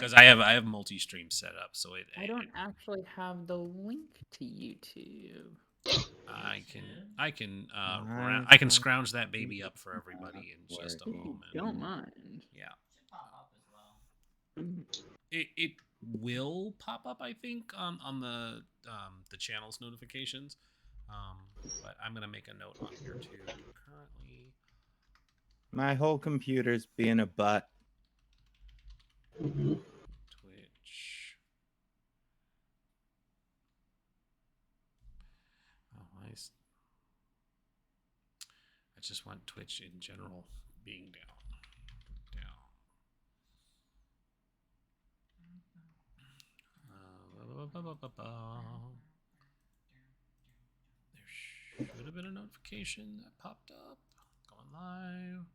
because I have multi-stream set up, so I don't actually have the link to YouTube. I can scrounge that baby up for everybody in just a If you moment. don't mind. Yeah. It will pop up, I think, on the channel's notifications. But I'm gonna make a note on here too. Currently, my whole computer's being a butt. Twitch. Oh, I just want Twitch in general being down. There should have been a notification that popped up. Going live.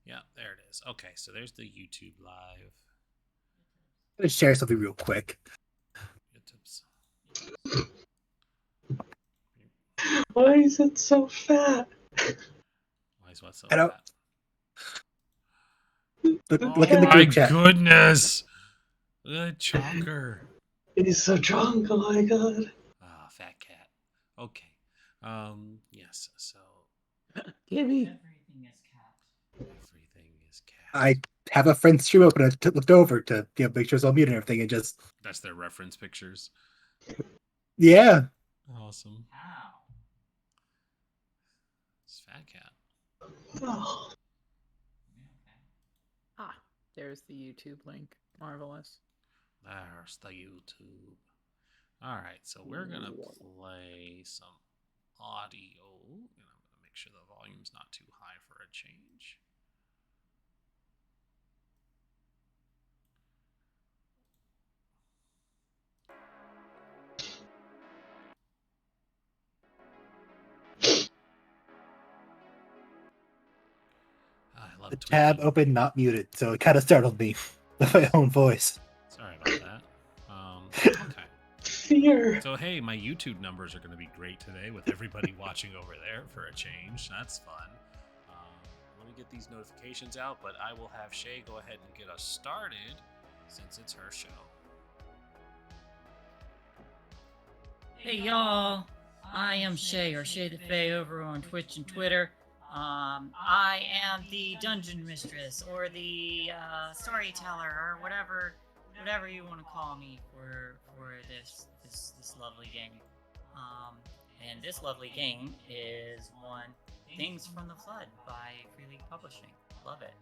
Yeah, there it is. Okay, so there's the YouTube live. Let's share something real quick. Why is it so fat? Why is what so I don't. fat? Look in the group chat. My goodness! The chunker. It is so drunk. Oh my god. Ah, fat cat. Okay. Yes. So. Gibby. Everything is cat. Everything is cat. I have a friend's stream open. I looked over to make sure it's all muted and everything, and just. That's their reference pictures. Yeah. Awesome. How? It's fat cat. Oh. Ah, there's the YouTube link. Marvelous. There's the YouTube. Alright, so we're gonna play some audio. And I'm gonna make sure the volume's not too high for a change. I love The tweeting. tab open, not muted, so it kind of startled me with my own voice. Sorry about that. Okay. Fear. So hey, my YouTube numbers are going to be great today with everybody watching over there for a change. That's fun. Let me get these notifications out, but I will have Shae go ahead and get us started since it's her show. Hey y'all, I am Shae or ShaeTheFay over on Twitch and Twitter. I am the dungeon mistress or the storyteller or whatever you want to call me for this lovely game. And this lovely game is one Things from the Flood by Free League Publishing. Love it.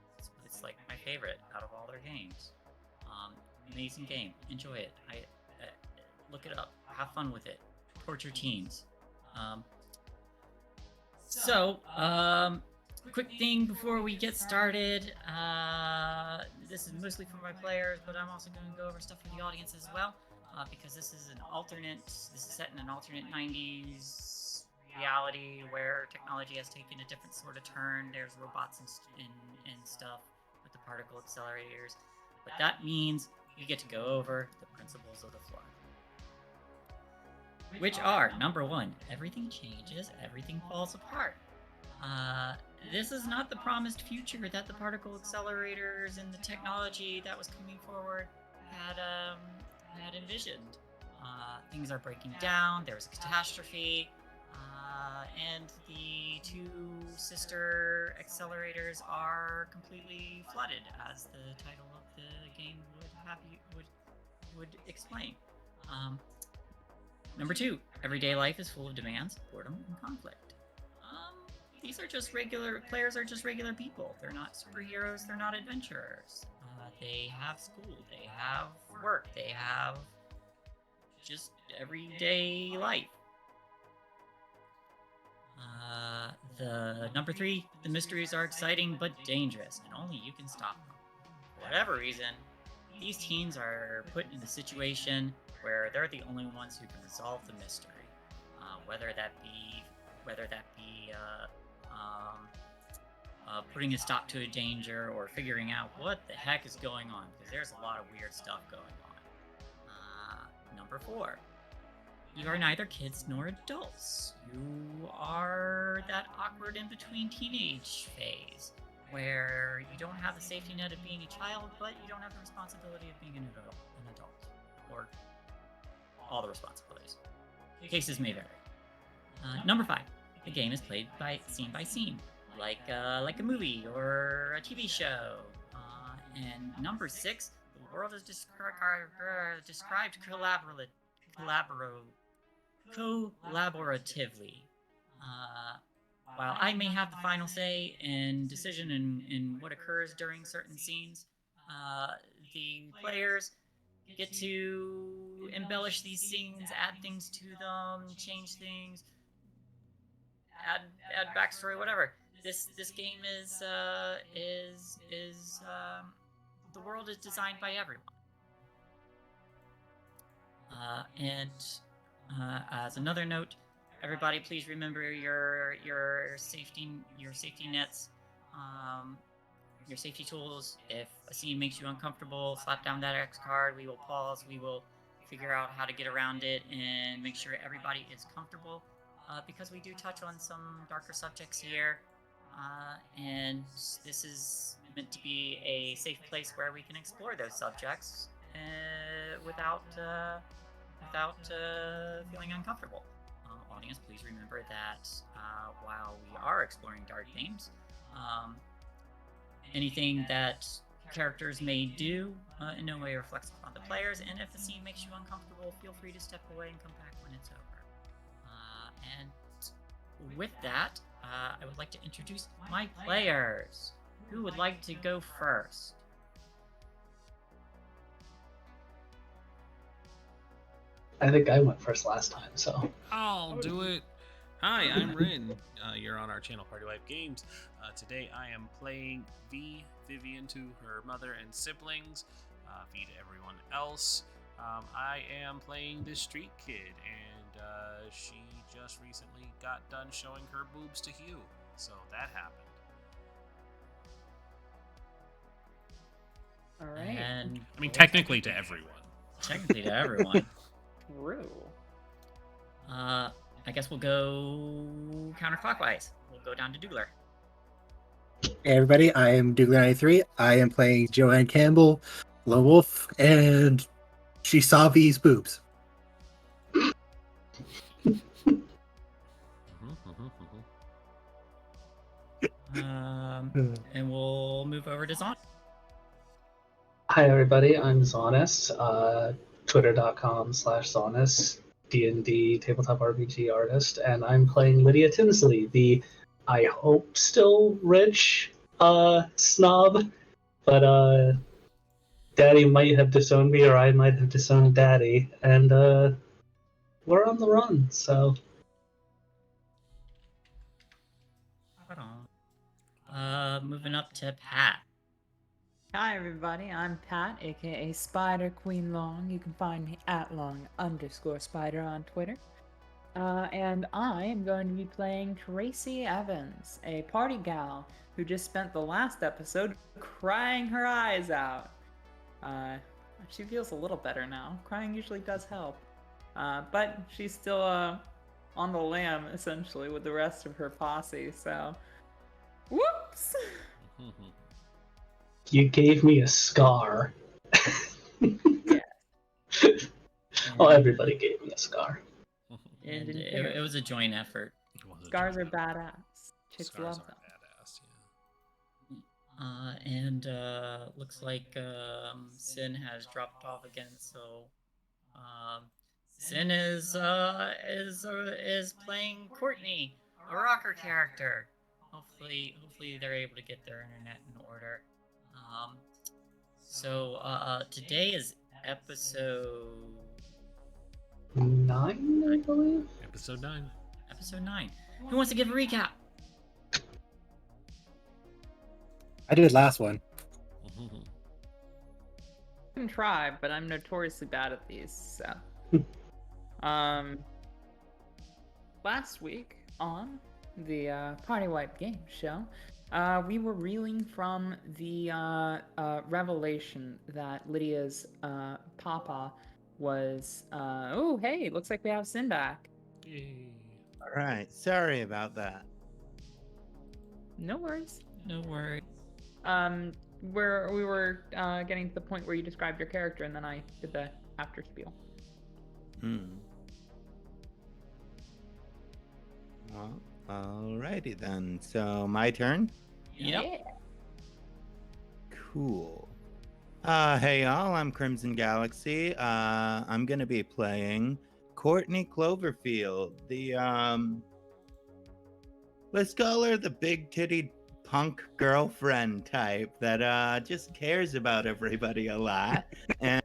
It's like my favorite out of all their games. Amazing game. Enjoy it. Look it up. Have fun with it. Torture teens. Quick thing before we get started. This is mostly for my players, but I'm also going to go over stuff for the audience as well, because this is set in an alternate 90s reality where technology has taken a different sort of turn. There's robots and stuff with the particle accelerators, but that means you get to go over the principles of the flood. Which are, number one, everything changes, everything falls apart. This is not the promised future that the particle accelerators and the technology that was coming forward had envisioned. Things are breaking down, there's a catastrophe, and the two sister accelerators are completely flooded, as the title of the game would explain. Number two, everyday life is full of demands, boredom, and conflict. These are just players are just regular people. They're not superheroes, they're not adventurers. They have school, they have work, they have just everyday life. The number three, the mysteries are exciting but dangerous, and only you can stop them. For whatever reason, these teens are put in a situation where they're the only ones who can resolve the mystery, whether that be putting a stop to a danger or figuring out what the heck is going on, because there's a lot of weird stuff going on. Number four, you are neither kids nor adults. You are that awkward in-between teenage phase where you don't have the safety net of being a child, but you don't have the responsibility of being an adult, or all the responsibilities. Cases may vary. Number 5, the game is played scene by scene, like a movie or a TV show. And number 6, the world is described collaboratively. While I may have the final say and decision in what occurs during certain scenes, the players get to embellish these scenes, add things to them, change things, add backstory, whatever. This game is the world is designed by everyone. And as another note, everybody, please remember your safety nets, your safety tools. If a scene makes you uncomfortable, slap down that X card. We will pause. We will figure out how to get around it and make sure everybody is comfortable. Because we do touch on some darker subjects here, and this is meant to be a safe place where we can explore those subjects without feeling uncomfortable. Audience, please remember that while we are exploring dark themes, anything that characters may do in no way reflects upon the players, and if the scene makes you uncomfortable, feel free to step away and come back when it's over. And with that, I would like to introduce my players. Who would like to go first? I think I went first last time, so. I'll do it. Hi, I'm Rin. You're on our channel, PartyWipeGames. Today I am playing Vivian to her mother and siblings, V to everyone else. I am playing this street kid, and she just recently got done showing her boobs to Hugh, so that happened. All right. And I mean, technically to everyone. technically to everyone. True. I guess we'll go counterclockwise. We'll go down to Doogler. Hey everybody, I am Doogler93. I am playing Joanne Campbell, Lone Wolf, and she saw V's boobs. And we'll move over to Zaunis. Hi everybody, I'm Zaunis, twitter.com/Zaunis, D&D tabletop RPG artist, and I'm playing Lydia Tinsley, the, I hope, still rich snob, but Daddy might have disowned me, or I might have disowned Daddy, and we're on the run, so. Hold on. Moving up to Pat. Hi everybody, I'm Pat, aka Spider Queen Long. You can find me at Long_Spider on Twitter. And I am going to be playing Tracy Evans, a party gal who just spent the last episode crying her eyes out. She feels a little better now. Crying usually does help. But she's still on the lam, essentially, with the rest of her posse, so... Whoops! You gave me a scar. Yeah. Well, everybody gave me a scar. And it was a joint effort. Scars are badass. Chicks Scars love are them. badass, yeah. And looks like Sin has dropped off again, so Sin is playing Courtney, a rocker character. Hopefully they're able to get their internet in order. So today is episode 9, I believe? Episode 9. Episode 9. Who wants to give a recap? I did last one. I can try, but I'm notoriously bad at these, so. Last week on the PartyWipeGames show, we were reeling from the revelation that Lydia's papa was. Oh, hey, looks like we have Sin back. Yay. All right. Sorry about that. No worries. No worries. where we were getting to the point where you described your character, and then I did the after spiel. Well, alrighty then. So my turn. Yep. Yeah. Cool. Hey y'all, I'm Crimson Galaxy. I'm gonna be playing Courtney Cloverfield, let's call her the big titty punk girlfriend type that just cares about everybody a lot. And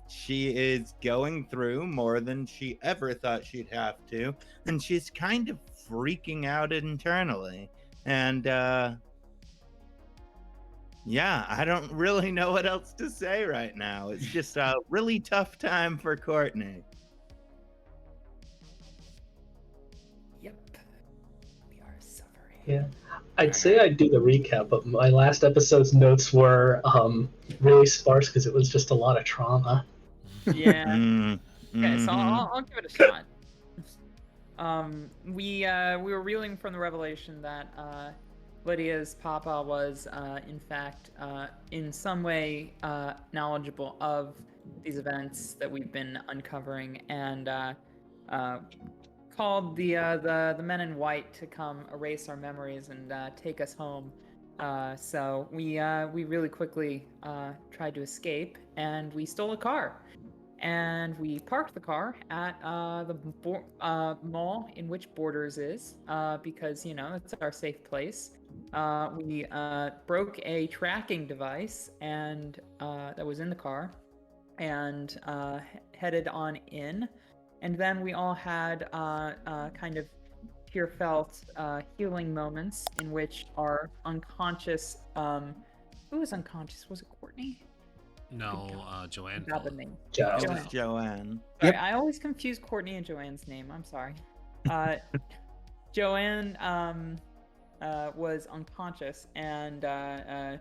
she is going through more than she ever thought she'd have to, and she's kind of freaking out internally. And I don't really know what else to say right now. It's just a really tough time for Courtney. Yep. We are suffering. Yeah. I'd say I'd do the recap, but my last episode's notes were really sparse because it was just a lot of trauma. Yeah. Okay, so Mhm. I'll give it a shot. We were reeling from the revelation that Lydia's papa was, in fact, in some way knowledgeable of these events that we've been uncovering, and called the men in white to come erase our memories and take us home. So we really quickly tried to escape, and we stole a car. And we parked the car at the mall in which Borders is, because, you know, it's our safe place. We broke a tracking device and that was in the car, and headed on in. And then we all had kind of tear-felt healing moments in which our unconscious... who was unconscious? Was it Courtney? No, Joanne. Forgot the name. It Joe. was Joanne. Sorry, Yep. I always confuse Courtney and Joanne's name. I'm sorry. Joanne was unconscious, and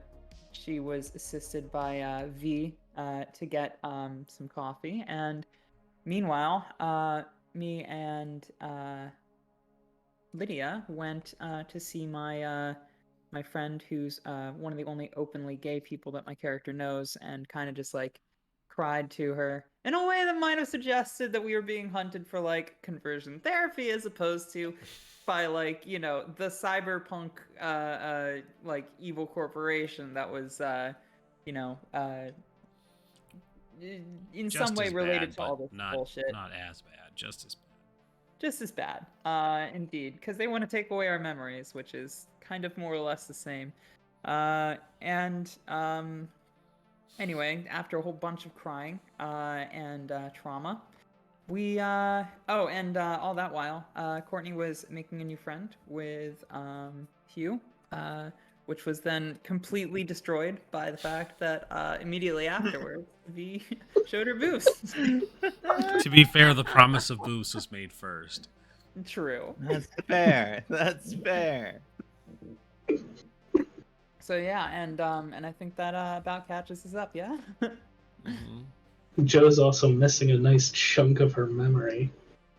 she was assisted by V to get some coffee. And meanwhile, me and Lydia went to see my friend, who's one of the only openly gay people that my character knows, and kind of just like cried to her in a way that might have suggested that we were being hunted for like conversion therapy, as opposed to by, like, you know, the cyberpunk like evil corporation that was you know in Just some way as related bad, to all but this not bullshit. not as bad. Just as bad. Just as bad, indeed, because they want to take away our memories, which is kind of more or less the same. Anyway, after a whole bunch of crying and trauma, we all that while, Courtney was making a new friend with Hugh, which was then completely destroyed by the fact that immediately afterwards, V showed her boobs. To be fair, the promise of boost was made first. True. That's fair. That's fair. So yeah, and I think that about catches us up. Yeah. Mm-hmm. Joe's also missing a nice chunk of her memory.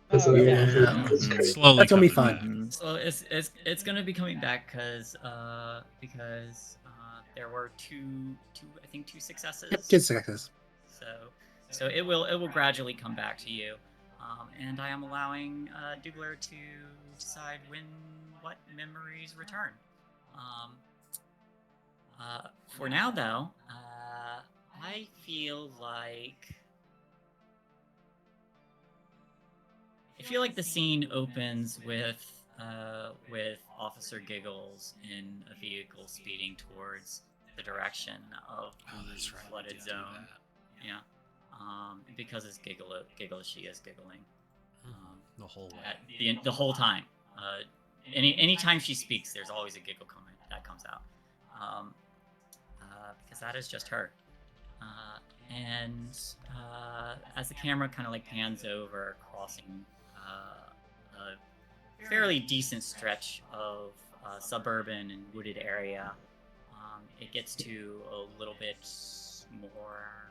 Because Oh, of that yeah. incident. It's Mhm. crazy. Slowly That's gonna be coming fun. back. So it's gonna be coming back because there were two successes. Yep, good success. So it will gradually come back to you, and I am allowing Doogler to decide what memories return. For now though, I feel like the scene opens with Officer Giggles in a vehicle speeding towards the direction of the flooded Do zone. that. Yeah. Because it's Giggles, she is giggling. The whole way. At the whole time. Anytime she speaks, there's always a giggle that comes out. Because that is just her. And as the camera kind of like pans over, crossing a fairly decent stretch of suburban and wooded area, it gets to a little bit more.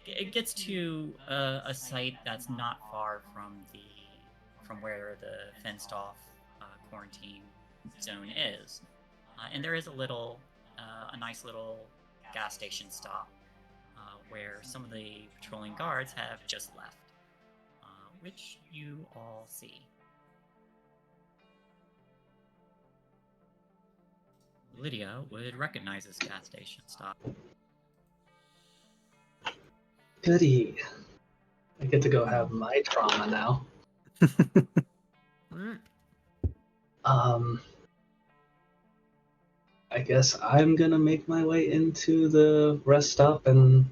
It gets to a site that's not far from from where the fenced-off quarantine zone is. And there is a nice little gas station stop where some of the patrolling guards have just left, which you all see. Lydia would recognize this gas station stop. Goody. I get to go have my trauma now. I guess I'm gonna make my way into the rest stop and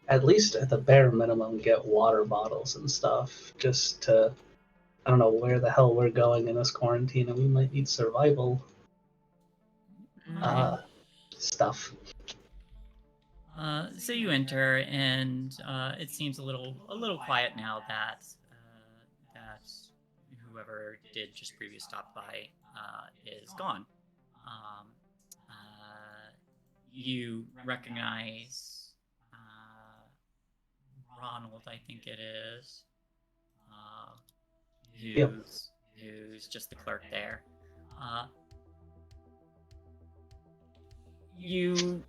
at least at the bare minimum get water bottles and stuff. Just to, I don't know where the hell we're going in this quarantine, and we might need survival stuff. So you enter, and it seems a little quiet now that whoever did just previous stop by is gone. You recognize Ronald, I think it is, who's just the clerk there. You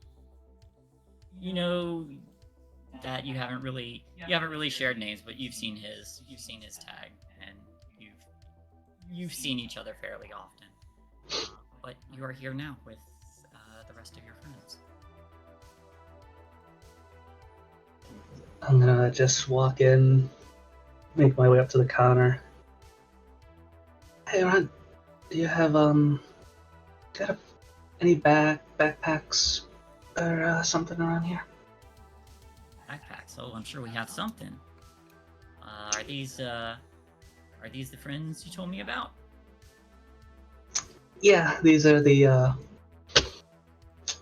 know that you haven't really shared names, but you've seen his tag, and you've seen each other fairly often. But you are here now with the rest of your friends. I'm gonna just walk in, make my way up to the counter. Hey, Ron, do you have any backpacks or something around here? Backpacks? Oh, I'm sure we have something. Are these the friends you told me about? Yeah, these are the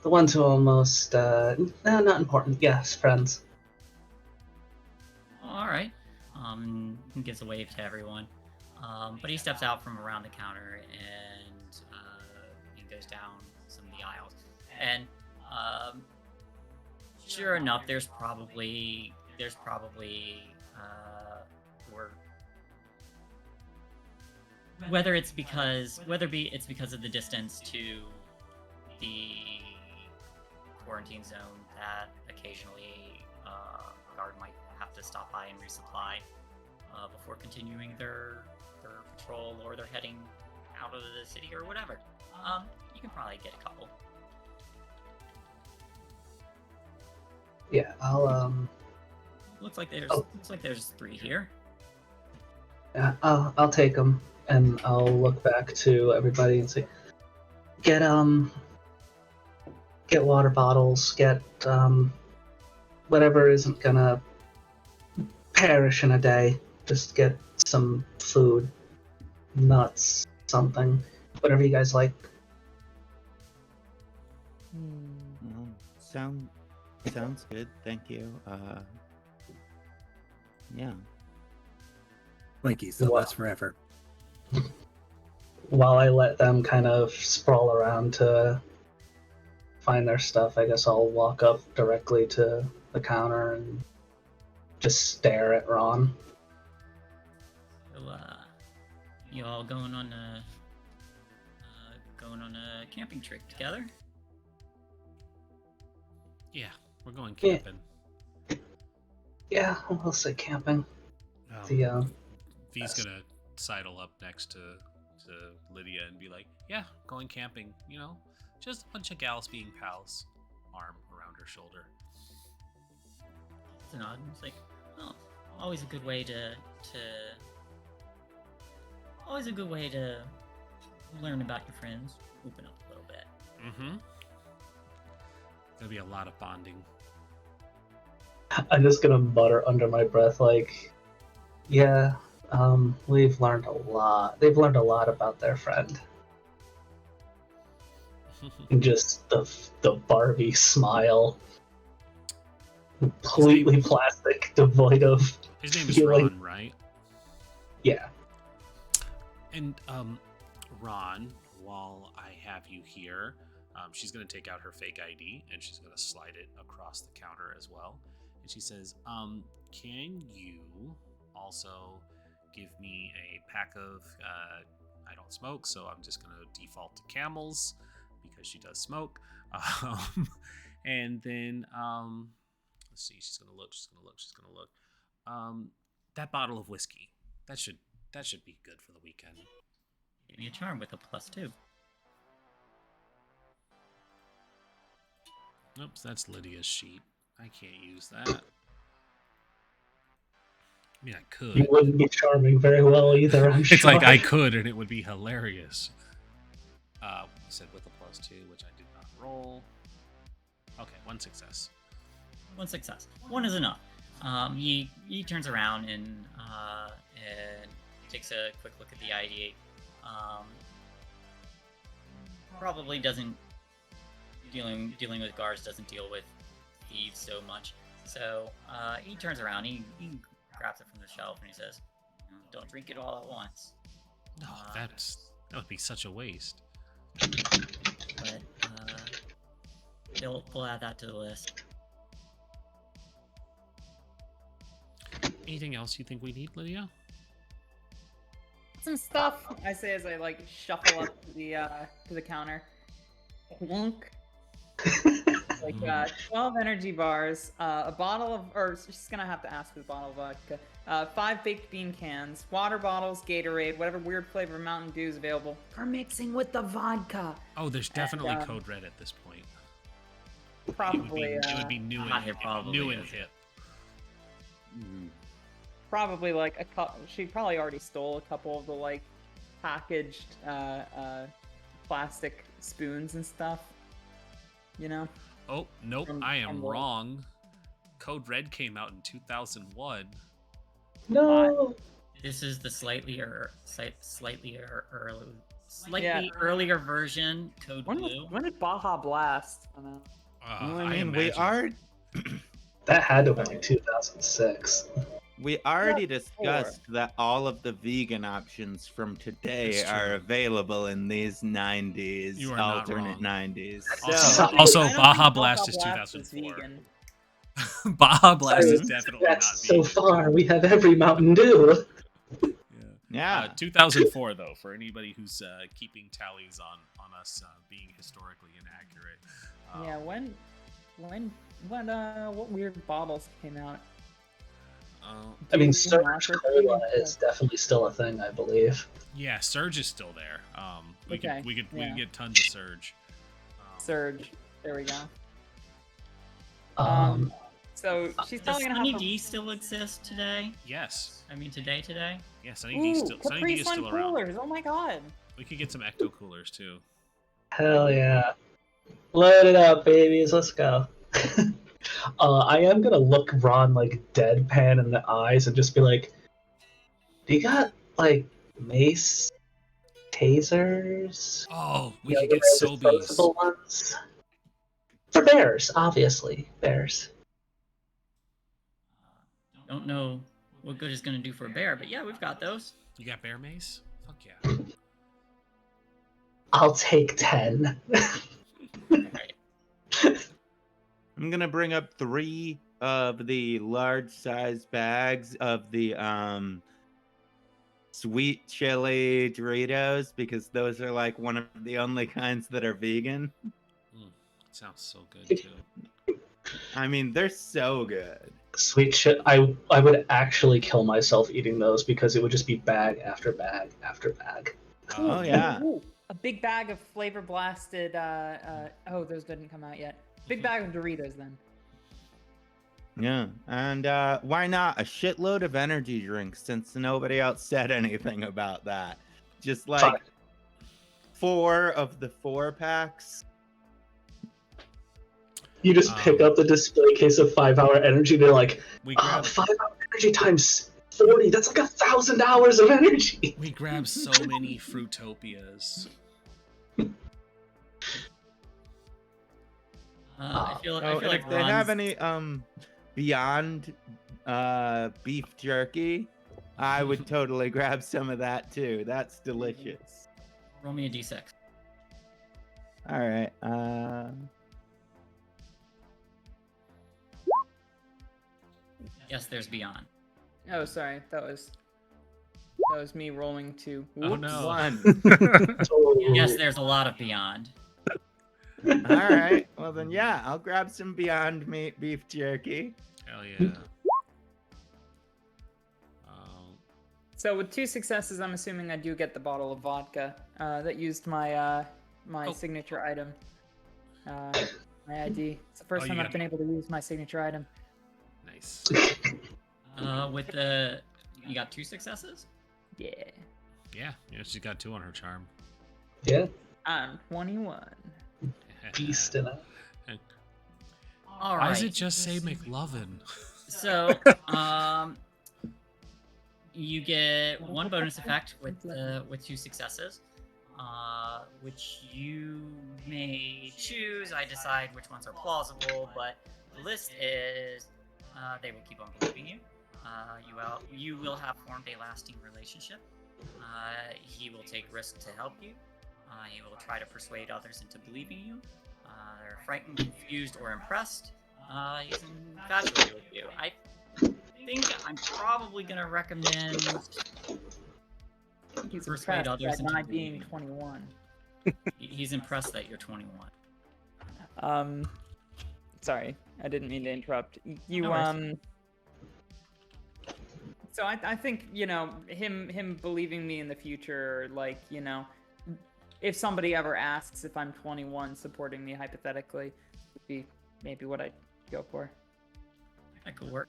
ones who are almost not important. Yes, friends. All right. He gives a wave to everyone. But he steps out from around the counter and goes down some of the aisles. And sure enough, there's probably whether it's because of the distance to the quarantine zone that occasionally guard might have to stop by and resupply before continuing their patrol, or they're heading out of the city or whatever. You can probably get a couple. Yeah, I'll Looks like there's 3 here. Yeah, I'll take them, and I'll look back to everybody and say, get water bottles, get whatever isn't gonna perish in a day. Just get some food, nuts, something, whatever you guys like. Well, sounds good. Thank you. Yeah. Twinkies, they'll last forever. While I let them kind of sprawl around to find their stuff, I guess I'll walk up directly to the counter and just stare at Ron. So, you all going on a camping trip together? Yeah, we're going camping. Yeah, we'll say camping. V's gonna sidle up next to Lydia and be like, "Yeah, going camping. You know, just a bunch of gals being pals." Arm around her shoulder. It's an odd. It's like, oh, always a good way to learn about your friends, open up a little bit. Mm-hmm. Gonna be a lot of bonding. I'm just gonna mutter under my breath, like, yeah, we've learned a lot. They've learned a lot about their friend. And just the Barbie smile. Completely plastic, devoid of His name is feeling. Ron, right? Yeah. And Ron, while I have you here, she's going to take out her fake ID and she's going to slide it across the counter as well. And she says, can you also give me a pack of. I don't smoke, so I'm just gonna default to Camels because she does smoke. And then let's see. She's gonna look. That bottle of whiskey. That should be good for the weekend. Give me a charm with a +2. Oops, that's Lydia's sheet. I can't use that. I mean, I could. You wouldn't be charming very well either, I'm sure. It's like I could, and it would be hilarious. Said with a +2, which I did not roll. Okay, 1 success. 1 success. 1 is enough. He turns around and takes a quick look at the ID. Probably doesn't dealing with guards doesn't deal with thieves so much. So he turns around, he grabs it from the shelf, and he says, "Don't drink it all at once." No, that would be such a waste. But we'll add that to the list. Anything else you think we need, Lydia? Some stuff, I say as I like shuffle up to the counter. Clunk. Like 12 energy bars, a bottle of, or she's gonna have to ask for the bottle of vodka, 5 baked bean cans, water bottles, Gatorade, whatever weird flavor Mountain Dew is available for mixing with the vodka. Oh, there's definitely code red at this point. Probably. It would be new and hip. Probably like a cup. She probably already stole a couple of the like packaged plastic spoons and stuff. You know. Oh nope, I am wrong. Code Red came out in 2001. No. This is the slightly earlier version. Code Blue. When did Baja Blast come out? I mean, we are. That had to have been like 2006. We already discussed that all of the vegan options from today are available in these 90s, You are not alternate wrong. 90s. Also, Baja Blast is 2004. Baja Blast is definitely not so vegan. far. We have every Mountain Dew. Yeah. 2004 though, for anybody who's keeping tallies on us being historically inaccurate. Yeah, what weird bottles came out? I mean, Surge Cola is definitely still a thing, I believe. Yeah, Surge is still there. We Okay, could get tons of Surge. Surge. There we go. So she's Does probably gonna Sunny have to... D still exist today? Yes. I mean, today? Yeah, Sunny D is still around. coolers. Oh my god. We could get some Ecto coolers too. Hell yeah. Load it up, babies. Let's go. I am gonna look Ron like deadpan in the eyes and just be like, "Do you got like mace, tasers? Oh, we could get Sobies. Disposable ones for bears, obviously bears." Don't know what good it's gonna do for a bear, but yeah, we've got those. You got bear mace? Fuck yeah. I'll take 10. Right. I'm gonna bring up 3 of the large-sized bags of the sweet chili Doritos because those are like one of the only kinds that are vegan. Sounds so good too. I mean, they're so good. Sweet shit. I would actually kill myself eating those because it would just be bag after bag after bag. Oh yeah. Ooh, a big bag of flavor blasted. Oh, those didn't come out yet. Big bag of Doritos then. Yeah, and why not a shitload of energy drinks since nobody else said anything about that? Just like 4 of the 4 packs. You just pick up the display case of 5-hour energy and you're like, We grabbed 5-hour energy times 40, that's like 1,000 hours of energy. We grabbed so many Fruitopias. I feel if like they have any Beyond beef jerky, I would totally grab some of that too. That's delicious. Roll me a d6. All right. Yes, there's Beyond. Oh, sorry. That was That was me rolling 2. Oh, Whoops. no. 1. Yes, there's a lot of beyond. All right. Well then, yeah, I'll grab some Beyond Meat beef jerky. Hell yeah. Um, So with 2 successes, I'm assuming I do get the bottle of vodka that used my my Oh. signature item, my ID. It's the first Oh, time you I've got- been able to use my signature item. nice. With the, you got 2 successes. Yeah, Yeah, she's got 2 on her charm. Yeah, I'm 21. beast in it. All Why right. does it just say McLovin? So, you get 1 bonus effect with 2 successes, which you may choose. I decide which ones are plausible, but the list is they will keep on believing you. You will have formed a lasting relationship. He will take risks to help you. He will try to persuade others into believing you. They're frightened, confused, or impressed. He's infatuated with you. I think I'm probably gonna recommend He's persuade impressed others by into my being believing. 21. He's impressed that you're 21. Sorry, I didn't mean to interrupt. You No worries. So I think, him believing me in the future, like, if somebody ever asks if I'm 21, supporting me hypothetically, would be maybe what I'd go for. That could work.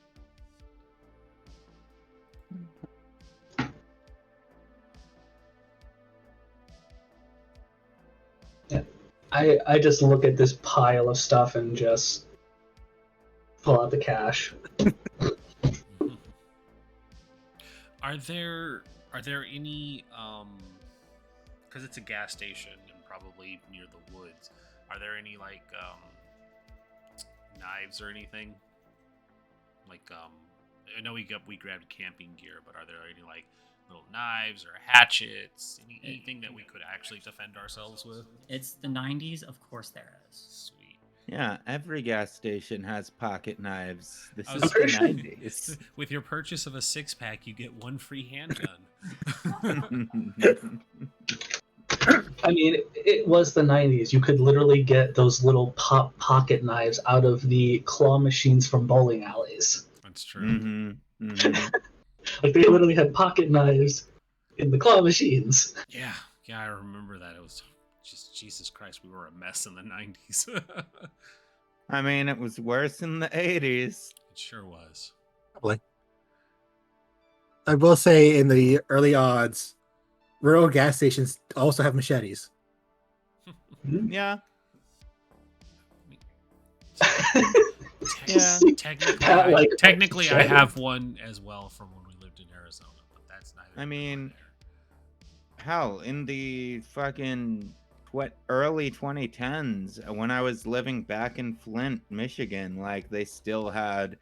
I just look at this pile of stuff and just pull out the cash. Are there any because it's a gas station and probably near the woods, are there any like knives or anything? Like I know we grabbed camping gear, but are there any like little knives or hatchets, anything that we could actually defend ourselves with? It's the 90s, of course there is. Sweet. Yeah, every gas station has pocket knives. This I is was the pretty sure- 90s. With your purchase of a 6-pack, you get 1 free handgun. I mean, it was the 90s. You could literally get those little pocket knives out of the claw machines from bowling alleys. That's true. Mm-hmm. Mm-hmm. Like, they literally had pocket knives in the claw machines. Yeah, I remember that. It was just Jesus Christ. We were a mess in the 90s. I mean, it was worse in the 80s. It sure was. I will say, in the early odds, rural gas stations also have machetes. Yeah. Yeah, technically, Pat, like, technically I have one as well from when we lived in Arizona, but that's neither. I here nor mean, there. hell, in the fucking early 2010s, when I was living back in Flint, Michigan, like they still had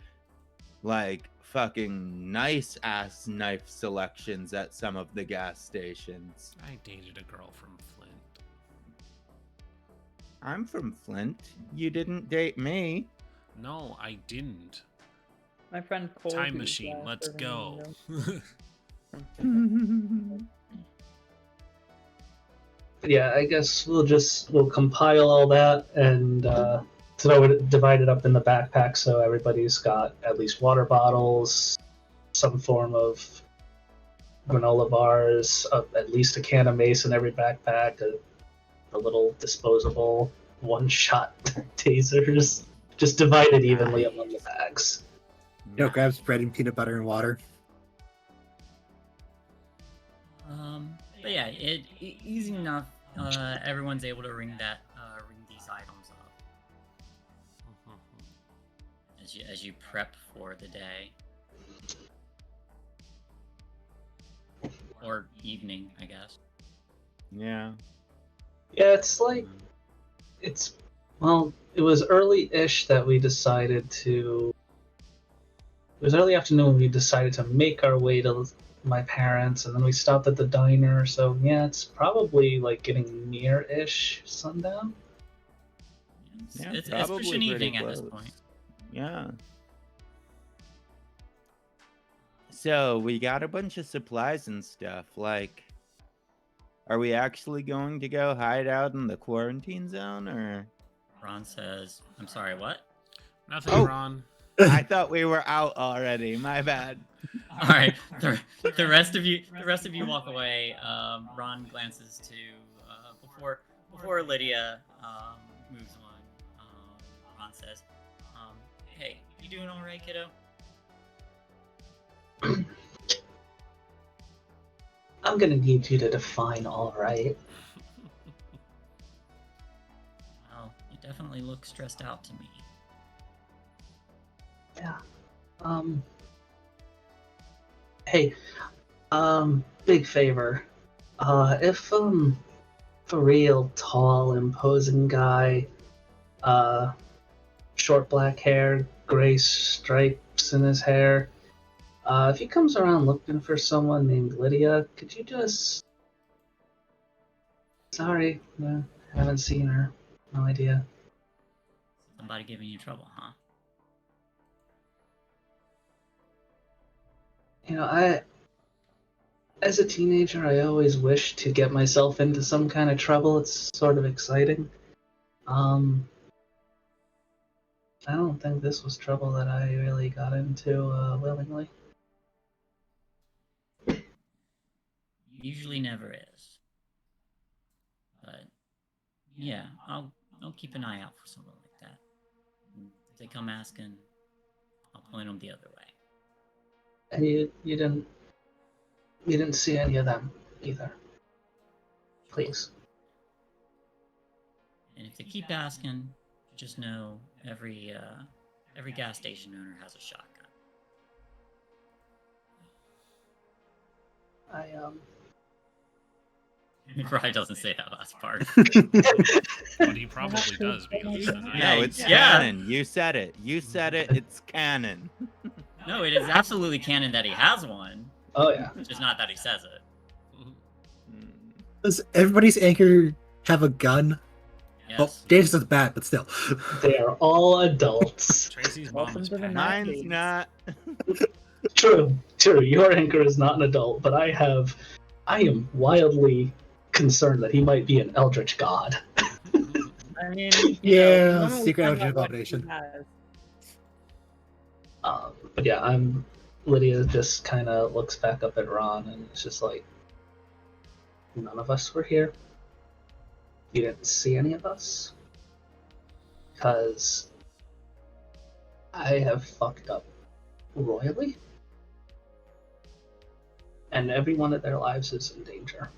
like fucking nice ass knife selections at some of the gas stations. I dated a girl from Flint. I'm from Flint. You didn't date me. No, I didn't. My friend Cole. Time who's, machine, let's serving go. the- Yeah, I guess we'll compile all that and throw it, divide it up in the backpack so everybody's got at least water bottles, some form of granola bars, at least a can of mace in every backpack, a little disposable one-shot tasers. Just divide it evenly among the bags. Grab bread and peanut butter and water. But yeah, easy enough. Everyone's able to ring these items up as you prep for the day or evening, I guess. Yeah. Yeah, it was early-ish that we decided to. It was early afternoon when we decided to make our way to my parents, and then we stopped at the diner. So yeah, it's probably like getting near-ish sundown. Yeah, It's probably pushing pretty evening at this close. point. Yeah. So we got a bunch of supplies and stuff. Like, are we actually going to go hide out in the quarantine zone, or? Ron says, "I'm sorry, what?" Nothing, Oh. Ron. I thought we were out already. My bad. All right, the rest of you walk away. Ron glances to before Lydia moves on. Ron says, "Hey, you doing all right, kiddo?" I'm gonna need you to define all right. Well, you definitely look stressed out to me. Yeah. Hey, big favor. If a real tall, imposing guy, short black hair, gray stripes in his hair, if he comes around looking for someone named Lydia, could you just... Sorry, no, haven't seen her. No idea. Somebody giving you trouble, huh? You know, as a teenager, I always wished to get myself into some kind of trouble. It's sort of exciting. I don't think this was trouble that I really got into willingly. Usually never is. But yeah, I'll keep an eye out for someone like that. And if they come asking, I'll point them the other way. And you didn't see any of them either. Please. And if they keep asking, just know every gas station owner has a shotgun. He probably doesn't say that last part. But he probably does because it's the night. No, it's Yeah. canon. You said it. You said it. It's canon. No, it is absolutely canon that he has one. Oh yeah. Just not that he says it. Does everybody's anchor have a gun? Yes. Well, Davis is bad, but still. They are all adults. Tracy's Welcome mom is to the Pat. night. Mine's not. True. Your anchor is not an adult, but I am wildly concerned that he might be an eldritch god. I mean, Yeah, we don't secret know eldritch what he abomination. has. But yeah, Lydia just kind of looks back up at Ron and it's just like, none of us were here. You didn't see any of us. Because I have fucked up royally. And every one of their lives is in danger.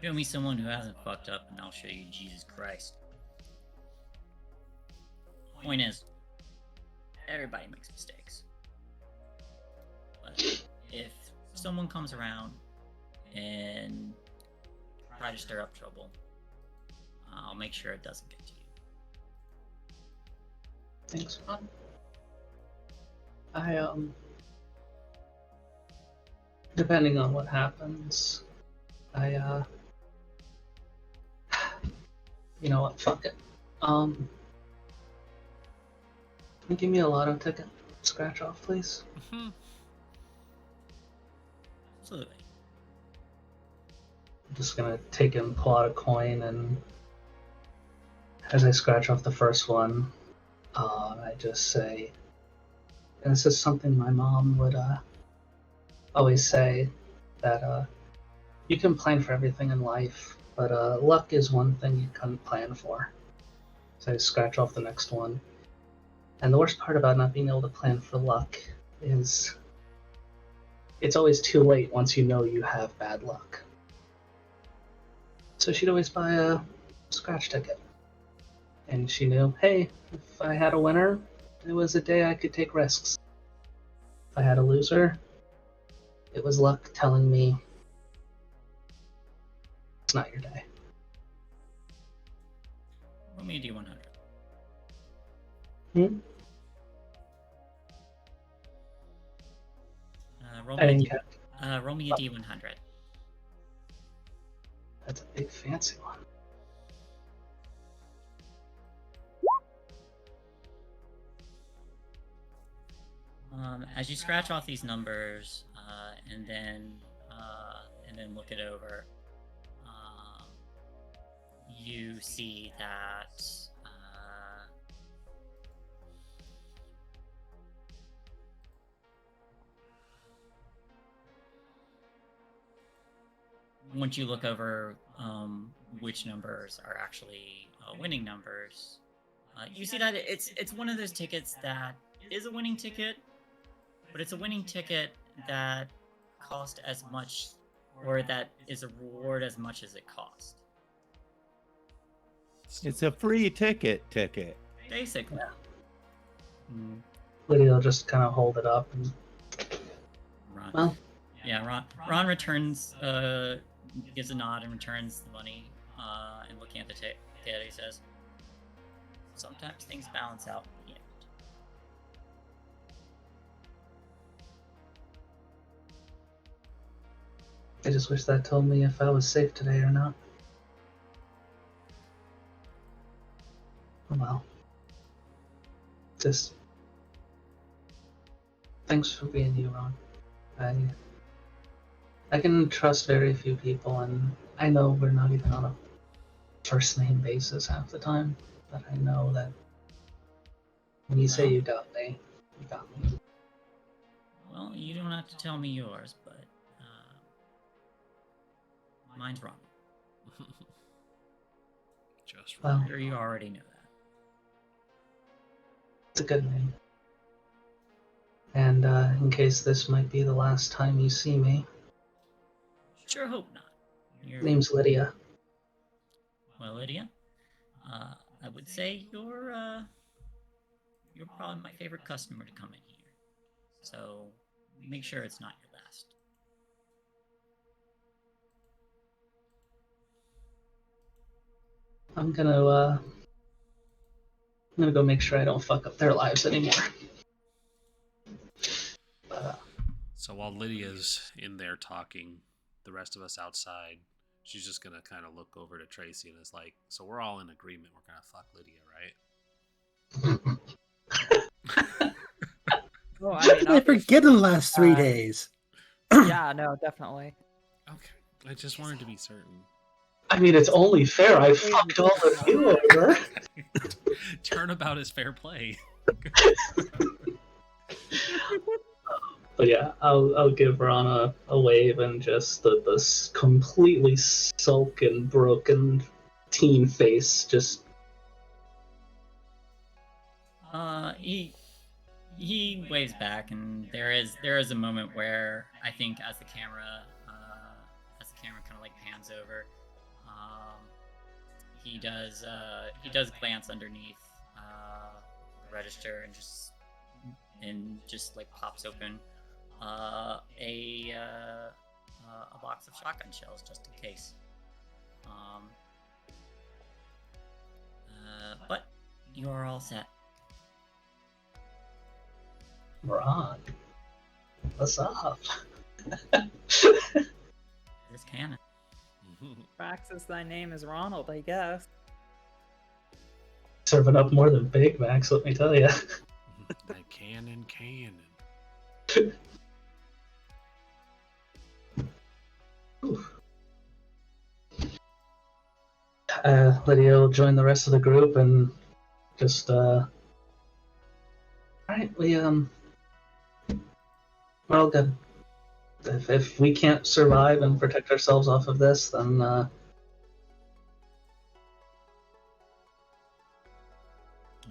Show me someone who hasn't fucked up, and I'll show you Jesus Christ. Point is, everybody makes mistakes. But if someone comes around and try to stir up trouble, I'll make sure it doesn't get to you. Thanks, Ron. Depending on what happens, you know what, fuck it. Can you give me a lotto ticket? Scratch off, please. Absolutely. I'm just gonna take and pull out a coin, and as I scratch off the first one, I just say, and this is something my mom would always say, that you can plan for everything in life, but luck is one thing you couldn't plan for. So I scratch off the next one. And the worst part about not being able to plan for luck is it's always too late once you know you have bad luck. So she'd always buy a scratch ticket. And she knew, hey, if I had a winner, it was a day I could take risks. If I had a loser, it was luck telling me it's not your day. Roll me a D100. I didn't get Roll me a D100. That's a big fancy one. As you scratch off these numbers and then look it over, you see that once you look over which numbers are actually winning numbers, you see that it's one of those tickets that is a winning ticket, but it's a winning ticket that cost as much, or that is a reward as much as it cost. It's a free ticket. Basically. Lydia will just kind of hold it up and. Ron. Well. Yeah, Ron returns, gives a nod and returns the money, and looking at the ticket, he says, "Sometimes things balance out in the end." I just wish that told me if I was safe today or not. Oh well. Just thanks for being you, Ron. I can trust very few people, and I know we're not even on a first name basis half the time, but I know that when you say you got me, you got me. Well, you don't have to tell me yours, but mine's Ron. Just Well, Sure, you already know that. it's a good name. And in case this might be the last time you see me, Sure hope not. name's Lydia. Well, Lydia, I would say you're probably my favorite customer to come in here. So make sure it's not your last. I'm gonna go make sure I don't fuck up their lives anymore. So while Lydia's in there talking, the rest of us outside, she's just gonna kind of look over to Tracy and is like, "So we're all in agreement. We're gonna fuck Lydia, right?" Oh, I forget the last 3 days. Yeah, no, definitely. Okay, I just wanted to be certain. I mean, it's only fair. I fucked all of you over. Turnabout is fair play. But yeah, I'll give Ron a wave and just the completely sulken, broken teen face. Just he waves back, and there is a moment where I think as the camera kind of like pans over, he does glance underneath the register and just like pops open a box of shotgun shells just in case. But you're all set. Ron, what's up? This cannon. Praxis, thy name is Ronald, I guess. Serving up more than Big Macs, let me tell you. That cannon. Lydia will join the rest of the group and just alright, we're all good. If we can't survive and protect ourselves off of this, then I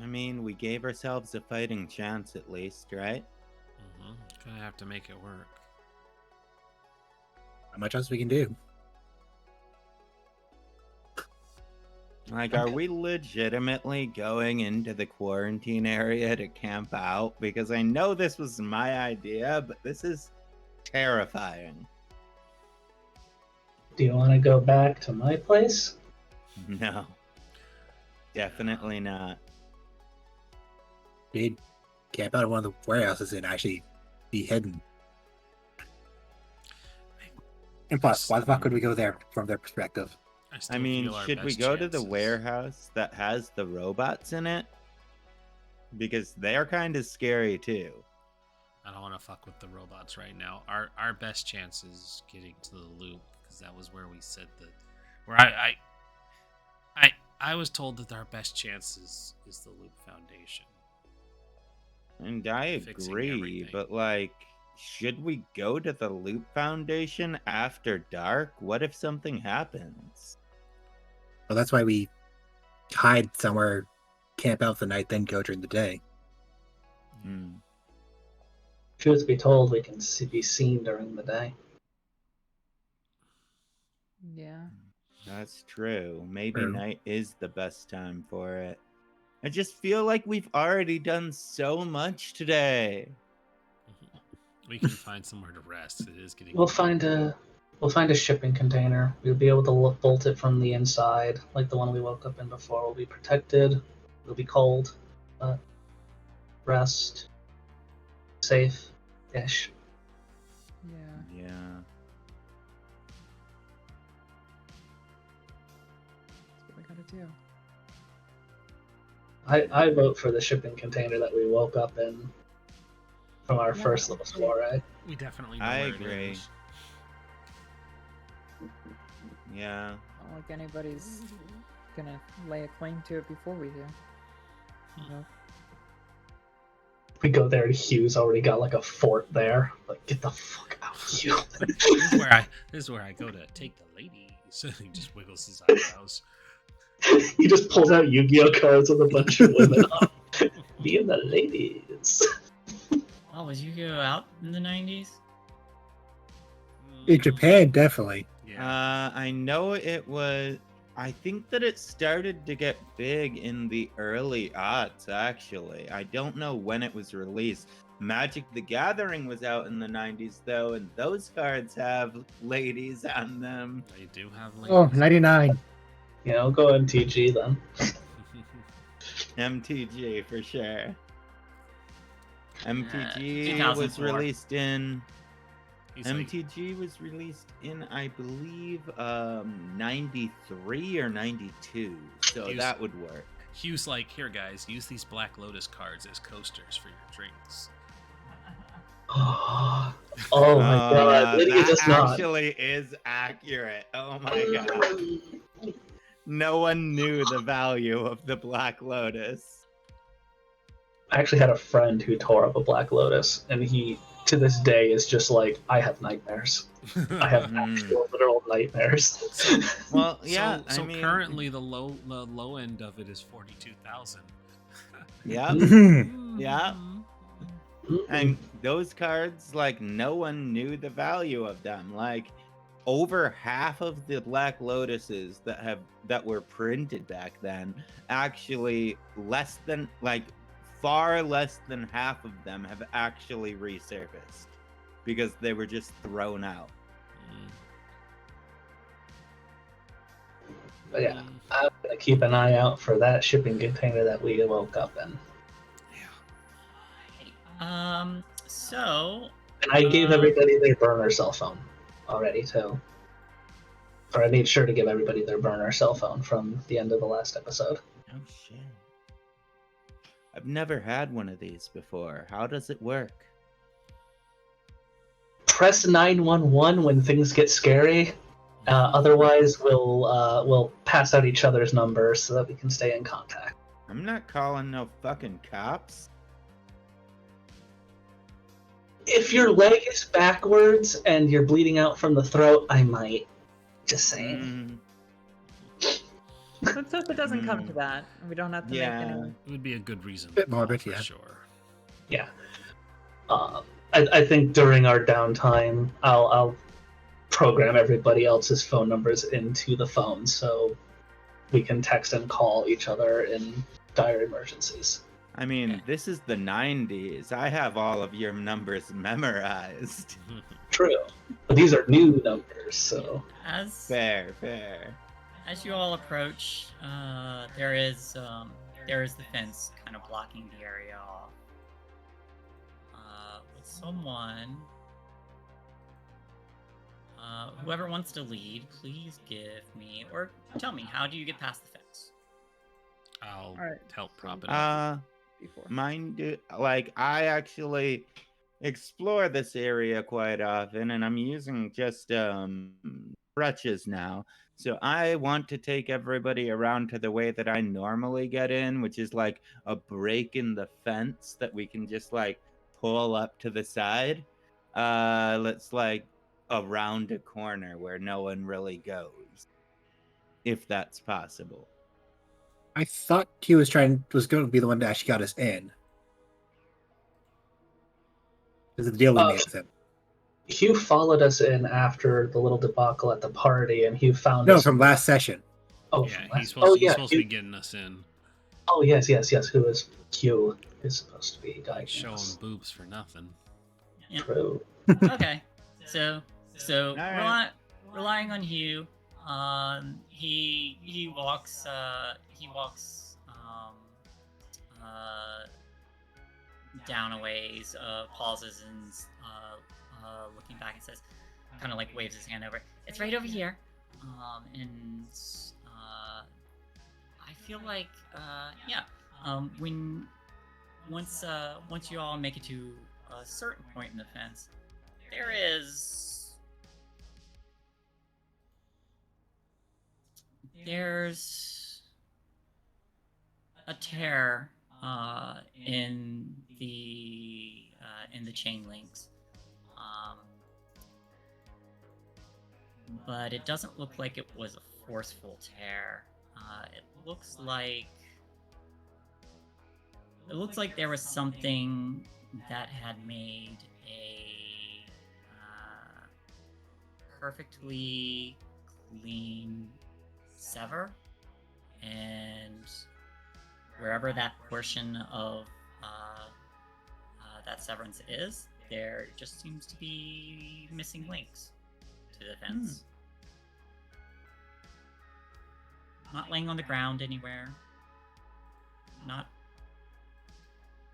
mean, we gave ourselves a fighting chance at least, right? Gonna have to make it work. How much else we can do? Like, are we legitimately going into the quarantine area to camp out? Because I know this was my idea, but this is terrifying. do you want to go back to my place? No. Definitely not. We'd camp out in one of the warehouses and actually be hidden. And plus, why the fuck would we go there from their perspective? I mean, should we go to the warehouse that has the robots in it? Because they're kind of scary too. I don't want to fuck with the robots right now. Our best chance is getting to the loop, because that was where we said that. Where I was told that our best chance is the loop foundation. And I Fixing agree, everything. but like, should we go to the Loop Foundation after dark? What if something happens? Well, that's why we hide somewhere, camp out the night, then go during the day. Hmm. Truth be told, we can be seen during the day. Yeah. That's true. Maybe True. night is the best time for it. I just feel like we've already done so much today. We can find somewhere to rest. It is getting. We'll find a shipping container. We'll be able to bolt it from the inside, like the one we woke up in before. We'll be protected. It'll be cold, but rest, safe-ish. Yeah. Yeah. That's what we gotta do. I vote for the shipping container that we woke up in from our Yeah, first little absolutely. soiree. We definitely know I where agree. it is. Yeah. Not like anybody's gonna lay a claim to it before we do. You know? We go there and Hugh's already got like a fort there. Like, get the fuck out, Hugh. This is where I go to take the ladies. He just wiggles his eyebrows. He just pulls out Yu-Gi-Oh cards with a bunch of women on. Me and the ladies. Oh, was Yu-Gi-Oh out in the 90s? In Japan, definitely. Yeah. I know it was. I think that it started to get big in the early aughts, actually. I don't know when it was released. Magic the Gathering was out in the 90s, though, and those cards have ladies on them. They do have Oh, ladies. 99. You know, go MTG then. MTG, for sure. MTG 2004. was released in... He's like, MTG was released in, I believe, 93 or 92. So Use- that would work. Hugh's like, here guys, use these Black Lotus cards as coasters for your drinks. Oh my god, Lydia that does not. actually is accurate. Oh my god. No one knew the value of the Black Lotus. I actually had a friend who tore up a Black Lotus, and he, to this day, is just like, I have nightmares. I have actual literal nightmares. Well, yeah, So I mean, currently the low end of it is 42,000. yeah, yeah. Mm-mm. And those cards, like, no one knew the value of them. Like, over half of the Black Lotuses that were printed back then, actually far less than half of them have actually resurfaced because they were just thrown out. But yeah, I'm gonna keep an eye out for that shipping container that we woke up in. So And I gave everybody their burner cell phone already too. Or I made sure to give everybody their burner cell phone from the end of the last episode. Oh shit. I've never had one of these before. How does it work? Press 911 when things get scary. Otherwise, we'll pass out each other's numbers so that we can stay in contact. I'm not calling no fucking cops. If your leg is backwards and you're bleeding out from the throat, I might. Just saying. Let's hope it doesn't come to that. and We don't have to make Yeah. any. It would be a good reason. Bit to call, morbid, for yeah. sure. Yeah. I think during our downtime, I'll program everybody else's phone numbers into the phone so we can text and call each other in dire emergencies. I mean, this is the 90s. I have all of your numbers memorized. True. But these are new numbers, so... as Fair. you all approach, there is the fence kind of blocking the area off. With someone, whoever wants to lead, please give me or tell me, how do you get past the fence? I'll Alright. help prop it up. Before. Mine do, like, I actually explore this area quite often, and I'm using just crutches now. So I want to take everybody around to the way that I normally get in, which is like a break in the fence that we can just like pull up to the side. Let's like around a corner where no one really goes, if that's possible. I thought he was going to be the one that actually got us in. This is the deal we made with him. Hugh followed us in after the little debacle at the party, and Hugh found No, us. from last session. Oh, Yeah, from he's last... supposed, yeah, he's supposed to Hugh... be getting us in. Oh, yes. Who is Hugh is supposed to be Like guiding showing us. boobs for nothing. Yeah. True. Okay, so right. relying on Hugh, he walks down a ways, pauses and looking back and says, kind of like waves his hand over. It's right over here, and I feel like when once you all make it to a certain point in the fence, there's a tear in the chain links, but it doesn't look like it was a forceful tear. It looks like there was something that had made a perfectly clean sever, and wherever that portion of that severance is, there just seems to be missing links to the fence. Not laying on the ground anywhere. Not.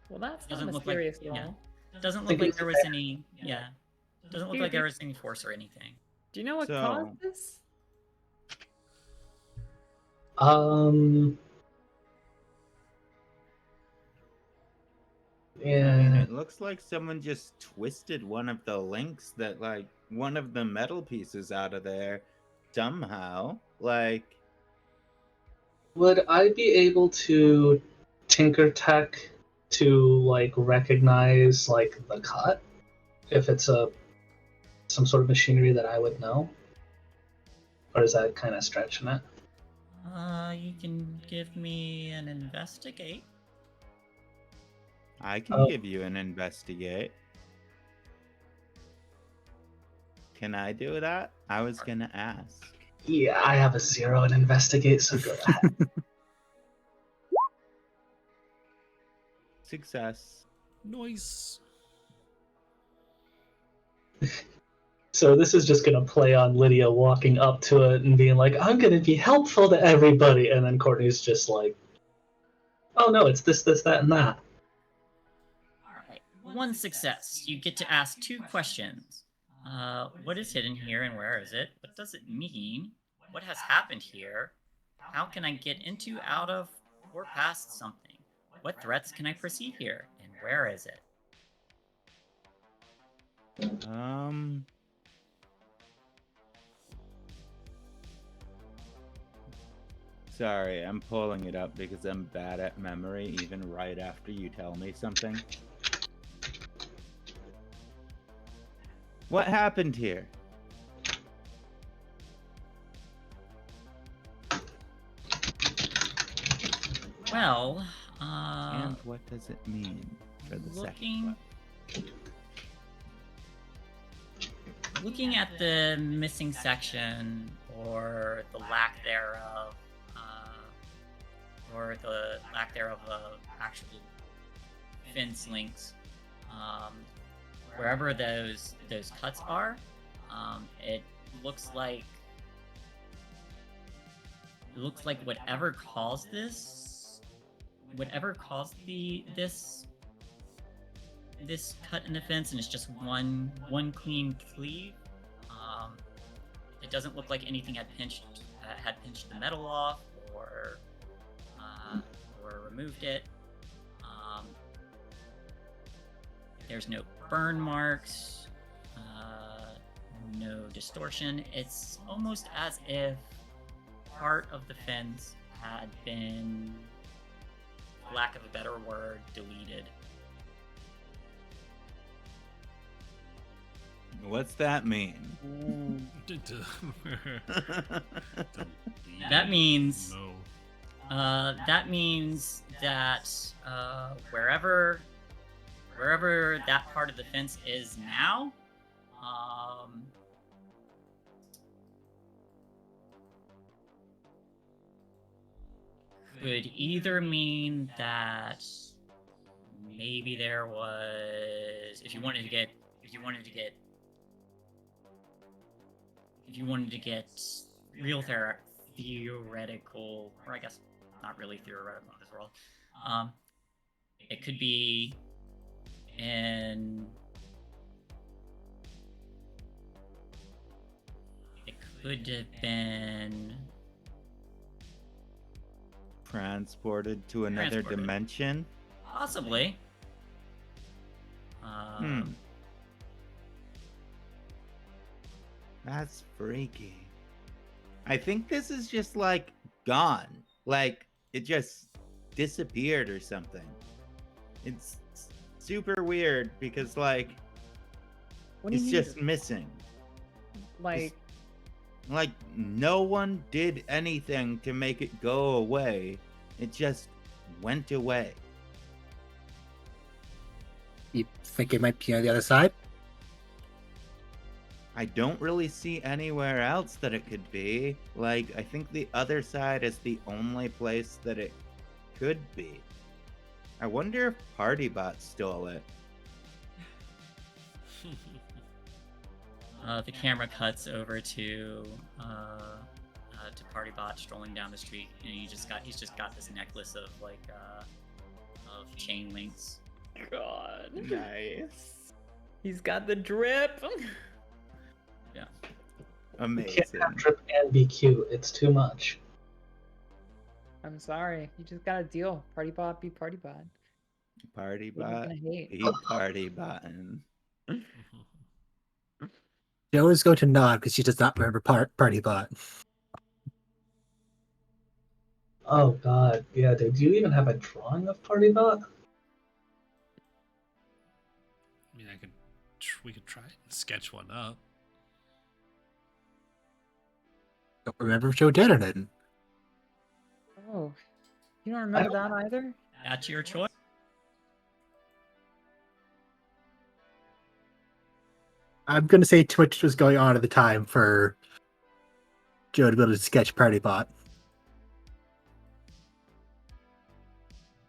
Well, that's not Doesn't look mysterious like, at yeah. all. Doesn't Think look like it's there was there. any. Yeah. Doesn't look like there was any force or anything. Do you know what So- caused this? I mean, Yeah. it looks like someone just twisted one of the links that, like, one of the metal pieces out of there somehow. Like, Would I be able to tinker tech to like recognize like the cut if it's some sort of machinery that I would know, or is that kind of stretching it? You can give me an investigate. I can Oh. give you an investigate. Can I do that? I was gonna ask. Yeah, I have a 0 in investigate, so go ahead. Success. Noise. So this is just gonna play on Lydia walking up to it and being like, "I'm gonna be helpful to everybody," and then Courtney's just like, "Oh no, it's this, that, and that." Alright. One success. You get to ask 2 questions. What is hidden here and where is it? What does it mean? What has happened here? How can I get into, out of, or past something? What threats can I perceive here? And where is it? Sorry, I'm pulling it up because I'm bad at memory, even right after you tell me something. What happened here? Well, And what does it mean for the second looking at the missing section, or the lack thereof, of actual fence links, wherever those cuts are, it looks like whatever caused this cut in the fence, and it's just one clean cleave. It doesn't look like anything had pinched the metal off or removed it. There's no burn marks, no distortion. It's almost as if part of the fence had been, for lack of a better word, deleted. What's that mean? That means No. that means that wherever that part of the fence is now, could either mean that maybe there was, if you wanted to get real theoretical, or I guess not really theoretical in this world, it could be in, it could have been Transported to another dimension? possibly. That's freaky. I think this is just like gone. Like it just disappeared or something. It's super weird because like What do you it's mean? just missing. Like, Like no one did anything to make it go away. It just went away. You think it might be on the other side? I don't really see anywhere else that it could be. Like, I think the other side is the only place that it could be. I wonder if PartyBot stole it. The camera cuts over to PartyBot strolling down the street, and he's just got this necklace of of chain links. God. Nice. He's got the drip. Yeah. You Amazing. can't have drip and be cute. It's too much. I'm sorry. You just got to deal. PartyBot be PartyBot. What are you PartyBot. gonna hate? Be PartyBotting. Joe is going to nod because she does not remember PartyBot. Oh god, yeah. Did you even have a drawing of PartyBot? I mean, we could try and sketch one up. Don't remember if Joe did or didn't. Oh, you don't remember that either? That's your choice. I'm going to say too much was going on at the time for Joe to be able to sketch PartyBot.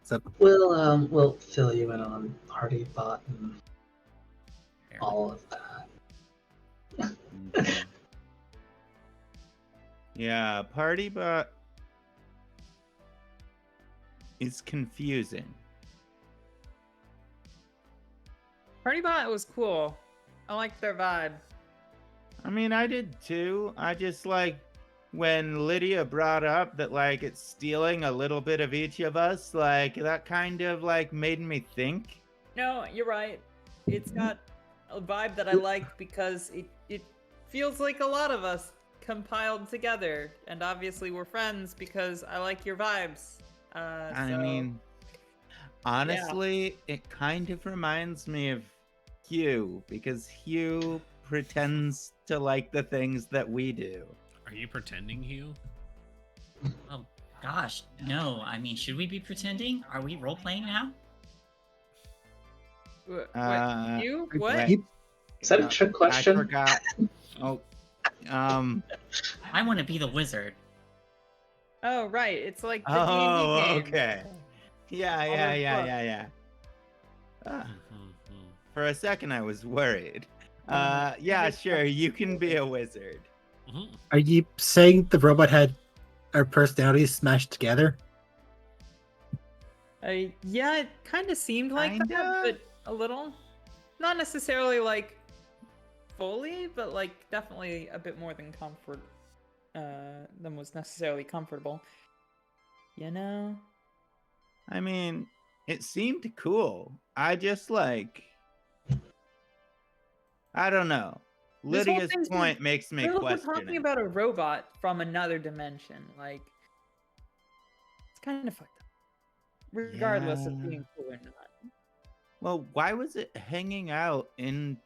So, We'll fill you in on PartyBot and all of that. Mhm. Yeah, PartyBot is confusing. PartyBot was cool. I liked their vibe. I mean, I did too. I just like when Lydia brought up that like it's stealing a little bit of each of us, like that kind of like made me think. No, you're right. It's got a vibe that I liked because it feels like a lot of us compiled together, and obviously we're friends because I like your vibes. I So, mean, honestly, it kind of reminds me of Hugh because Hugh pretends to like the things that we do. Are you pretending, Hugh? Oh gosh, no. I mean, should we be pretending? Are we role playing now? what? You? wait. What? Is that a trick question? I forgot. Oh, I want to be the wizard. Oh, right. It's like the oh, D&D game. okay. Yeah. Ah, Mhm. for a second, I was worried. Oh, Yeah, sure. You can be a wizard. Mhm. are you saying the robot had our personalities smashed together? Yeah, it kind of seemed like Kinda? that, but a little. Not necessarily like fully, but like definitely a bit more than than was necessarily comfortable. You know? I mean, it seemed cool. I just like I don't know. This whole Lydia's thing's point makes me We're question talking it. about a robot from another dimension. Like, it's kind of fucked up. Regardless of Yeah. being cool or not. Well, why was it hanging out in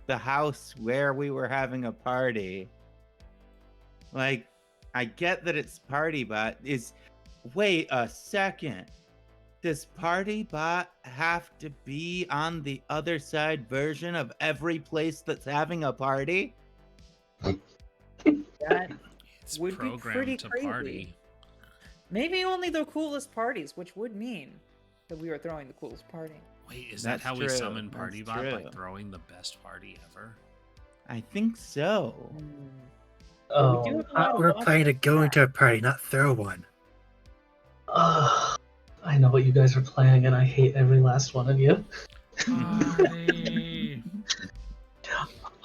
the house where we were having a party? Like, I get that it's PartyBot. Wait a second. Does PartyBot have to be on the other side version of every place that's having a party? That It's would be programmed pretty to crazy. party. Maybe only the coolest parties, which would mean that we are throwing the coolest party. Wait, is that That's how we true, summon that's PartyBot by true. throwing the best party ever? I think so. Oh, We do have a lot of We're bots planning to like go that. into a party, not throw one. I know what you guys are planning, and I hate every last one of you. Party.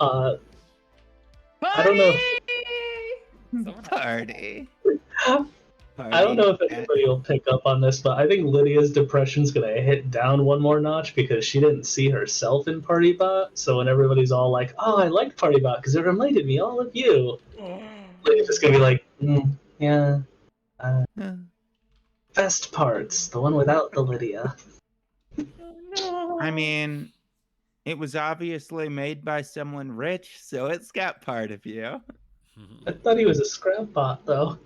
I don't know. Someone has- Party. I don't know if Party. anybody will pick up on this, but I think Lydia's depression's gonna hit down one more notch because she didn't see herself in PartyBot. So when everybody's all like, "Oh, I like PartyBot because it reminded me all of you," Lydia's just gonna be like, "Yeah, best parts, the one without the Lydia." I mean, it was obviously made by someone rich, so it's got part of you. I thought he was a scrap bot though,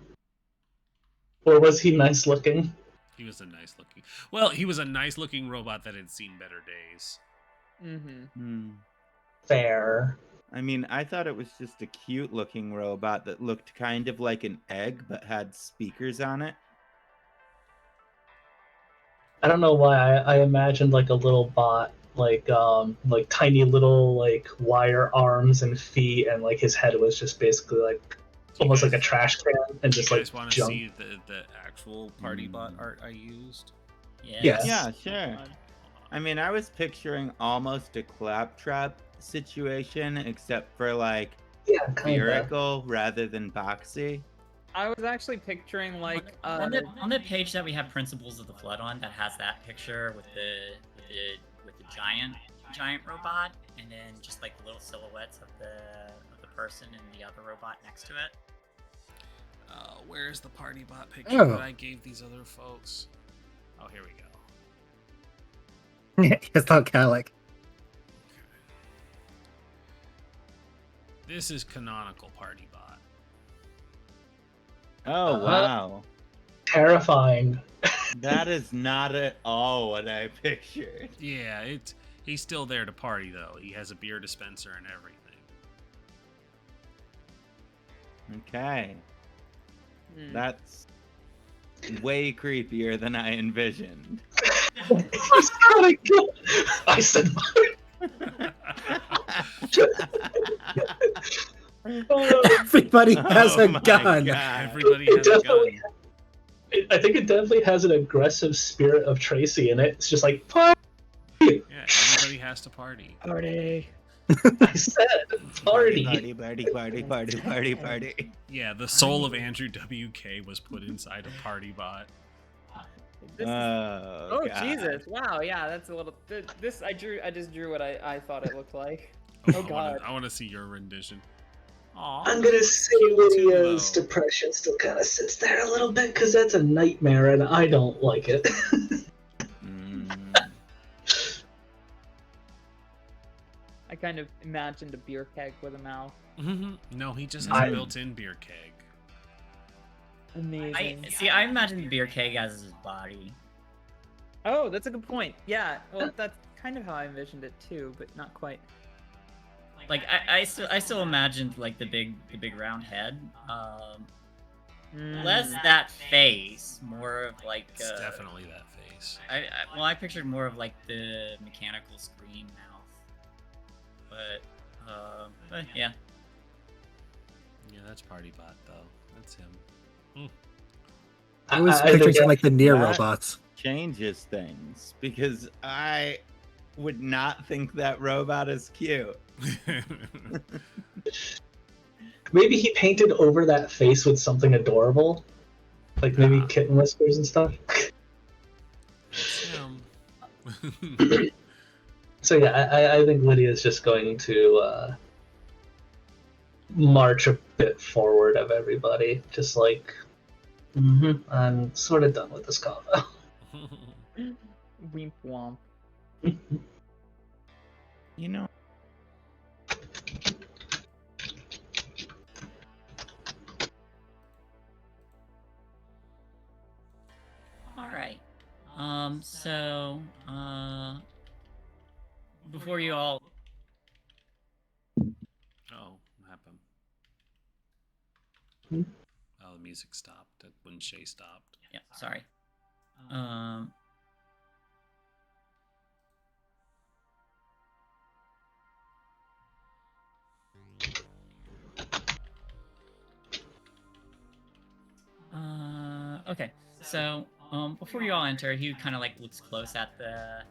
or was he nice looking? He was a nice looking. Well, he was a nice looking robot that had seen better days. Hmm. Fair. I mean, I thought it was just a cute looking robot that looked kind of like an egg but had speakers on it. I don't know why I imagined like a little bot, like tiny little like wire arms and feet, and like his head was just basically like almost like a trash can and just You like guys want to junk. see the actual PartyBot art I used? Yes. Yeah, sure. I mean, I was picturing almost a claptrap situation, except for like Yeah, kind of. spherical rather than boxy. I was actually picturing like on the page that we have Principles of the Flood on, that has that picture with the giant robot, and then just like the little silhouettes of the person and the other robot next to it. Where's the PartyBot picture Oh. that I gave these other folks? Oh, here we go. Yeah, it's not kind of like. This is canonical PartyBot. Oh, wow. Terrifying. That is not at all what I pictured. Yeah, he's still there to party though. He has a beer dispenser and everything. Okay. Hmm. That's way creepier than I envisioned. He's got a gun. I said. Everybody has Oh a my gun. God. Everybody has a gun. Definitely. I think it definitely has an aggressive spirit of Tracy in it. It's just like, party! Yeah, everybody has to party. Party. I said party. Party, party, party, party, party, party. Yeah, the soul of Andrew WK was put inside a PartyBot. This is- Oh, Oh God. Jesus! Wow, yeah, that's a little. This I just drew what I thought it looked like. Oh, God. I want to see your rendition. Aw, I'm gonna say cute too, Lydia's though. depression still kind of sits there a little bit because that's a nightmare and I don't like it. Mm. I kind of imagined a beer keg with a mouth. No, he just has I- a built-in beer keg. Amazing. I imagine the beer keg as his body. Oh, that's a good point. Yeah, well, that's kind of how I envisioned it too, but not quite. Like I still imagined like the big round head. Less that face, more of like. It's definitely that face. I pictured more of like the mechanical screen mouth. But yeah. Yeah, that's PartyBot though. That's him. I was I picturing think some like the near that- robots. Changes things because I would not think that robot is cute. Maybe he painted over that face with something adorable, like maybe Yeah. kitten whiskers and stuff. It's him. So yeah, I think Lydia's just going to march a bit forward of everybody, just like, I'm sort of done with this convo. Wimp womp. You know, All right. So, before you all. Oh, what happened? Hmm? Oh, the music stopped when Shae stopped. Yeah, sorry. Okay. So, before you all enter, he kind of like looks close at the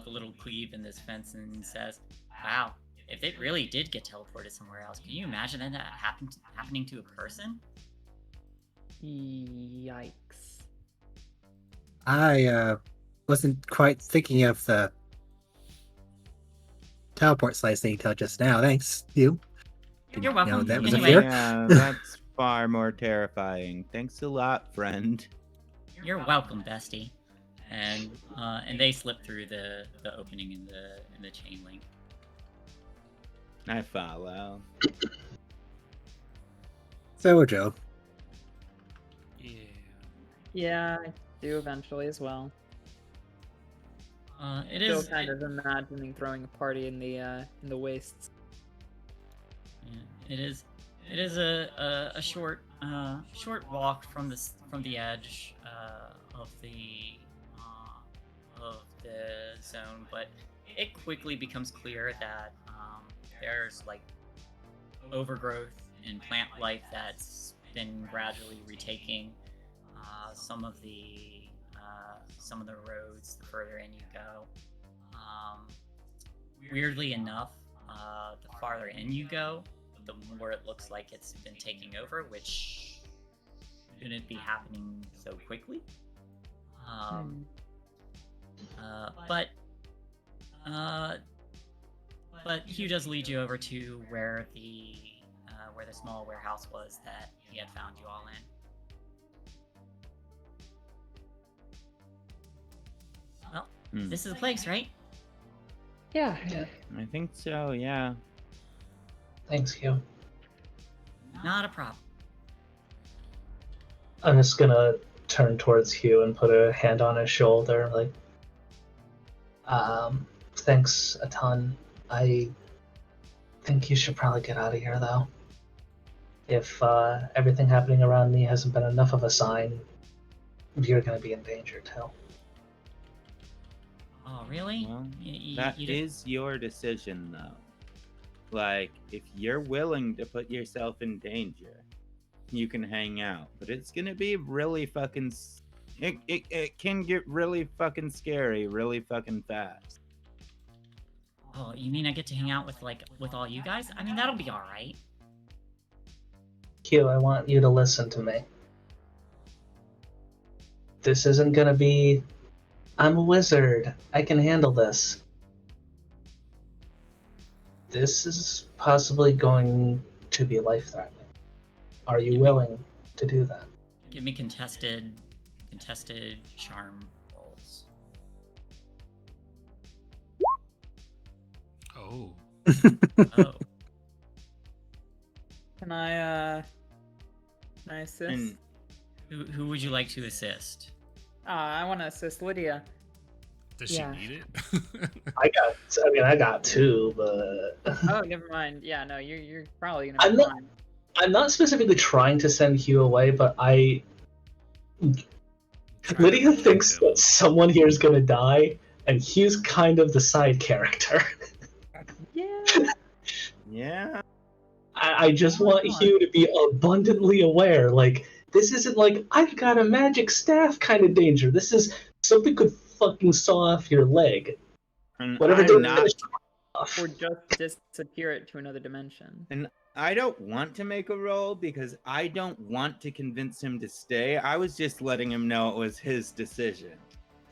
little cleave in this fence and says, "Wow, if it really did get teleported somewhere else, can you imagine that happening to a person?" Yikes. I wasn't quite thinking of the teleport slice thing until just now. Thanks, you. You're welcome. that was a Anyway. fear. yeah, that's far more terrifying. Thanks a lot, friend. You're welcome, bestie. And they slip through the opening in the chain link. I follow. So, Joe. Yeah. Yeah, I do eventually as well. It Still is kind of imagining throwing a party in the wastes. Yeah, it is a short walk from the edge of the zone, but it quickly becomes clear that there's like overgrowth and plant life that's been gradually retaking some of the roads the further in you go. Weirdly enough, the farther in you go, the more it looks like it's been taking over, which shouldn't be happening so quickly. But Hugh does lead you over to where the small warehouse was that he had found you all in. Well, this is the place, right? Yeah. I think so, yeah. Thanks, Hugh. Not a problem. I'm just gonna turn towards Hugh and put a hand on his shoulder, like, thanks a ton. I think you should probably get out of here, though. If everything happening around me hasn't been enough of a sign, you're gonna be in danger, too. Oh, really? Well, You that don't- is your decision, though. Like, if you're willing to put yourself in danger, you can hang out. But it's gonna be really fucking... It can get really fucking scary really fucking fast. Oh, you mean I get to hang out with all you guys? I mean, that'll be all right. Hugh, I want you to listen to me. This isn't gonna be... I'm a wizard. I can handle this. This is possibly going to be life-threatening. Are you willing to do that? Give me contested charm rolls. Oh. Oh, Can I assist? And who would you like to assist? I want to assist Lydia. Does she Yeah. need it? I got two, but Oh, never mind. Yeah, no, you're probably gonna I'm be not- fine. I'm not specifically trying to send Hugh away, but Trying to Lydia protect thinks him. that someone here is gonna die, and Hugh's kind of the side character. Yeah. yeah, I just want Hugh to be abundantly aware. Like, this isn't like, I've got a magic staff kind of danger. This is something could fucking saw off your leg. and Whatever I'm they not, finish off. Or just disappear it to another dimension. and I don't want to make a roll because I don't want to convince him to stay. I was just letting him know it was his decision.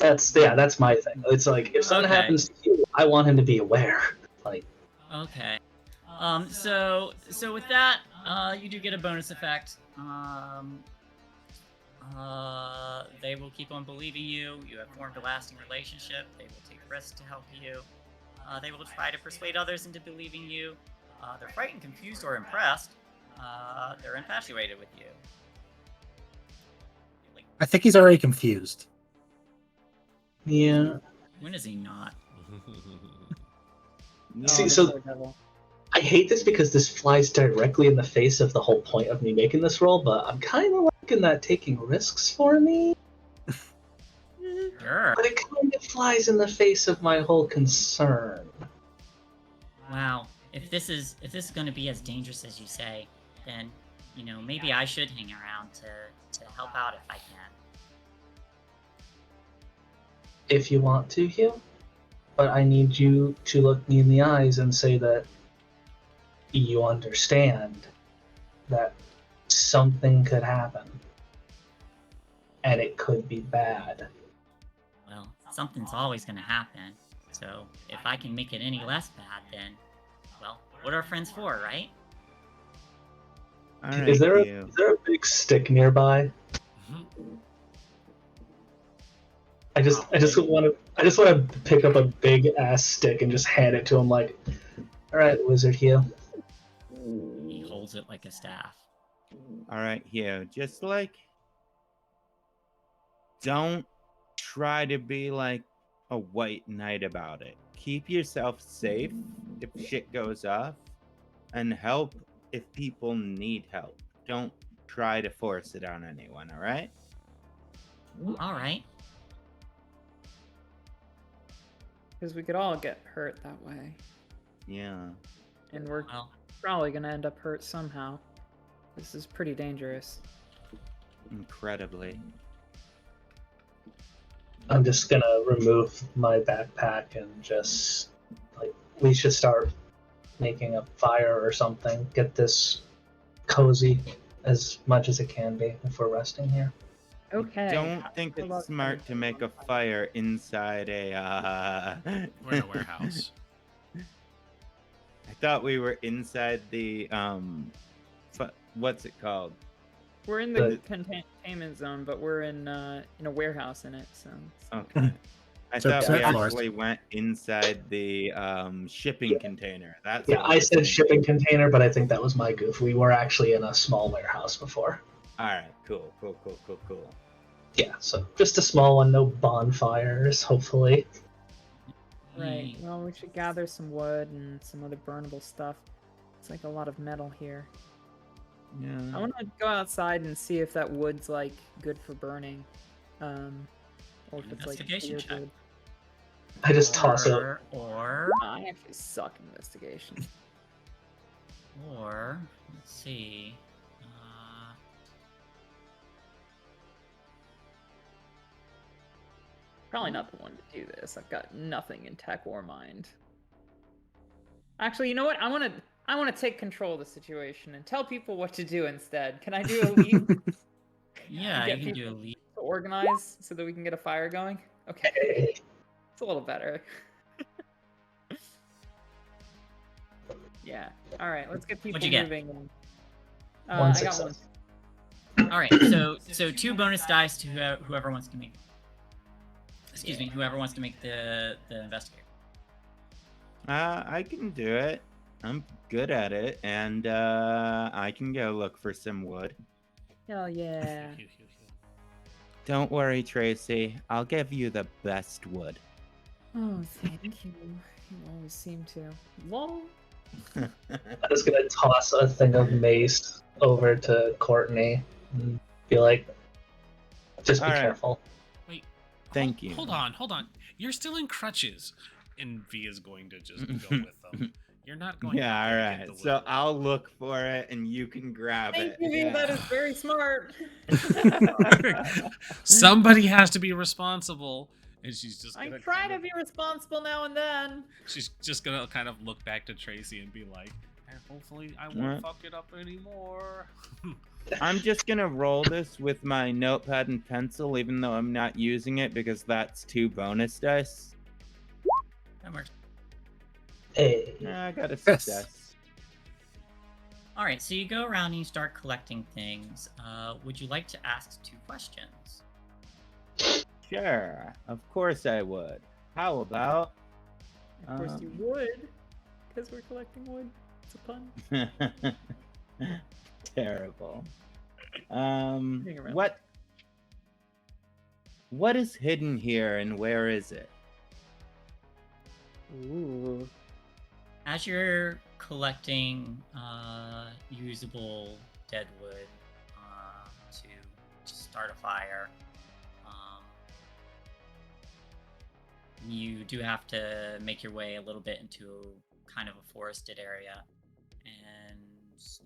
That's my thing. It's like if something Okay. happens to you, I want him to be aware. Like, Okay. So with that, you do get a bonus effect. They will keep on believing you. You have formed a lasting relationship. They will take risks to help you. They will try to persuade others into believing you. They're frightened, confused, or impressed. They're infatuated with you. I think he's already confused. yeah. When is he not? See, the so poor devil. I hate this because this flies directly in the face of the whole point of me making this roll, but I'm kind of liking that taking risks for me. Sure. But it kind of flies in the face of my whole concern. Wow. If this is going to be as dangerous as you say, then maybe I should hang around to help out if I can. If you want to, Hugh. But I need you to look me in the eyes and say that you understand that something could happen. And it could be bad. Well, something's always going to happen. So if I can make it any less bad, then, well, what are friends for, right? All right, Is there a Hugh. big stick nearby? I just want to pick up a big ass stick and just hand it to him like, all right, Wizard Hugh. He holds it like a staff. All right, Hugh. Just like, don't try to be like a white knight about it. Keep yourself safe if shit goes off, and help if people need help. Don't try to force it on anyone, all right? All right. Because we could all get hurt that way. Yeah. And we're Well, probably going to end up hurt somehow. This is pretty dangerous. Incredibly. I'm just gonna remove my backpack and just like we should start making a fire or something. Get this cozy as much as it can be if we're resting here. Okay. Don't think How about it's smart to make a fire inside a. We're in a warehouse. I thought we were inside the what's it called? We're in the containment zone, but we're in a warehouse in it, so. Okay. I So thought we second floor. actually went inside the shipping container. That's Yeah, what I was said thinking. shipping container, but I think that was my goof. We were actually in a small warehouse before. All right, cool. Yeah, so just a small one, no bonfires, hopefully. Right. Well, we should gather some wood and some other burnable stuff. It's like a lot of metal here. I Yeah. want to go outside and see if that wood's like good for burning, or if it's like Investigation clear check. wood. I just toss it. Or I actually suck investigation. let's see. Probably not the one to do this. I've got nothing in tech or mind. Actually, you know what? I want to take control of the situation and tell people what to do instead. Can I do a lead Yeah, Get you can do a people- lead. to organize so that we can get a fire going? Okay, it's a little better. Yeah. All right, let's get people What'd you get? moving. One I got success. one. All right, so 2 bonus dice to whoever wants to make. Excuse me, whoever wants to make the investigator. I can do it. I'm good at it, and I can go look for some wood. Hell yeah. Don't worry, Tracy. I'll give you the best wood. Oh, thank you. You always seem to. Lol. I'm just gonna toss a thing of mace over to Courtney and be like, just be All right. careful. Wait. Thank you. Hold on. You're still in crutches. And V is going to just go with them. You're not going Yeah, out all there to get right. the wood. So I'll look for it, and you can grab Thank it. you, Yeah. that is very smart. Somebody has to be responsible. And she's just I gonna try kind to of- be responsible now and then. She's just gonna kind of look back to Tracy and be like, Hopefully, I won't fuck it up anymore. I'm just gonna roll this with my notepad and pencil, even though I'm not using it because that's 2 bonus dice. That works. Hey. I got a Yes. success. All right, so you go around and you start collecting things. Would you like to ask 2 questions? Sure, of course I would. How about? Of course you would, because we're collecting wood. It's a pun. Terrible. Hang around. What is hidden here and where is it? Ooh. As you're collecting usable dead wood to start a fire, you do have to make your way a little bit into kind of a forested area, and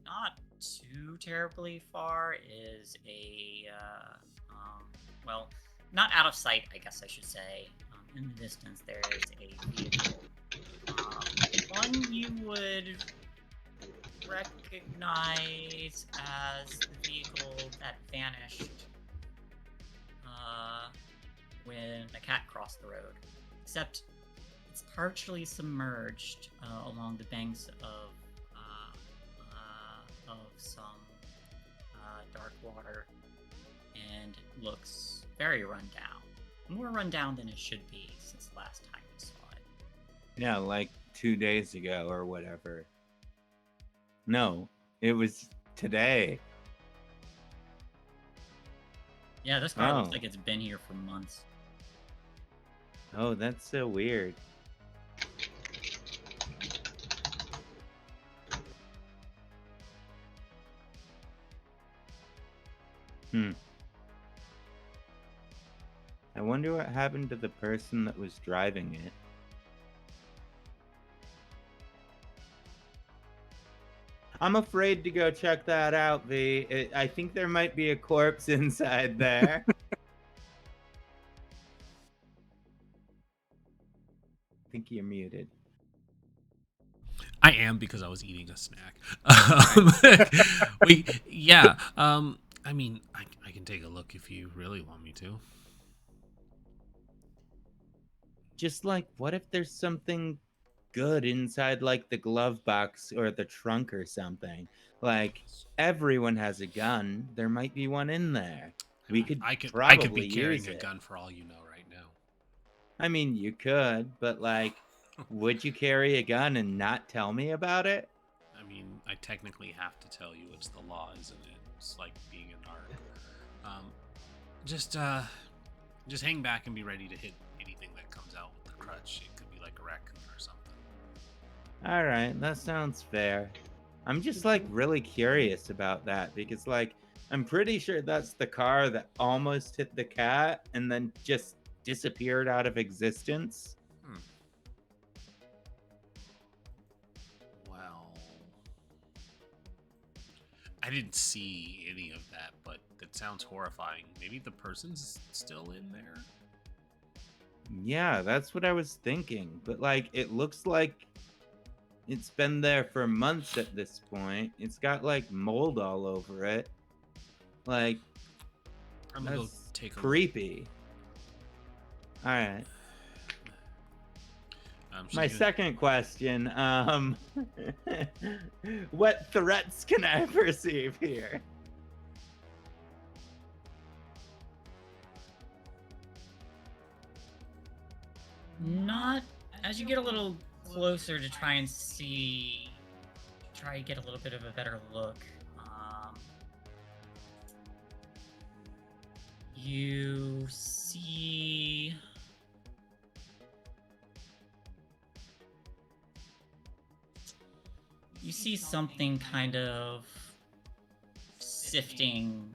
not too terribly far is a well, not out of sight, I guess I should say. In the distance, there is a vehicle. One you would recognize as the vehicle that vanished when a cat crossed the road. Except it's partially submerged along the banks of some dark water, and looks very run down. More run down than it should be since the last time you saw it. Yeah, like 2 days ago or whatever. No, it was today. Yeah, this car looks Oh. like it's been here for months. Oh, that's so weird. I wonder what happened to the person that was driving it. I'm afraid to go check that out, V. I think there might be a corpse inside there. I think you're muted. I am, because I was eating a snack. I mean, I can take a look if you really want me to. Just like, what if there's something good inside, like the glove box or the trunk or something? Like, everyone has a gun. There might be one in there. We could I could probably be carrying use a it. gun for all you know right now. I mean, you could, but like, would you carry a gun and not tell me about it? I mean, I technically have to tell you. It's the law, isn't it? It's like being an ARC. Just hang back and be ready to hit anything that comes out with the crutch. It could be like a raccoon or something. All right, that sounds fair. I'm just like really curious about that because like I'm pretty sure that's the car that almost hit the cat and then just disappeared out of existence. Well, I didn't see any of that, but that sounds horrifying. Maybe the person's still in there? Yeah, that's what I was thinking. But like it looks like it's been there for months at this point. It's got like mold all over it. Like I'm gonna go that's take a look. creepy. All right. She's My gonna- second question, what threats can I perceive here? Not as you get a little closer to try and get a little bit of a better look. You see something kind of sifting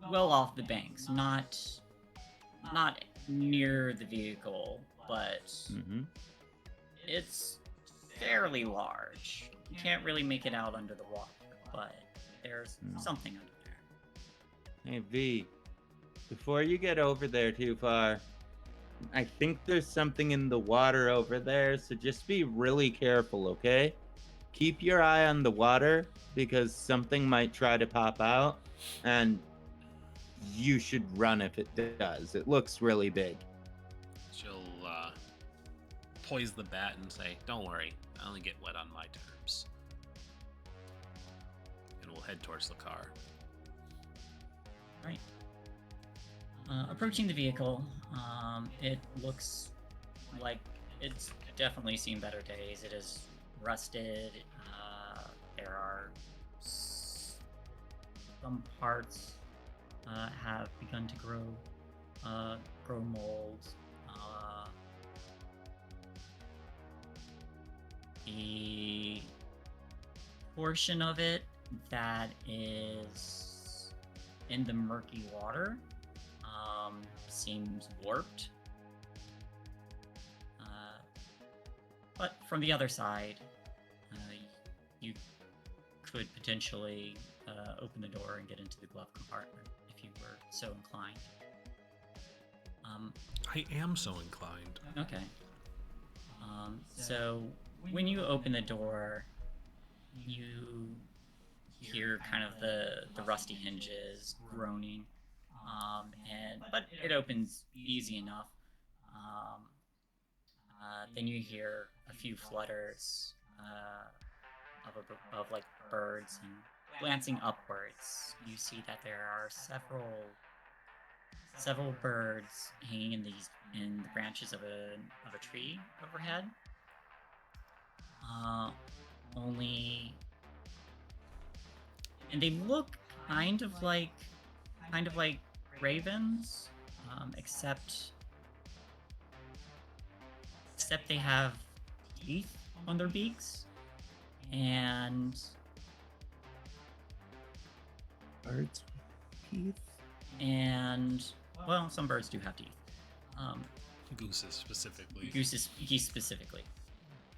well off the banks, not near the vehicle, but it's fairly large. You can't really make it out under the water, but there's something under there. Hey V, before you get over there too far, I think there's something in the water over there, so just be really careful, okay? Keep your eye on the water because something might try to pop out, and you should run if it does. It looks really big. She'll poise the bat and say, "Don't worry, I only get wet on my terms." And we'll head towards the car. Right. Approaching the vehicle, it looks like it's definitely seen better days. It is rusted. There are some parts have begun to grow mold. The portion of it that is in the murky water seems warped. But from the other side, you could potentially open the door and get into the glove compartment if you were so inclined. I am so inclined. Okay. So when you open the door, you hear kind of the rusty hinges groaning, but it opens easy enough. Then you hear a few flutters of like birds, and glancing upwards, you see that there are several birds hanging in the branches of a tree overhead. And they look kind of like ravens, except they have teeth on their beaks, and Birds with teeth. and well, some birds do have teeth. Gooses specifically. Geese specifically.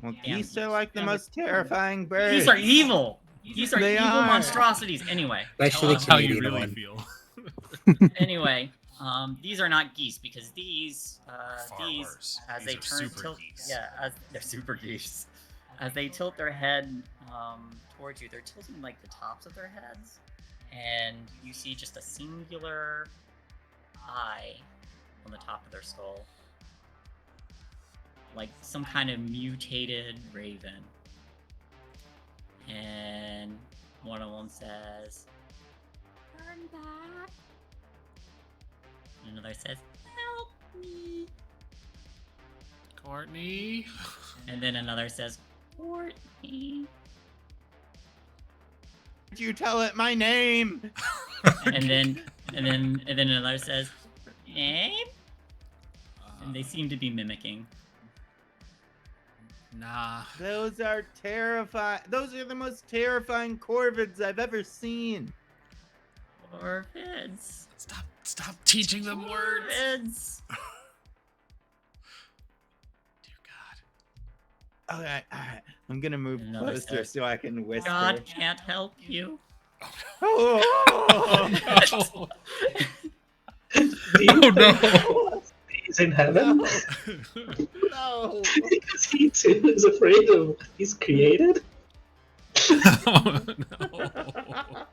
Well, Damn geese are geese. like the most terrifying birds. Geese are evil. These are They evil are. monstrosities. Anyway, Especially That's how the you Canadian really one. feel. anyway, these are not geese because these Far worse. as These they are turn super tilt, geese. as they're super geese. As they tilt their head towards you, they're tilting like the tops of their heads, and you see just a singular eye on the top of their skull, like some kind of mutated raven. And one of them says, "Turn back." And another says, "Help me." Courtney. And then another says, "Courtney." Did you tell it my name? And then another says, "Name?" And they seem to be mimicking. Nah. Those are terrifying. Those are the most terrifying corvids I've ever seen. Corvids. Stop teaching them words. Corvids. Dear God. Okay, all right. I'm gonna move Another closer says, so I can whisper. God can't help you. Oh, no. Do you Oh, no. think he's in heaven? no. Because he too is afraid of what he's created? Oh, no.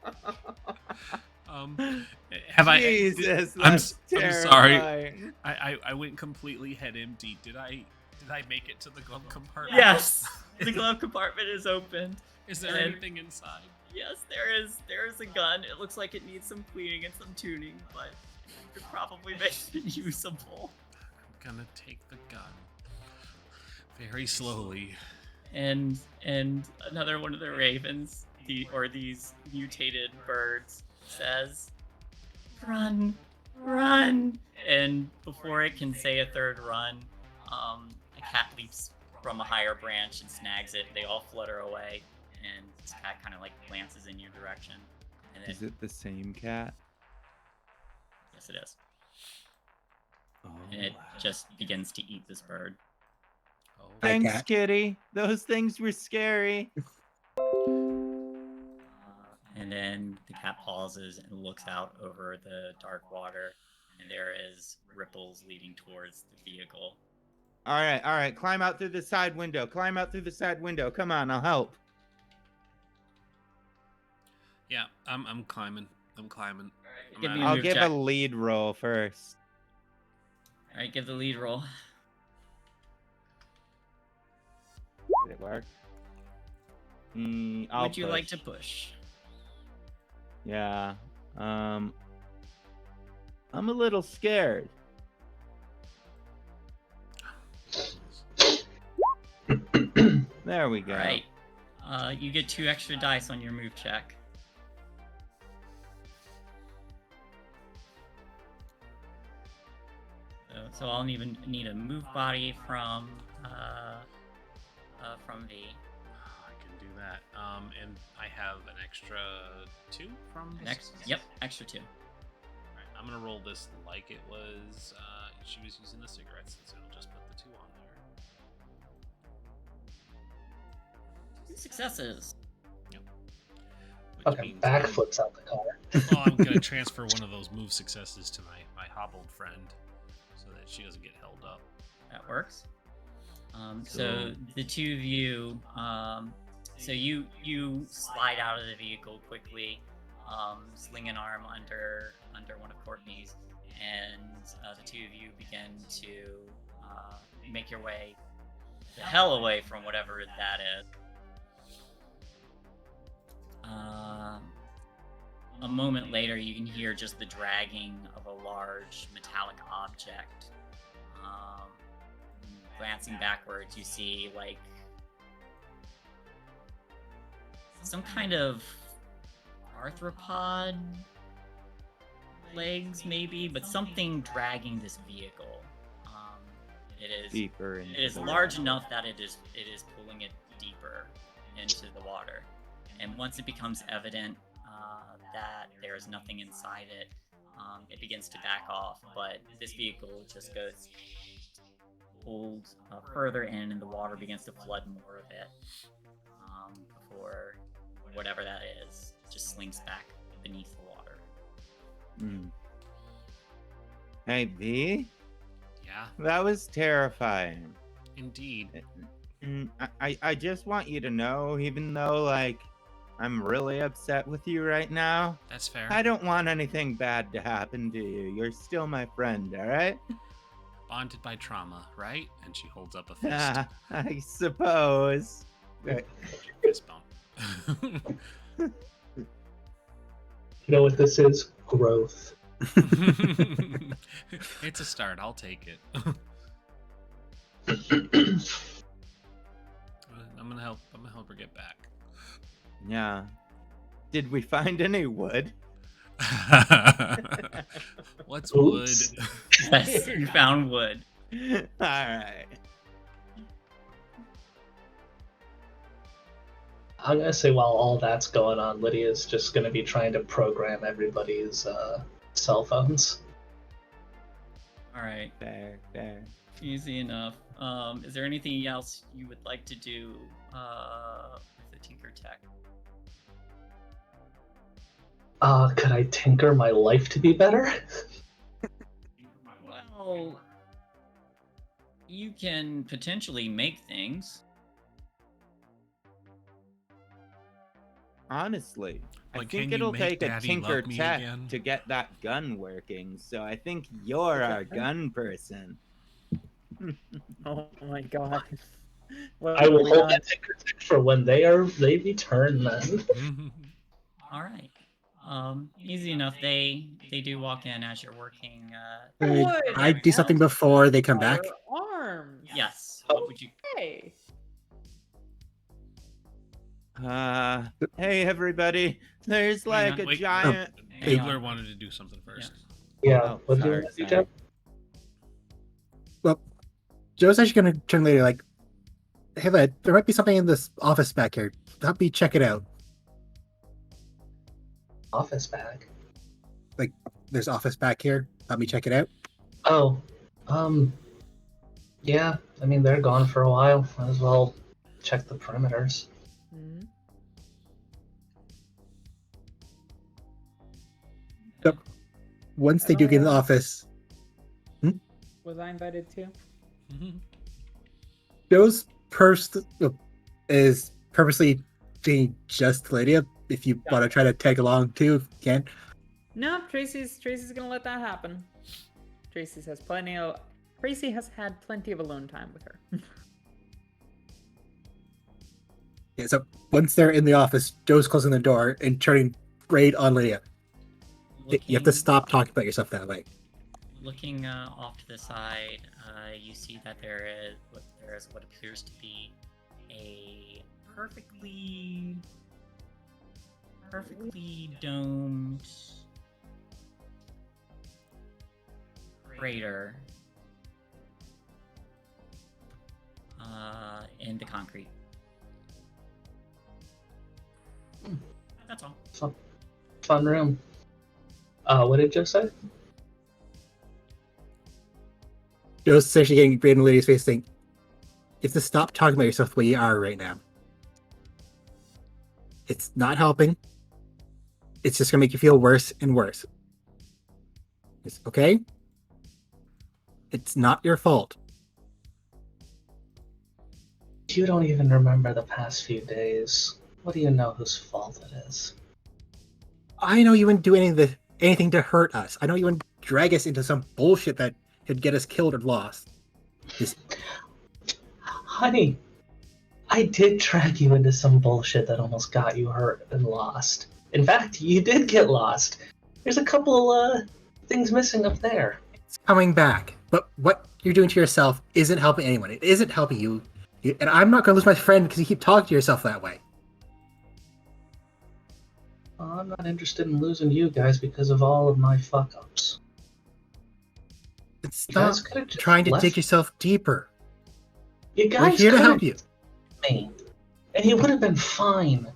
Have Jesus, I'm that's sorry. terrifying. I went completely head empty. Did I make it to the glove compartment? Yes, the glove compartment is opened. Is there And- anything inside? Yes, there is a gun. It looks like it needs some cleaning and some tuning, but you could probably make it usable. I'm gonna take the gun very slowly. And another one of the ravens, these mutated birds, says, "Run, run!" And before it can say a third run, a cat leaps from a higher branch and snags it. They all flutter away, and this cat kind of like glances in your direction. And Is it the same cat? Yes, it is. Oh, And it just begins to eat this bird. Oh, Hi, Thanks, cat. kitty. Those things were scary. And then the cat pauses and looks out over the dark water and there is ripples leading towards the vehicle. All right. Climb out through the side window. Come on, I'll help. Yeah, I'm climbing. I'm Give at me it. a I'll move give check. a lead roll first. All right, give the lead roll. Did it work? Would you like to push? Yeah. I'm a little scared. There we go. All right. You get 2 extra dice on your move check. So I'll even need a move body from V. I can do that. And I have an extra 2 from this. Yep, extra 2. Alright, I'm gonna roll this like it was she was using the cigarettes, so it'll just put the 2 on there. 2 successes. Which Fucking means backflips out the car. oh, I'm gonna transfer one of those move successes to my hobbled friend so that she doesn't get held up. That works. So the 2 of you, so you slide out of the vehicle quickly, sling an arm under one of Courtney's, and the 2 of you begin to make your way the hell away from whatever that is. A moment later, you can hear just the dragging of a large metallic object. Glancing backwards, you see like some kind of arthropod legs, maybe, but something dragging this vehicle. It is Deeper into It is the large water. enough that it is pulling it deeper into the water. And once it becomes evident that there is nothing inside it, it begins to back off. But this vehicle just goes pulled further in, and the water begins to flood more of it before whatever that is just slinks back beneath the water. Hey, V? Yeah, That was terrifying. indeed. I just want you to know, even though, like, I'm really upset with you right now, That's fair. I don't want anything bad to happen to you. You're still my friend, all right? Bonded by trauma, right? And she holds up a fist. I suppose. Fist bump. You know what this is? Growth. It's a start. I'll take it. I'm gonna help her get back. Yeah. Did we find any wood? What's Oops. wood? Yes, you found wood. All right. I'm gonna say while all that's going on, Lydia's just gonna be trying to program everybody's cell phones. All right, Fair. easy enough. Is there anything else you would like to do with the Tinker Tech? Could I tinker my life to be better? Well, you can potentially make things. Honestly, I But can think you it'll make take a Daddy tinker love me tech again? to get that gun working, so I think you're our gun person. Oh my god. Well, I will we hold don't- that tinker tech for when they return then. All right. Easy enough. They do walk in as you're working. Could Wood I do something before they come back? Your arms. Yes. What would you? Hey. Hey everybody, there's Hang like on, a wait. giant. Hang Doogler on. wanted to do something first. Yeah. Oh, what do you sorry, want to do, sorry. Jeff? Well, Joe's actually going to turn later, like, hey, lad, there might be something in this office back here. Help me check it out. Office bag. There's office back here. Help me check it out. Oh, yeah. I mean, they're gone for a while. Might as well check the perimeters. Mhm. once they do get in the office, Was I invited too? Joe's is purposely being just Lydia. If you want to try to tag along too, you can. No, Tracy's gonna let that happen. Tracy has had plenty of alone time with her. Yeah, so once they're in the office, Joe's closing the door and turning right on Lydia. You have to stop talking about yourself that way. Looking off to the side, you see that there is what appears to be a perfectly domed crater in the concrete. That's all. Fun room. What did Joe say? Joe's essentially getting right in Lydia's face saying, you have to stop talking about yourself the way you are right now. It's not helping. It's just going to make you feel worse and worse. It's okay? It's not your fault. You don't even remember the past few days. What do you know whose fault it is? I know you wouldn't do anything to hurt us. I know you wouldn't drag us into some bullshit that could get us killed or lost. Honey, I did drag you into some bullshit that almost got you hurt and lost. In fact, you did get lost. There's a couple things missing up there. It's coming back. But what you're doing to yourself isn't helping anyone. It isn't helping you. And I'm not going to lose my friend because you keep talking to yourself that way. I'm not interested in losing you guys because of all of my fuck-ups. Stop trying to dig yourself deeper. You guys We're here to help you. Me, and you would have been fine.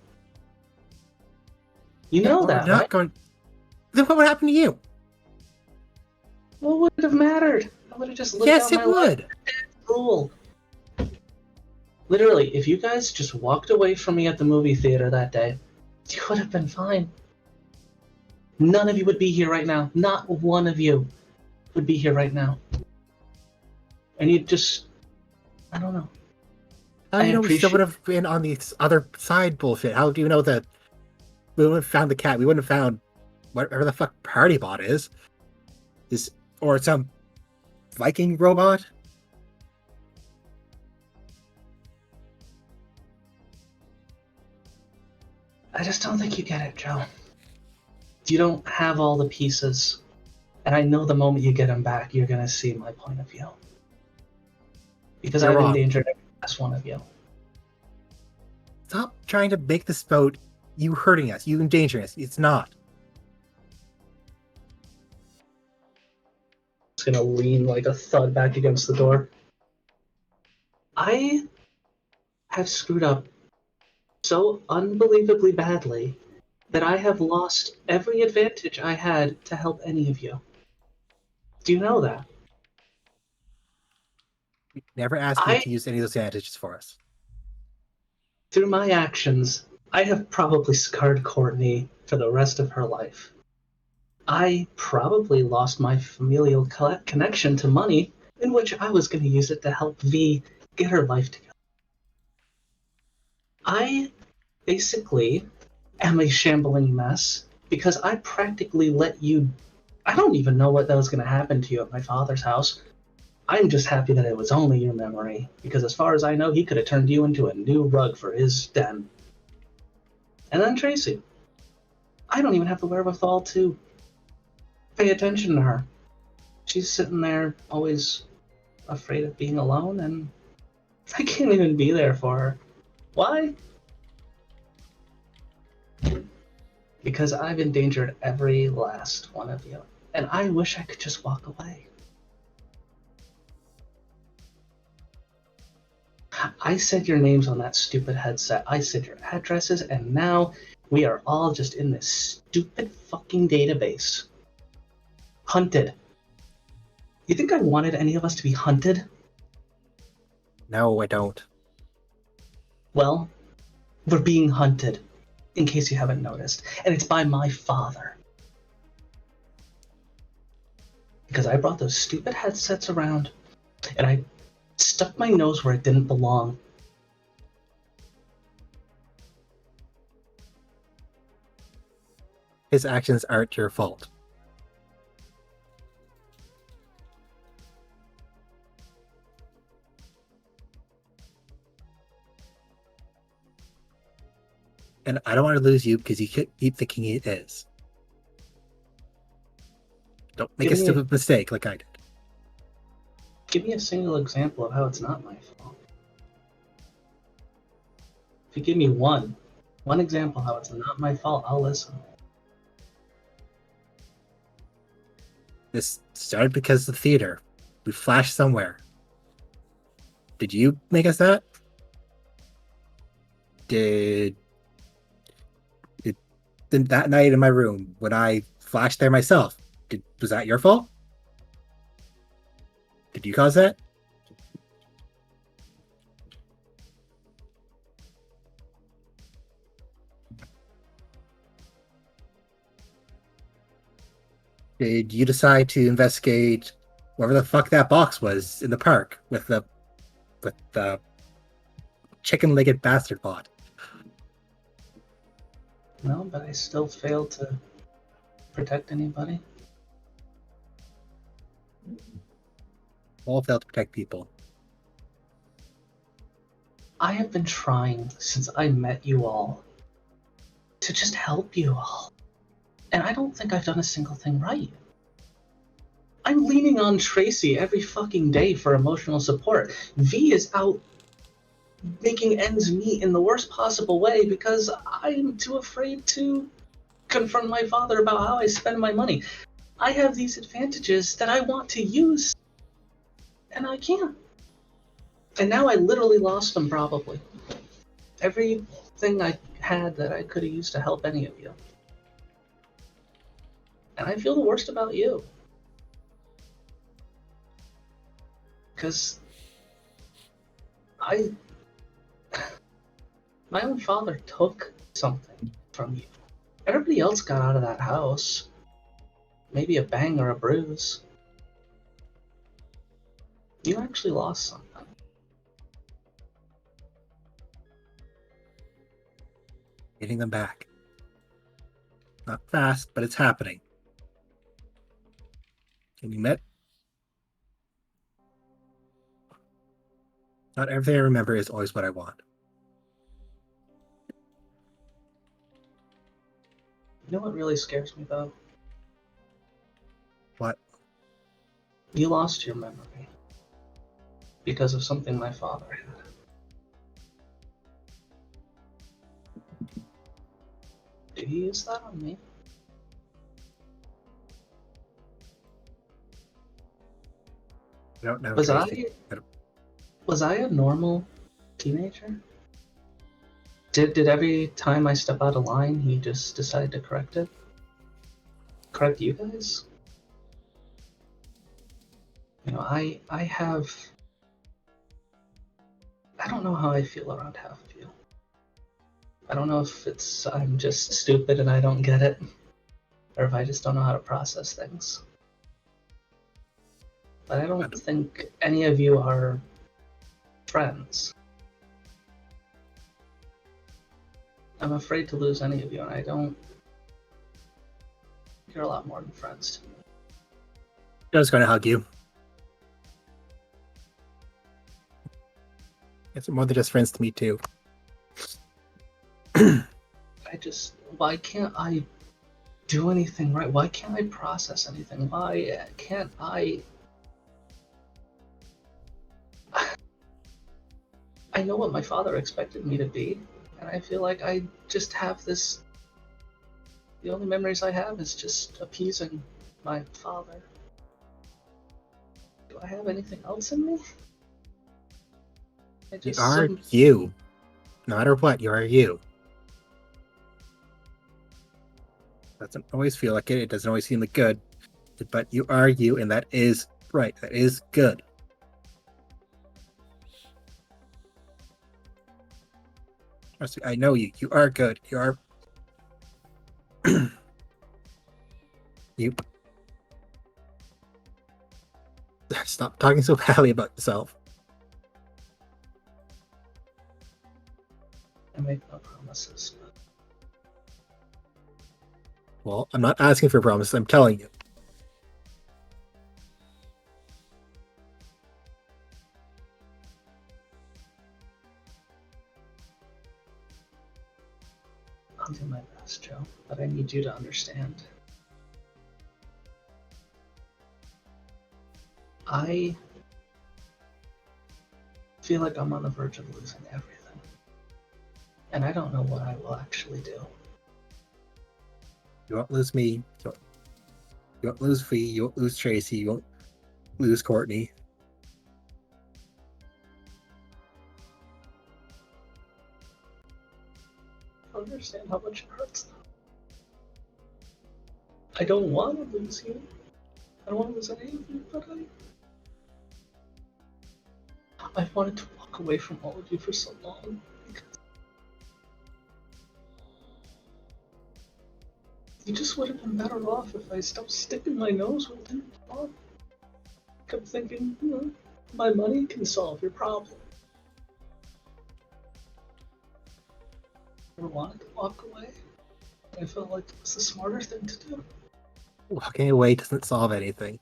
You know that, right? Then what would happen to you? What would it have mattered? I would have just lived Yes, out it my would. life. Rule. Literally, if you guys just walked away from me at the movie theater that day, you would have been fine. None of you would be here right now. Not one of you would be here right now. And you'd just... I don't know. How do you know we still would have been on the other side bullshit? How do you know that we wouldn't have found the cat? We wouldn't have found whatever the fuck PartyBot is. Or some Viking robot? I just don't think you get it, Joe. You don't have all the pieces. And I know the moment you get them back, you're going to see my point of view. Because I've endangered every last one of you. Stop trying to make this about you hurting us, you endangering us. It's not. It's going to lean like a thud back against the door. I have screwed up so unbelievably badly that I have lost every advantage I had to help any of you. Do you know that? You never asked me to use any of those advantages for us. Through my actions, I have probably scarred Courtney for the rest of her life. I probably lost my familial connection to money, in which I was going to use it to help V get her life together. I basically am a shambling mess because I practically let you... I don't even know what that was going to happen to you at my father's house. I'm just happy that it was only your memory, because as far as I know, he could have turned you into a new rug for his den. And then Tracy. I don't even have the wherewithal to pay attention to her. She's sitting there always afraid of being alone, and I can't even be there for her. Why? Because I've endangered every last one of you, and I wish I could just walk away. I said your names on that stupid headset. I said your addresses, and now we are all just in this stupid fucking database. Hunted. You think I wanted any of us to be hunted? No, I don't. Well, we're being hunted, in case you haven't noticed, and it's by my father. because I brought those stupid headsets around and I stuck my nose where it didn't belong. His actions aren't your fault. And I don't want to lose you because you keep thinking it is. Don't make a stupid mistake like I did. Give me a single example of how it's not my fault. If you give me one example how it's not my fault, I'll listen. This started because of the theater. We flashed somewhere. Did you make us that? Did that night in my room when I flashed there myself? Was that your fault? Did you cause that? Did you decide to investigate wherever the fuck that box was in the park with the chicken-legged bastard bot? No, but I still failed to protect anybody. All failed to protect people. I have been trying since I met you all to just help you all. And I don't think I've done a single thing right. I'm leaning on Tracy every fucking day for emotional support. V is out making ends meet in the worst possible way because I'm too afraid to confront my father about how I spend my money. I have these advantages that I want to use, and I can't. And now I literally lost them, probably. Everything I had that I could have used to help any of you. And I feel the worst about you. Because my own father took something from you. Everybody else got out of that house. Maybe a bang or a bruise. You actually lost something. Getting them back. Not fast, but it's happening. Can you admit? Not everything I remember is always what I want. You know what really scares me, though? What? You lost your memory. Because of something my father had. Did he use that on me? I don't know. Was I a normal teenager? Did every time I step out of line, he just decide to correct it? Correct you guys? You know, I don't know how I feel around half of you. I don't know if I'm just stupid and I don't get it, or if I just don't know how to process things. But I don't think any of you are friends. I'm afraid to lose any of you, and I don't... You're a lot more than friends to me. I was going to hug you. It's more than just friends to me, too. Why can't I do anything right? Why can't I process anything? Why can't I... I know what my father expected me to be, and I feel like I just have this... The only memories I have is just appeasing my father. Do I have anything else in me? You are you. No matter what, you are you. Doesn't always feel like it. It doesn't always seem like good. But you are you, and that is right. That is good. I know you. You are good. You are... you... Stop talking so badly about yourself. I make no promises. But Well, I'm not asking for promises. I'm telling you. I'll do my best, Joe. But I need you to understand. I feel like I'm on the verge of losing everything. And I don't know what I will actually do. You won't lose me. You won't lose Fee. You won't lose Tracy. You won't lose Courtney. I don't understand how much it hurts them. I don't want to lose you. I don't want to lose any of you, but I've wanted to walk away from all of you for so long. Because you just would have been better off if I stopped sticking my nose where it didn't belong. I kept thinking, my money can solve your problem. I never wanted to walk away. I felt like it was the smarter thing to do. Walking away doesn't solve anything.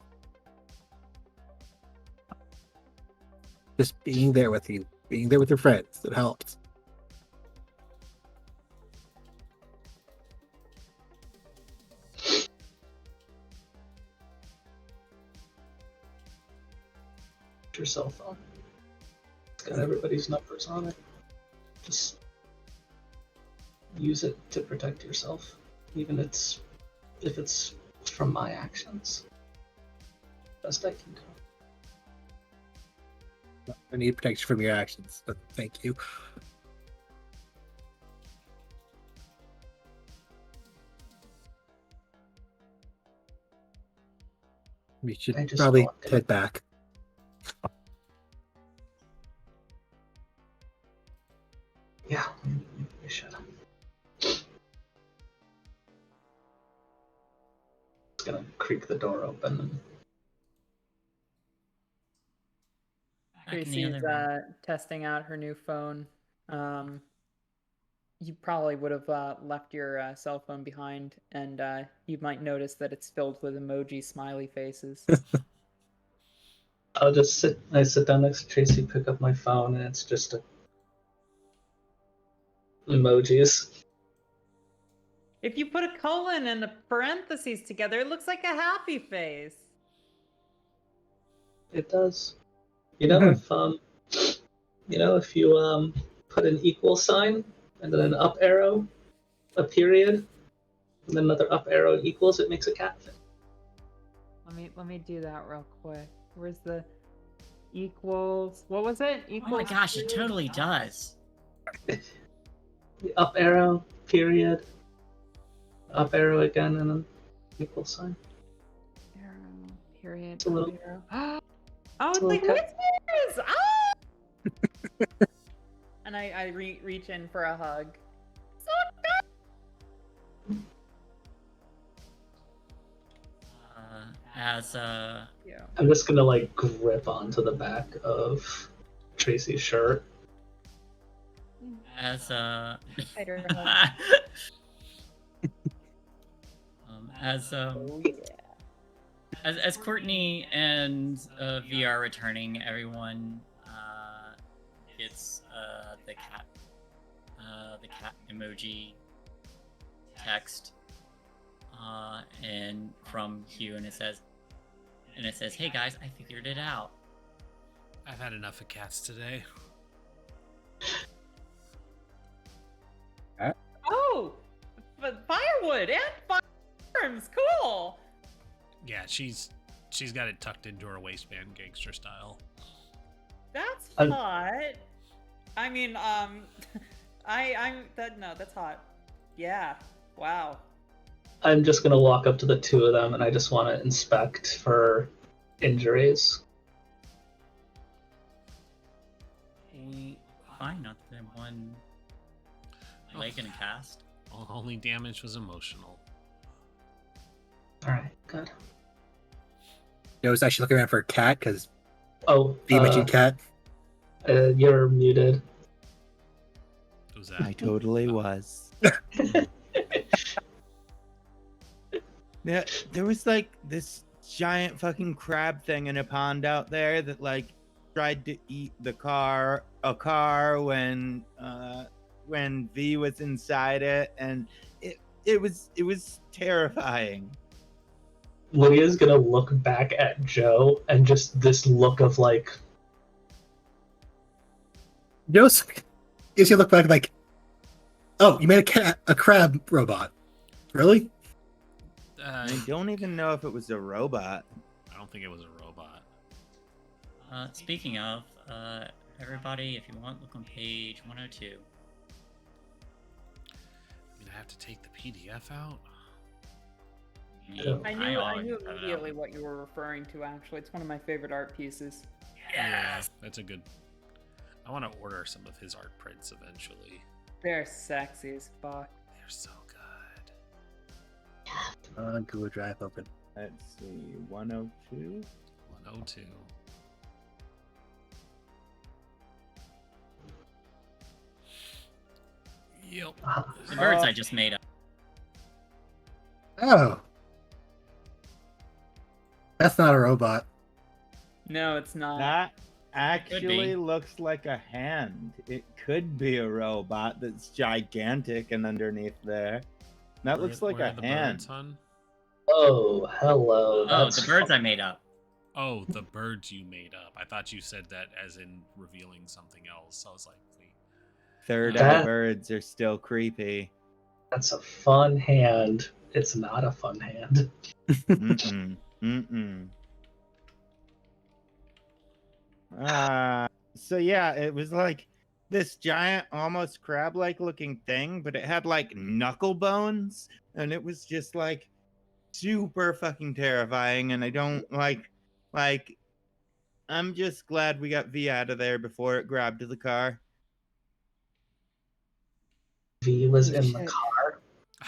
Just being there with you, being there with your friends, that helps. Your cell phone. It's got everybody's numbers on it. Just use it to protect yourself, even if it's from my actions. Best I can do. I need protection from your actions, but thank you. We should probably head back. Yeah, we should. Just gonna creak the door open and Tracy's testing out her new phone. You probably would have left your cell phone behind, and you might notice that it's filled with emoji smiley faces. I sit down next to Tracy, pick up my phone, and it's just emojis. If you put a colon and a parentheses together, it looks like a happy face. It does. If you put an equal sign and then an up arrow, a period, and then another up arrow and equals, it makes a cat face. Let me do that real quick. Where's the equals? What was it? Equals. Oh my gosh, it totally does. The up arrow, period, up arrow again, and then equal sign. Arrow, period, It's a little. arrow. Oh, it's a like little whiskers! Ah! And I reach in for a hug. So good! Yeah. I'm just gonna grip onto the back of Tracy's shirt. Spider hug. Oh, yeah. As Courtney and V are returning, everyone gets the cat emoji text, and from Hugh, and it says, "Hey guys, I figured it out. I've had enough of cats today." Oh, but firewood and firearms, cool. Yeah, she's got it tucked into her waistband, gangster style. That's hot. I mean, that's hot. Yeah. Wow. I'm just gonna walk up to the two of them, and I just want to inspect for injuries. Fine, not that one leg in a cast. Only damage was emotional. All right, good. I was actually looking around for a cat because Oh, The imaging cat. you're muted. Who's that? I totally was. Yeah, there was like this giant fucking crab thing in a pond out there that like tried to eat a car when V was inside it, and it was terrifying. Lydia's gonna look back at Joe and just this look of like, Joe's gives you a look back like, oh, you made a crab robot. Really? I don't even know if it was a robot. I don't think it was a robot. Speaking of, everybody, if you want, look on page 102. I mean, I have to take the PDF out. I knew immediately what you were referring to, actually. It's one of my favorite art pieces. Yeah, that's a good... I want to order some of his art prints eventually. They're sexy as fuck. They're so good. Google Drive open. Let's see, 102. 102. Yep. The birds I just made up. Oh. That's not a robot. No, it's not. That Could be. actually looks like a hand. It could be a robot that's gigantic and underneath there. That looks like Where a are the hand. birds, hun? oh, hello. Oh, That's the birds I made up. Oh, the birds you made up. I thought you said that as in revealing something else. I was like, wait. Third That- eye birds are still creepy. That's a fun hand. It's not a fun hand. Mm-mm. Mm-mm. So yeah, it was like this giant, almost crab-like looking thing, but it had like knuckle bones, and it was just like super fucking terrifying. And I don't like. I'm just glad we got V out of there before it grabbed the car. V was in the Shit. car.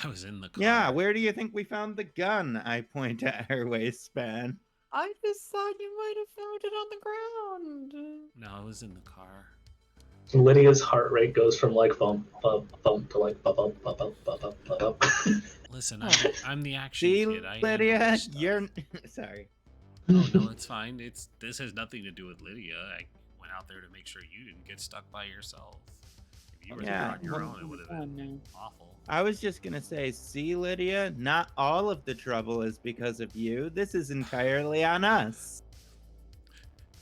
I was in the car. Yeah, where do you think we found the gun? I point at her waistband. I just thought you might have found it on the ground. No, I was in the car. Lydia's heart rate goes from like bump, bump, bump to like bump, bump, bump, bump, bump, bump, bump, bump. Listen, I'm the action See, kid. I handle Lydia, this stuff. you're sorry. Oh no, it's fine. This has nothing to do with Lydia. I went out there to make sure you didn't get stuck by yourself. If you were there Yeah. on your own, it would have Oh, been no. awful. I was just gonna say, see, Lydia, not all of the trouble is because of you. This is entirely on us.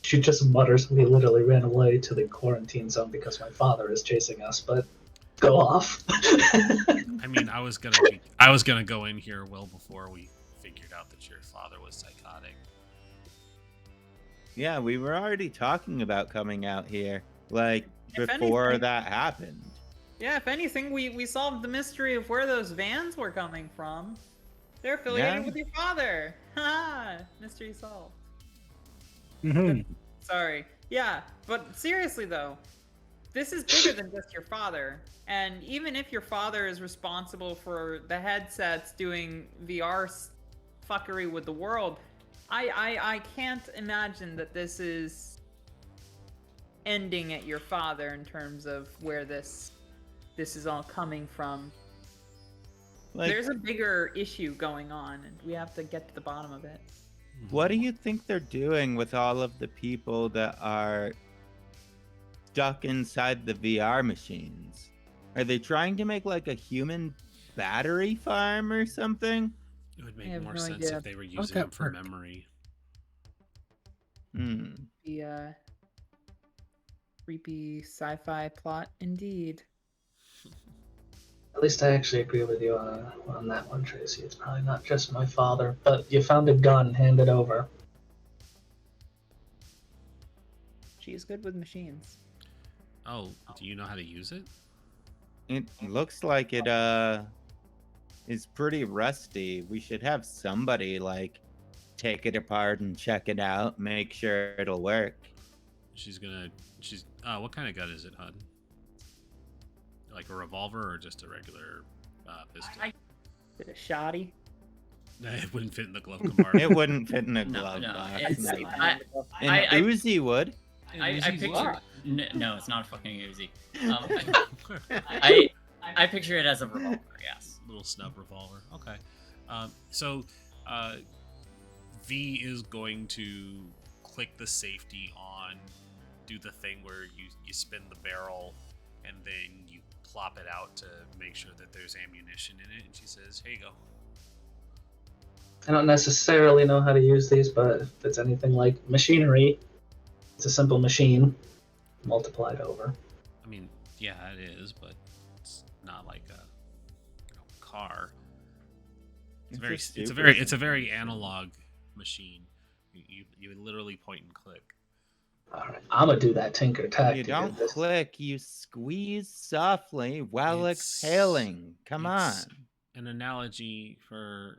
She just mutters, "We literally ran away to the quarantine zone because my father is chasing us." But go off. I mean, I was gonna go in here well before we figured out that your father was psychotic. Yeah, we were already talking about coming out here, like, If before anything- that happened. Yeah, if anything, we solved the mystery of where those vans were coming from. They're affiliated Yeah. with your father. Ha! Mystery solved. Mhm. Sorry. Yeah, but seriously though, this is bigger than just your father. And even if your father is responsible for the headsets doing VR fuckery with the world, I can't imagine that this is ending at your father in terms of where this is all coming from. Like, There's a bigger issue going on, and we have to get to the bottom of it. what do you think they're doing with all of the people that are stuck inside the VR machines? Are they trying to make like a human battery farm or something? It would I make have more no sense idea. if they were How'd using that them for work? memory. Hmm. The creepy sci-fi plot, indeed. At least I actually agree with you on that one, Tracy. It's probably not just my father, but you found a gun, hand it over. She's good with machines. Oh, do you know how to use it? It looks like it is pretty rusty. We should have somebody like take it apart and check it out, make sure it'll work. What kind of gun is it, Hud? Like a revolver or just a regular pistol? Bit of shoddy. No, it wouldn't fit in the glove compartment. It wouldn't fit in a No, glove no, box. it's- no. I- An I- Uzi would. I Uzi's picture. what? No, it's not a fucking Uzi. I picture it as a revolver. Yes. Little snub revolver. Okay. So V is going to click the safety on, do the thing where you spin the barrel and then you plop it out to make sure that there's ammunition in it. And she says, "Here you go." I don't necessarily know how to use these, but if it's anything like machinery, it's a simple machine multiplied over. I mean, yeah, it is, but it's not like a car. It's a very analog machine. You literally point and click. All right, I'm gonna do that tinker tack. You to don't get this. click, you squeeze softly while It's- exhaling. Come on. it's an analogy for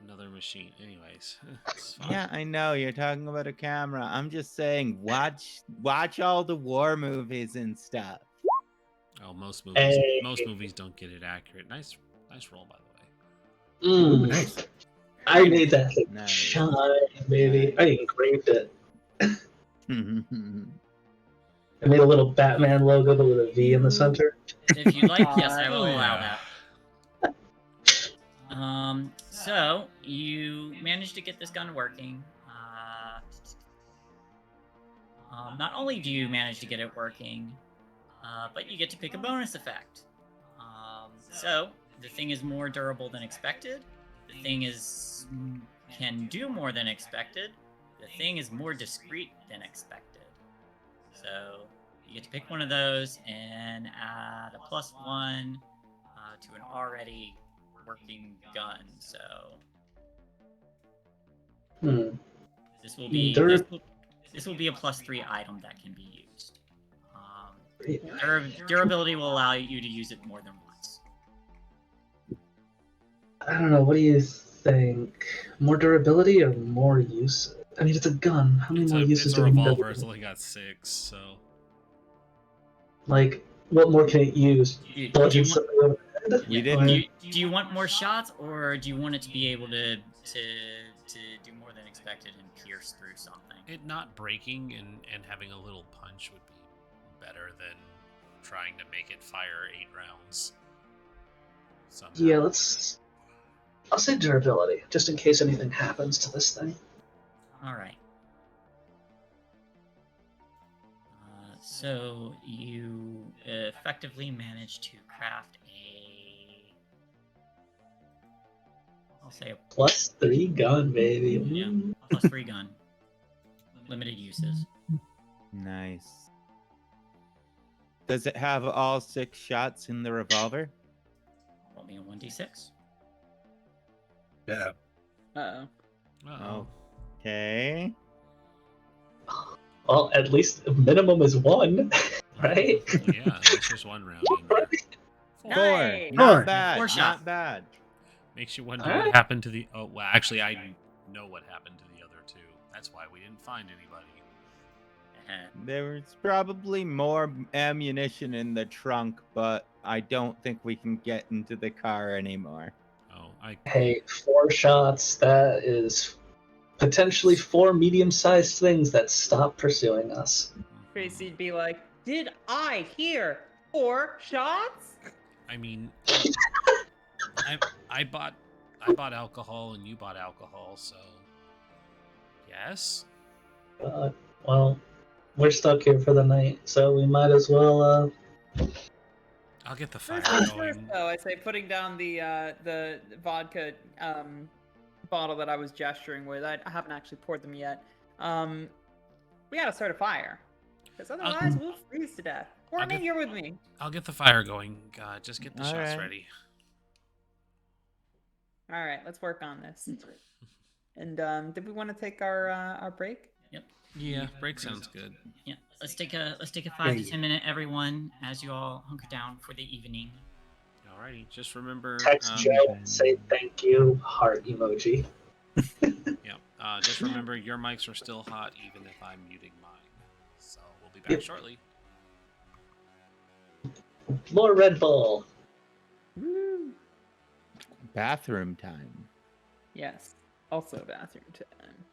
another machine. Anyways, it's fine. Yeah, I know you're talking about a camera. I'm just saying, watch all the war movies and stuff. Oh, most movies Hey. don't get it accurate. Nice roll, by the way. Mm, Nice. I made that thing Nice. shine, baby. I engraved it. I made a little Batman logo but with a V in the center. If you'd like, yes, I will Oh, allow yeah. that. So you managed to get this gun working. Not only do you manage to get it working, but you get to pick a bonus effect. So the thing is more durable than expected. The thing can do more than expected. The thing is more discreet than expected. So you get to pick one of those and add a +1 to an already working gun. So this will be this will be a +3 item that can be used. Durability will allow you to use it more than once. I don't know. What do you think? More durability or more use? I mean, it's a gun. How many more uses It's a do we need? revolver. It's only got 6, so Like, what more can it use? Do you Bludgeon want- somebody over the head? We Yeah, didn't- do you want more shots, or do you want it to be able to do more than expected and pierce through something? it not breaking and having a little punch would be better than trying to make it fire 8 rounds. Somehow. Yeah, I'll say durability, just in case anything happens to this thing. All right. So you effectively managed to craft I'll say a +3 gun, baby. Yeah. Mm. +3 gun. Limited uses. Nice. Does it have all 6 shots in the revolver? Roll me a 1d6. Yeah. Uh-oh. Uh-oh. Okay. Well, at least minimum is 1, right? Yeah, it's just 1 round in there. 4. Nice. Not Four. bad. 4 Not shots. bad. Makes you wonder Alright. what happened to the... Oh, well, actually, I know what happened to the other 2. That's why we didn't find anybody. There was probably more ammunition in the trunk, but I don't think we can get into the car anymore. Oh, Hey, 4 shots, that is potentially 4 medium-sized things that stop pursuing us. Tracy'd be like, "Did I hear 4 shots?" I mean, I bought alcohol and you bought alcohol, so yes. Well, we're stuck here for the night, so we might as well, I'll get the fire First going. though, I say putting down the vodka bottle that I was gesturing with. I haven't actually poured them yet. We gotta start a fire, because otherwise we'll freeze to death. Courtney, get- you're with me. I'll get the fire going. God, just get the shots Alright. ready. All right, let's work on this. And did we want to take our break? Yeah, break sounds good. Yeah. Let's take a 5 to 10 minute everyone as you all hunker down for the evening. Alrighty, just remember. text Joe and say thank you, heart emoji. Yeah, just remember your mics are still hot even if I'm muting mine. So we'll be back Yep. shortly. More Red Bull. Bathroom time. Yes. Also bathroom time.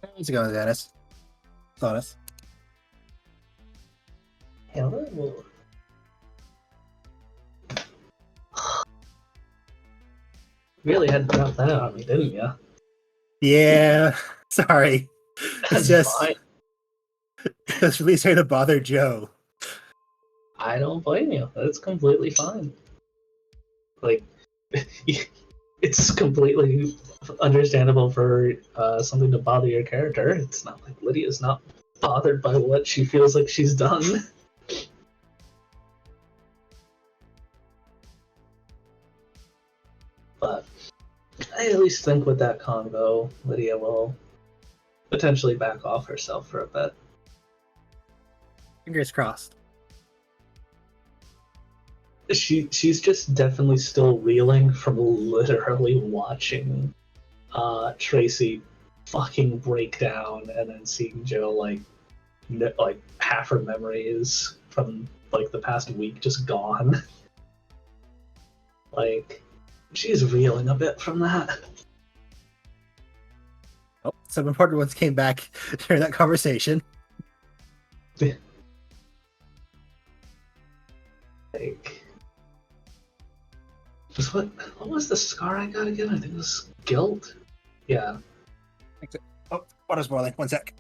How's it going, Dennis? Zaunis. Hello. Really had to drop that on me, didn't you? Yeah, sorry. It's That's just fine. it's really starting to bother Joe. I don't blame you. That's completely fine. Like, it's completely understandable for something to bother your character. It's not like Lydia's not bothered by what she feels like she's done. But I at least think with that convo, Lydia will potentially back off herself for a bit. Fingers crossed. She's just definitely still reeling from literally watching Tracy fucking break down and then seeing Joe like half her memories from like the past week just gone. Like she's reeling a bit from that. Oh, some important ones came back during that conversation. Like, just what was the scar I got again? I think it was guilt. Yeah. Oh, water's boiling. 1 sec.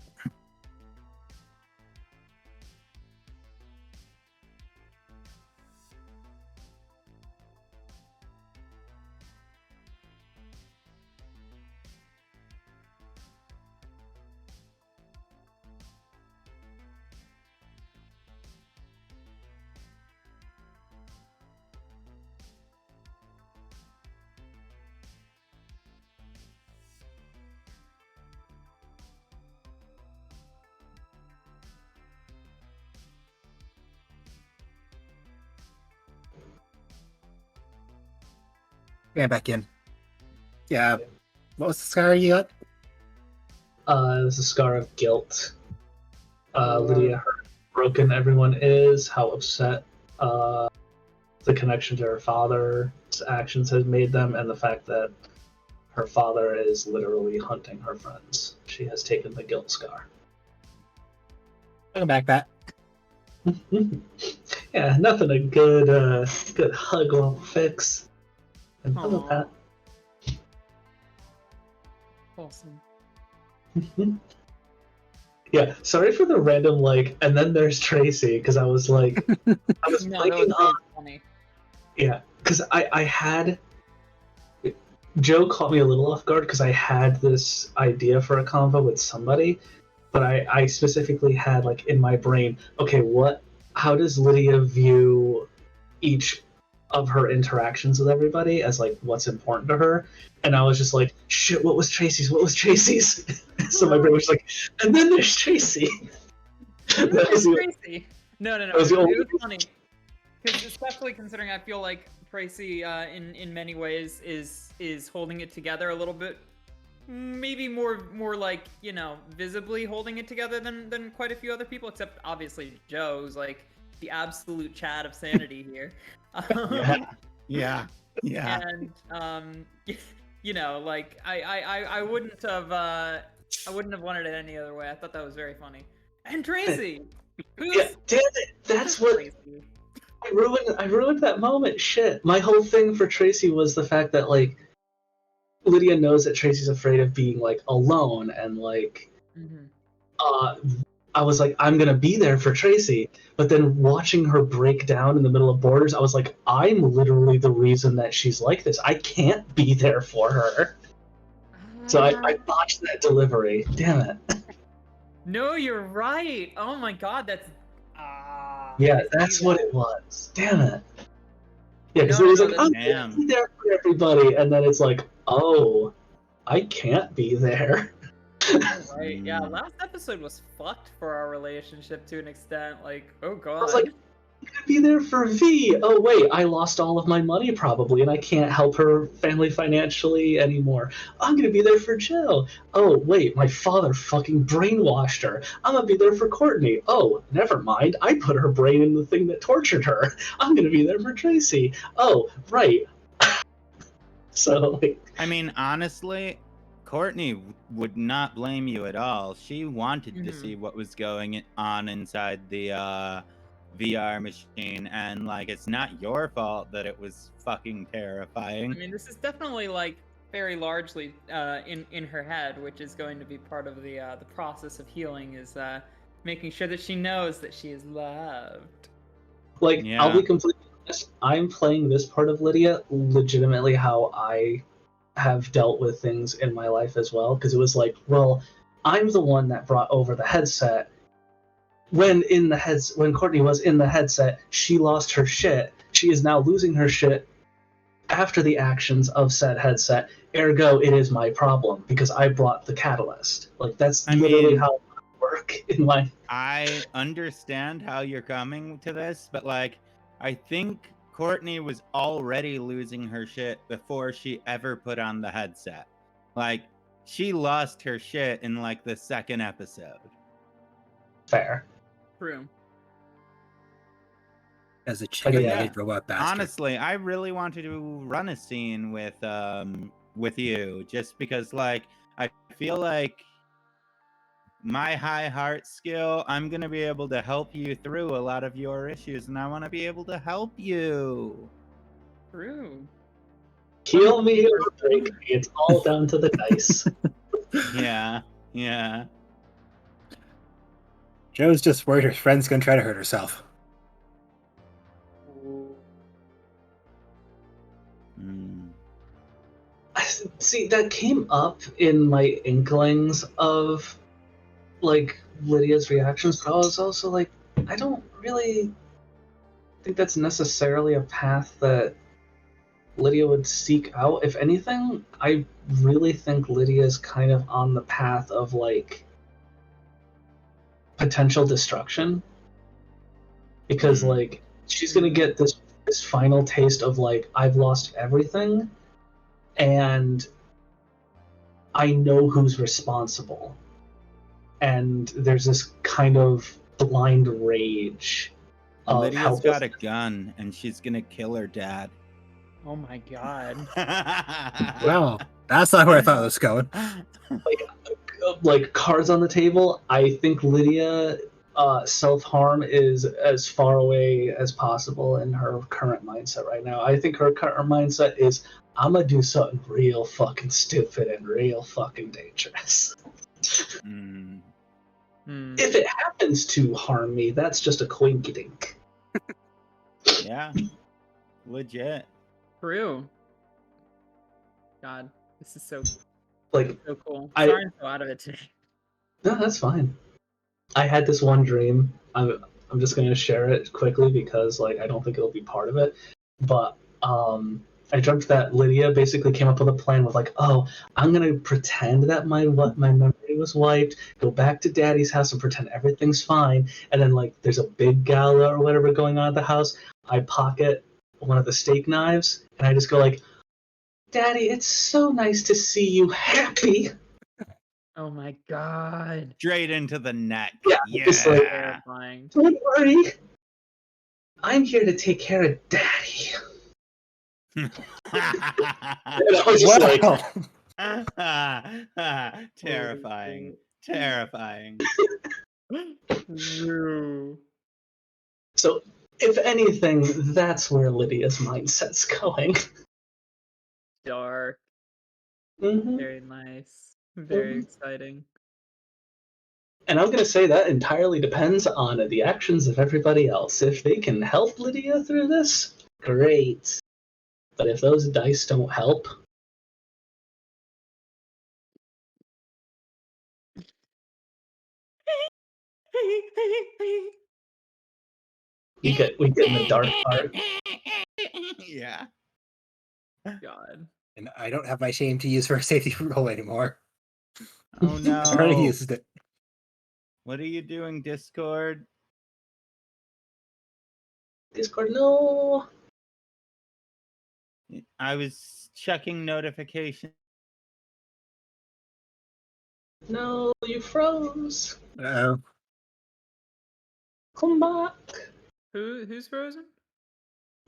Yeah, back in. Yeah. What was the scar you got? It was a scar of guilt. Lydia heard how broken everyone is, how upset the connection to her father's actions has made them, and the fact that her father is literally hunting her friends. She has taken the guilt scar. Welcome back, Pat. Yeah, nothing a good hug won't fix. And hello, Aw. Pat. Awesome. Yeah, sorry for the random like, and then there's Tracy because I was like, I was No, that blanking was on. funny. Yeah, because I had Joe caught me a little off guard because I had this idea for a convo with somebody, but I specifically had like in my brain, okay, how does Lydia view each of her interactions with everybody as like what's important to her? And I was just like, shit, what was Tracy's? What was Tracy's? So my brain was like, and then there's Tracy. That was the- Tracy. No. that was It the only- was funny. Because especially considering I feel like Tracy, in many ways, is holding it together a little bit. Maybe more like, you know, visibly holding it together than quite a few other people, except obviously Joe, who's like the absolute Chad of sanity here. Yeah. And you know, like I wouldn't have wanted it any other way. I thought that was very funny. And Tracy, Yeah, damn it, that's what Tracy. I ruined that moment. Shit. My whole thing for Tracy was the fact that like Lydia knows that Tracy's afraid of being like alone and like I was like, I'm gonna be there for Tracy. But then watching her break down in the middle of Borders, I was like, I'm literally the reason that she's like this. I can't be there for her. So I botched that delivery. Damn it. No, you're right. Oh my god, that's Yeah, I that's see what that. it was. Damn it. Yeah, because No, it was no, like, that's- I'm Damn. gonna be there for everybody, and then it's like, oh, I can't be there. Right, yeah, last episode was fucked for our relationship to an extent. Like, oh god. I was like, I'm gonna be there for V. Oh wait, I lost all of my money probably, and I can't help her family financially anymore. I'm gonna be there for Jill. Oh wait, my father fucking brainwashed her. I'm gonna be there for Courtney. Oh, never mind. I put her brain in the thing that tortured her. I'm gonna be there for Tracy. Oh, right. So like, I mean, honestly, Courtney would not blame you at all. She wanted to Mhm. see what was going on inside the VR machine, and like it's not your fault that it was fucking terrifying. I mean, this is definitely like very largely in her head, which is going to be part of the process of healing, is making sure that she knows that she is loved. Like, Yeah. I'll be completely honest, I'm playing this part of Lydia legitimately how I have dealt with things in my life as well, because it was like, well, I'm the one that brought over the headset. When Courtney was in the headset, she lost her shit. She is now losing her shit after the actions of said headset. Ergo, it is my problem because I brought the catalyst. Like, that's literally how I work in life. I understand how you're coming to this, but like, I think Courtney was already losing her shit before she ever put on the headset. Like, she lost her shit in like the second episode. Fair. True. As a chicken-headed Yeah. robot bastard. Honestly, I really wanted to run a scene with you, just because like I feel like my high heart skill, I'm gonna be able to help you through a lot of your issues, and I want to be able to help you. True. Heal me or break me. It's all down to the dice. Yeah. Joe's just worried her friend's gonna try to hurt herself. See, that came up in my inklings of like Lydia's reactions, but I was also like, I don't really think that's necessarily a path that Lydia would seek out. If anything, I really think Lydia's kind of on the path of like potential destruction. Because like she's gonna get this final taste of like, I've lost everything and I know who's responsible. And there's this kind of blind rage of Lydia's got a gun, and she's gonna kill her dad. Oh my god. Well, that's not where I thought it was going. Like cards on the table, I think Lydia self-harm is as far away as possible in her current mindset right now. I think her current mindset is, I'm gonna do something real fucking stupid and real fucking dangerous. If it happens to harm me, that's just a quinky dink. Yeah. Legit. True. God, this is so cool. I'm so out of it today. No, that's fine. I had this one dream. I'm just gonna share it quickly because like I don't think it'll be part of it. But I dreamt that Lydia basically came up with a plan with like, oh, I'm gonna pretend that my memory was wiped, go back to Daddy's house and pretend everything's fine, and then like there's a big gala or whatever going on at the house. I pocket one of the steak knives and I just go like, Daddy, it's so nice to see you happy. Oh my god. Straight into the neck. Yeah. Just like, terrifying. Don't worry. I'm here to take care of Daddy. I was just Terrifying. Terrifying. So, if anything, that's where Lydia's mindset's going. Dark. Mm-hmm. Very nice. Very exciting. And I'm going to say that entirely depends on the actions of everybody else. If they can help Lydia through this, great. But if those dice don't help, we get in the dark part. Yeah. God. And I don't have my shame to use for a safety roll anymore. Oh no. I already used it. What are you doing, Discord? Discord, no. I was checking notifications. No, you froze. Uh-oh. Come back. Who's frozen?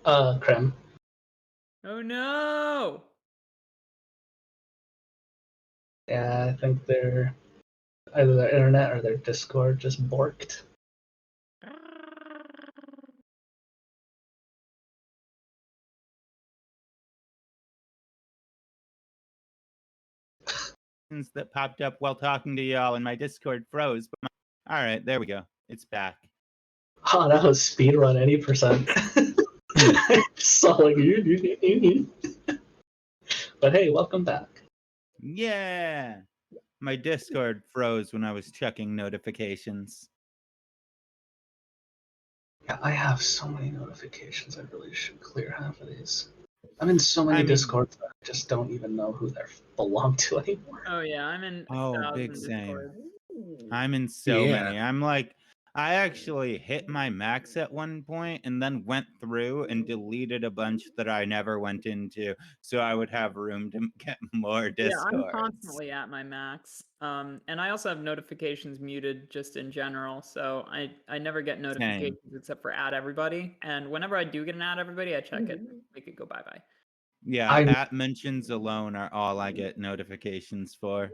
Krem. Oh no! Yeah, I think they're either their internet or their Discord just borked. That popped up while talking to y'all, and my Discord froze. But all right, there we go. It's back. Oh, that was speedrun 80%. So like, but hey, welcome back. Yeah. My Discord froze when I was checking notifications. Yeah, I have so many notifications. I really should clear half of these. I'm in so many I mean- Discords that I just don't even know who they belong to anymore. Oh yeah, I'm in Oh, 1,000 big same. Discord. I'm in so Yeah. many. I'm like, I actually hit my max at one point and then went through and deleted a bunch that I never went into, so I would have room to get more Yeah, Discords. I'm constantly at my max. And I also have notifications muted just in general, so I never get notifications except for add everybody. And whenever I do get an add everybody, I check it, make it go bye bye. Yeah, I'm- at mentions alone are all I get notifications for.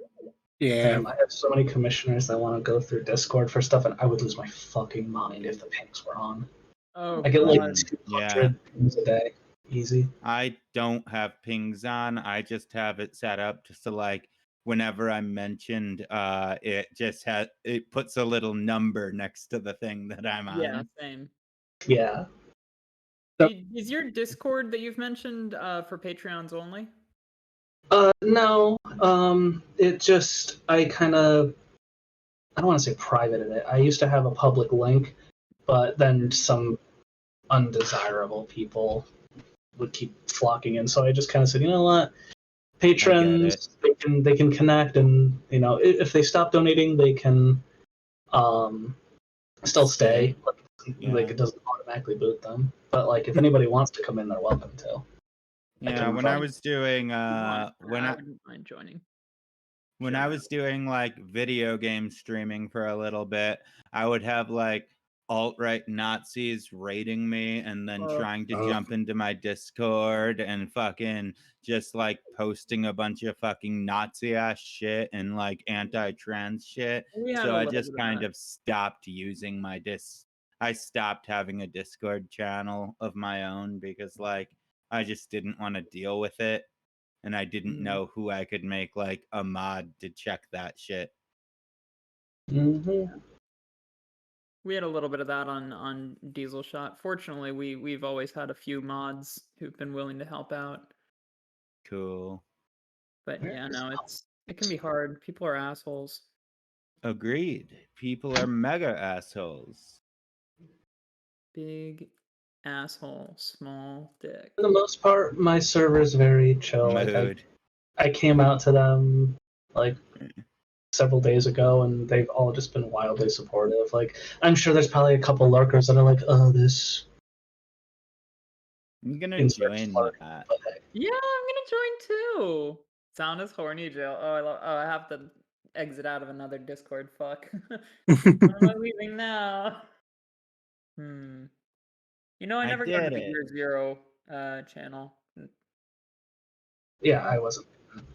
Yeah. I have so many commissioners that want to go through Discord for stuff, and I would lose my fucking mind if the pings were on. Oh, I get like God. 200 pings a day, easy. I don't have pings on. I just have it set up just to like whenever I'm mentioned, it puts a little number next to the thing that I'm on. Yeah, same. Yeah. So- Is your Discord that you've mentioned for Patreons only? No. It just I don't want to say privated it. I used to have a public link, but then some undesirable people would keep flocking in, so I just kind of said, you know what, patrons, they can connect, and you know, if they stop donating, they can still stay. Like it doesn't automatically boot them, but like if anybody wants to come in, they're welcome to. Yeah, when I was doing I wouldn't mind joining. when I was doing like video game streaming for a little bit, I would have like alt-right Nazis raiding me and then trying to jump into my Discord and fucking just like posting a bunch of fucking Nazi ass shit and like anti-trans shit. So I just kind of stopped using my I stopped having a Discord channel of my own because like I just didn't want to deal with it. And I didn't know who I could make like a mod to check that shit. Mm-hmm. We had a little bit of that on Diesel Shot. Fortunately, we've always had a few mods who've been willing to help out. Cool. But yeah, no, it can be hard. People are assholes. Agreed. People are mega assholes. Big asshole, small dick. For the most part, my server is very chill. Like I came out to them like several days ago, and they've all just been wildly supportive. Like I'm sure there's probably a couple lurkers that are like, "Oh, this." I'm gonna join that. Yeah, I'm gonna join too. Zaunis horny jail. I have to exit out of another Discord. Fuck. When am I leaving now? You know, I never got to the Year Zero channel. Yeah, I wasn't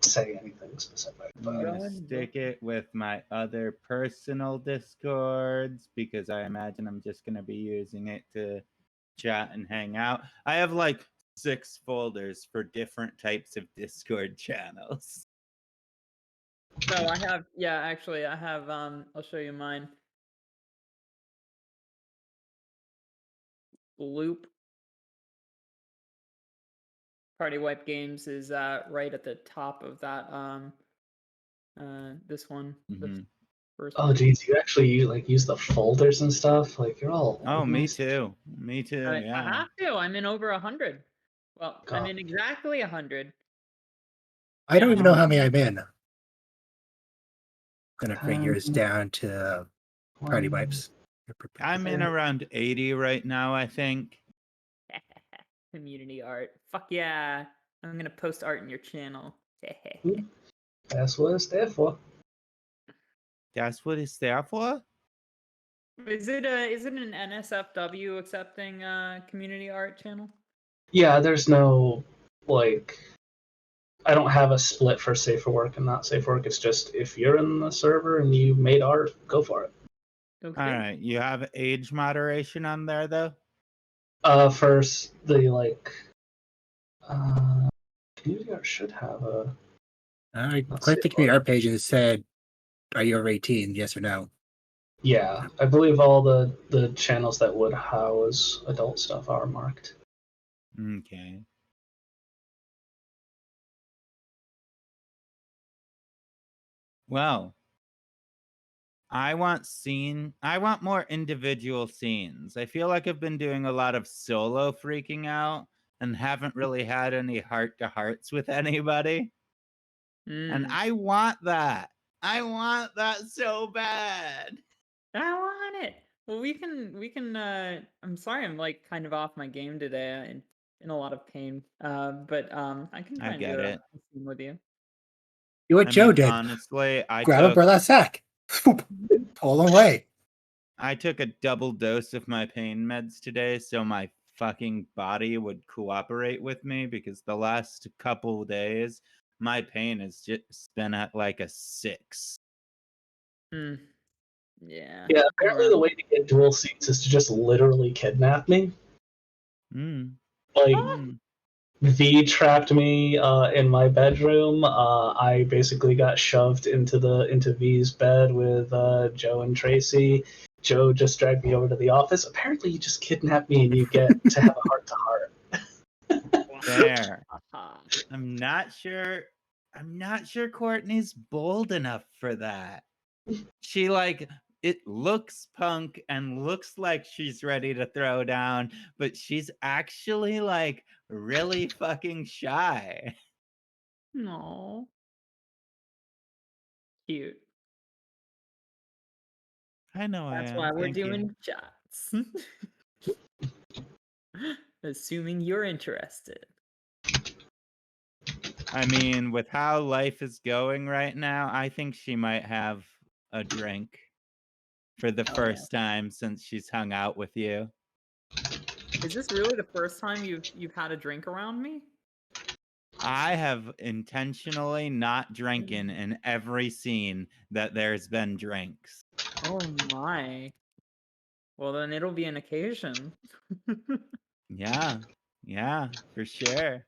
saying anything specific. I'm gonna stick it with my other personal Discords because I imagine I'm just gonna be using it to chat and hang out. I have like 6 folders for different types of Discord channels. So I have, I have, I'll show you mine. Loop. PartyWipeGames is right at the top of that, this one. The first Oh, one. geez, you actually use the folders and stuff? Like, you're all... Oh, me too. Me too, I yeah. have to. I'm in over 100. Well, God. I'm in exactly 100. I don't even know how many I'm in. I'm gonna bring yours down to Party Wipes. I'm in around 80 right now, I think. Community art. Fuck yeah. I'm gonna post art in your channel. That's what it's there for. That's what it's there for? Is it an NSFW accepting community art channel? Yeah, there's no, like... I don't have a split for safe for work and not safe for work. It's just if you're in the server and you made art, go for it. Okay. All right, you have age moderation on there though. First the community art should have a. I Let's clicked see. the community art page and it said, "Are you over 18? Yes or no?" Yeah, I believe all the channels that would house adult stuff are marked. Okay. Well, I want more individual scenes. I feel like I've been doing a lot of solo freaking out and haven't really had any heart to hearts with anybody. And I want that. I want that so bad. I want it. Well, we can. I'm sorry, I'm like kind of off my game today, and in a lot of pain. But I can I try and do get a it. scene with you. Do what I Joe mean, did. honestly, Grab a burlap sack. Swoop. Pull away. I took a double dose of my pain meds today, so my fucking body would cooperate with me because the last couple days, my pain has just been at like a 6. Hmm. Yeah. Yeah, apparently the way to get dual scenes is to just literally kidnap me. Mm. Like, Mm. V trapped me in my bedroom. I basically got shoved into V's bed with Joe and Tracy. Joe just dragged me over to the office. Apparently, you just kidnap me and you get to have a heart to heart. There. I'm not sure Courtney's bold enough for that. She it looks punk and looks like she's ready to throw down, but she's actually like really fucking shy. No. Cute. I know I That's am. why we're Thank you. doing chats. Assuming you're interested. I mean, with how life is going right now, I think she might have a drink for the first time since she's hung out with you. Is this really the first time you've had a drink around me? I have intentionally not drinking in every scene that there's been drinks. Oh my. Well, then it'll be an occasion. Yeah, for sure.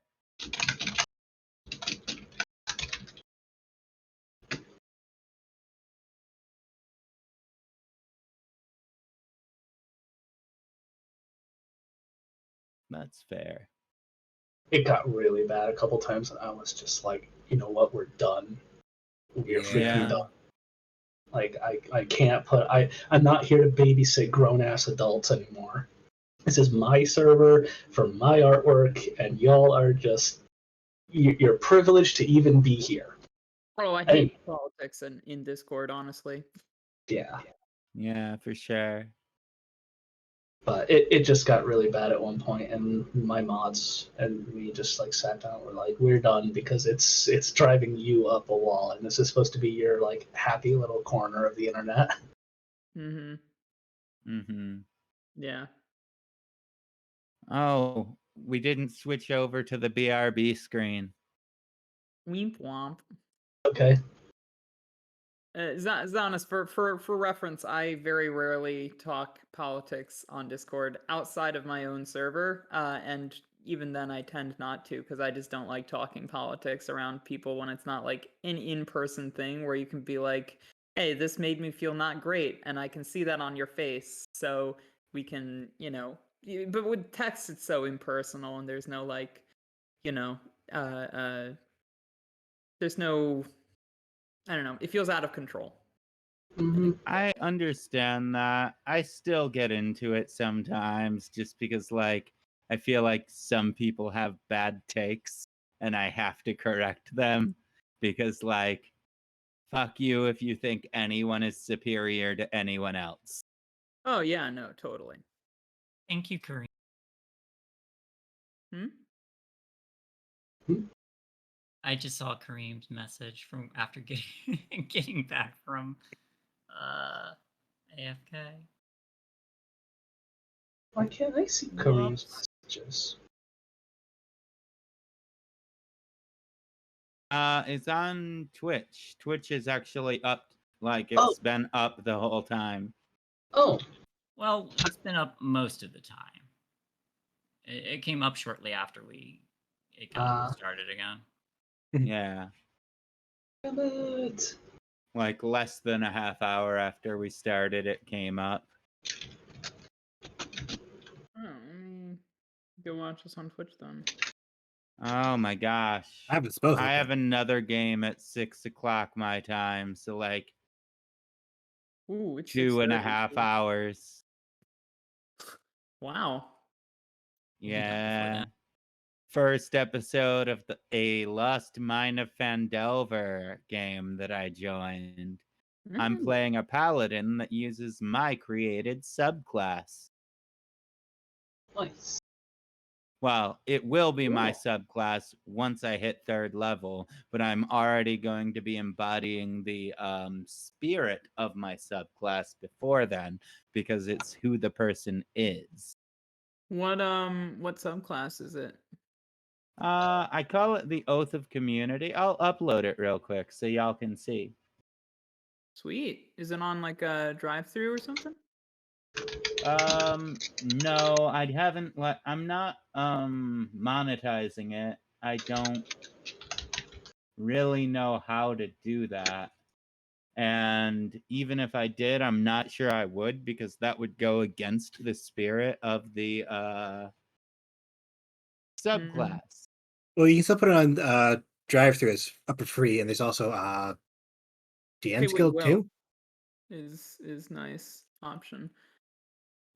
That's fair. It got really bad a couple times, and I was just like, you know what, we're done. We're freaking done. Like I can't put I'm not here to babysit grown ass adults anymore. This is my server for my artwork, and y'all are just you're privileged to even be here. Oh, I hate politics in Discord, honestly. Yeah. Yeah, for sure. But it just got really bad at one point, and my mods and me just like sat down. We're like, we're done because it's driving you up a wall, and this is supposed to be your like happy little corner of the internet. Yeah. Oh, we didn't switch over to the BRB screen. Weemp womp. Okay. Zaunis, for reference, I very rarely talk politics on Discord outside of my own server, and even then I tend not to because I just don't like talking politics around people when it's not like an in-person thing where you can be like, hey, this made me feel not great, and I can see that on your face, so we can, but with text it's so impersonal and there's no like, there's no, I don't know, it feels out of control. I understand that. I still get into it sometimes just because, like, I feel like some people have bad takes and I have to correct them because, like, fuck you if you think anyone is superior to anyone else. Oh, yeah, no, totally. Thank you, Kareem. I just saw Kareem's message from after getting back from AFK. Why can't I see Kareem's messages? It's on Twitch. Twitch is actually up, like Oh. it's been up the whole time. Oh, Well, it's been up most of the time. It came up shortly after it got started again. Yeah. damn it. Like less than a half hour after we started, it came up. Go watch us on Twitch then. Oh my gosh. I haven't spoken. I have another game at 6 o'clock my time, so like Ooh, it's 2.5 hours. Wow. We'll do that before Yeah. then. First episode of a Lost Mine of Fandelver game that I joined. I'm playing a paladin that uses my created subclass. Nice. Well, it will be my subclass once I hit 3rd level, but I'm already going to be embodying the spirit of my subclass before then, because it's who the person is. What subclass is it? I call it the Oath of Community. I'll upload it real quick so y'all can see. Sweet. Is it on like a drive-through or something? No, I haven't. I'm not monetizing it. I don't really know how to do that. And even if I did, I'm not sure I would, because that would go against the spirit of the subclass. Well, you can still put it on drive-through as up for free, and there's also DM's Guild too. Is nice option.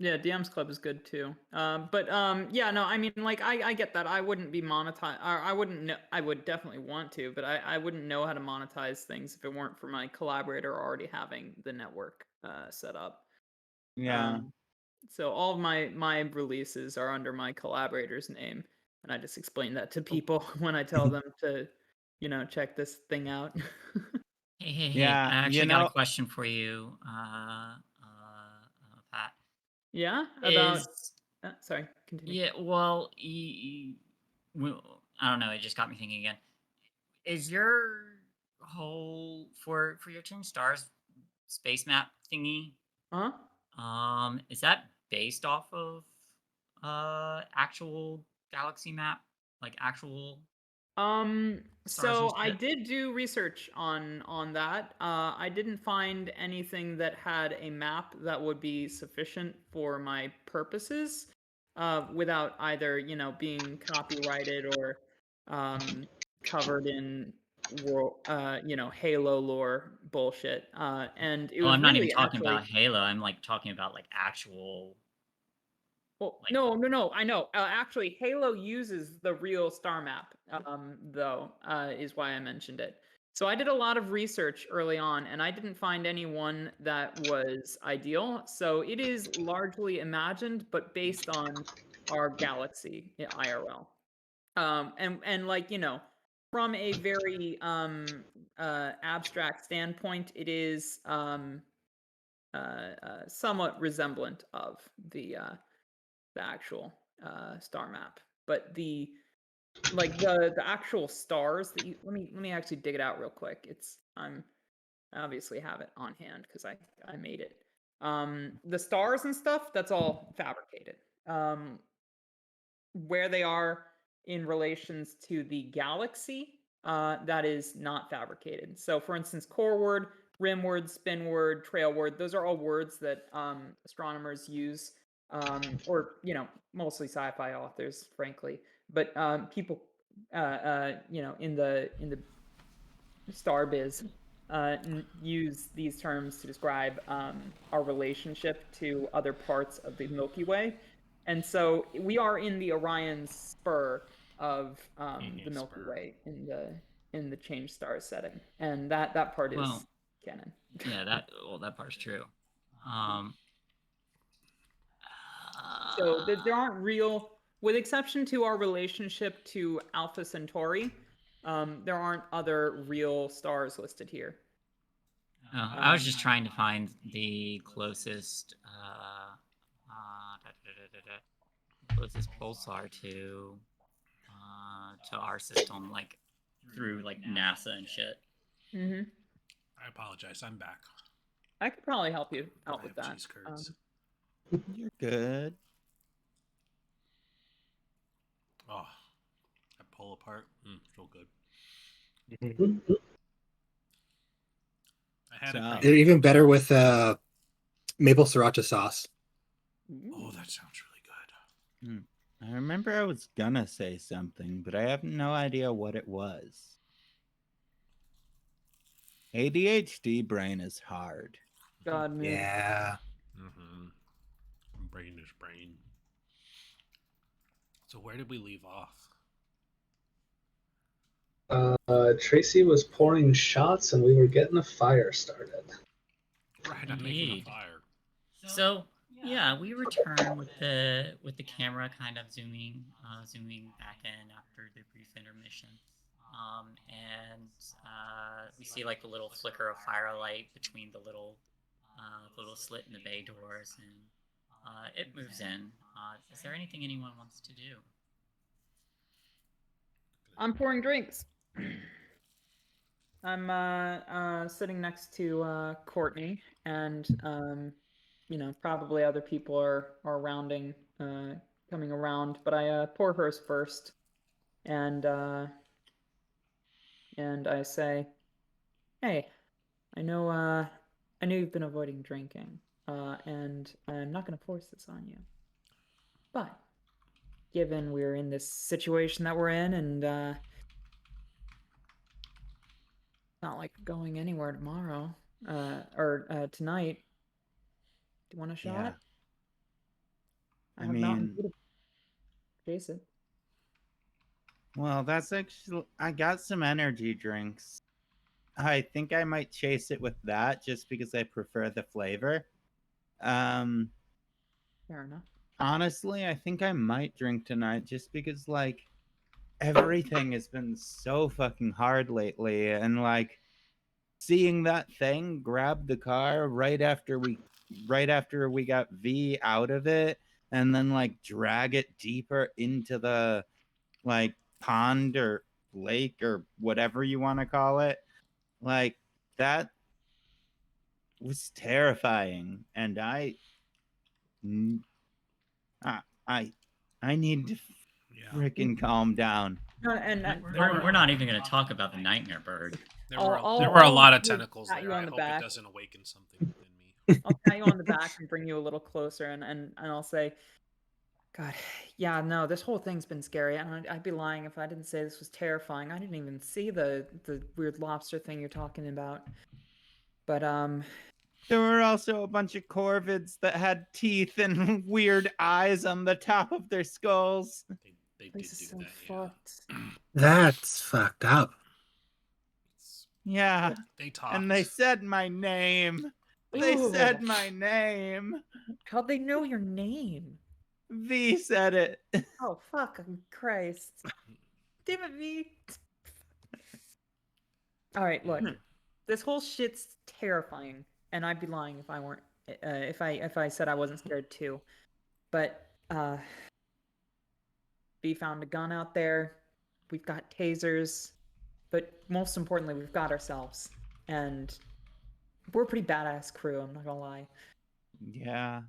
Yeah, DM's Club is good too. Yeah, no, I mean, like, I get that. I wouldn't be monetized. I wouldn't know. I would definitely want to, but I wouldn't know how to monetize things if it weren't for my collaborator already having the network set up. Yeah. So all of my releases are under my collaborator's name, and I just explain that to people when I tell them to, check this thing out. Hey, Yeah, I actually got a question for you, Pat. Yeah, about. Sorry, continue. Yeah, well, I don't know. It just got me thinking again. Is your whole for your Twin Stars space map thingy? Is that based off of actual galaxy map, like actual? So I did do research on that. I didn't find anything that had a map that would be sufficient for my purposes, without either, being copyrighted or covered in Halo lore bullshit. And it was I'm not even really talking actually. about Halo. I'm like talking about like actual. Well, no. I know. Actually, Halo uses the real star map, though, is why I mentioned it. So I did a lot of research early on, and I didn't find any one that was ideal. So it is largely imagined, but based on our galaxy IRL. And like, from a very abstract standpoint, it is somewhat resemblant of the actual star map, but the actual stars that you let me actually dig it out real quick. I obviously have it on hand because I made it. The stars and stuff, that's all fabricated. Where they are in relations to the galaxy, that is not fabricated. So for instance, coreward, rimward, spinward, trailward, those are all words that astronomers use, or mostly sci-fi authors, frankly, but people in the star biz use these terms to describe our relationship to other parts of the Milky Way. And so we are in the Orion spur of the Milky Way in the change stars setting, and that part is canon. Yeah, that part's true. So there aren't real, with exception to our relationship to Alpha Centauri, there aren't other real stars listed here. I was just trying to find the closest closest pulsar to our system, like through like NASA and shit. Mm-hmm. I apologize. I'm back. I could probably help you out I with have that. cheese curds. You're good. Oh, that pull apart. So good. Mhm. I had So- it. They're even better with maple sriracha sauce. Oh, that sounds really good. I remember I was gonna say something, but I have no idea what it was. ADHD brain is hard. God, man. Yeah. Mm-hmm. Brain is brain. So where did we leave off? Tracy was pouring shots, and we were getting a fire started. Right, I'm making a Indeed. fire. So yeah, we return with the camera kind of zooming back in after the brief intermission, and we see like the little flicker of firelight between the little slit in the bay doors, and it moves in. Is there anything anyone wants to do? I'm pouring drinks. I'm sitting next to Courtney, and probably other people are rounding, coming around, but I pour hers first, and I say, "Hey, I know you've been avoiding drinking, and I'm not going to force this on you, but given we're in this situation that we're in, and not like going anywhere tomorrow, or tonight. Do you want a shot? Yeah. I I have Mountain mean- Dew to chase it. Well, that's actually... I got some energy drinks. I think I might chase it with that just because I prefer the flavor. Fair enough. Honestly, I think I might drink tonight just because, like, everything has been so fucking hard lately, and like seeing that thing grab the car right after we got V out of it, and then like drag it deeper into the like pond or lake or whatever you want to call it, like that was terrifying, and I need to Yeah. freaking calm down. No, and We're not even going to talk about the nightmare bird. There I'll- were a I'll lot of just tentacles pat you there. on I the hope back. it doesn't awaken something within me. I'll pat you on the back and bring you a little closer, and I'll say, God, yeah, no, this whole thing's been scary. And I'd be lying if I didn't say this was terrifying. I didn't even see the weird lobster thing you're talking about. But There were also a bunch of corvids that had teeth and weird eyes on the top of their skulls. They did this do is so that, fucked. That's fucked up. Yeah, They talked. and they said my name. They Ooh. said my name. How'd they know your name? V said it. Oh, fucking Christ. Damn it, me. All right, look. This whole shit's terrifying, and I'd be lying if I weren't if I said I wasn't scared too. But B found a gun out there. We've got tasers, but most importantly, we've got ourselves. And we're a pretty badass crew, I'm not gonna lie. Yeah.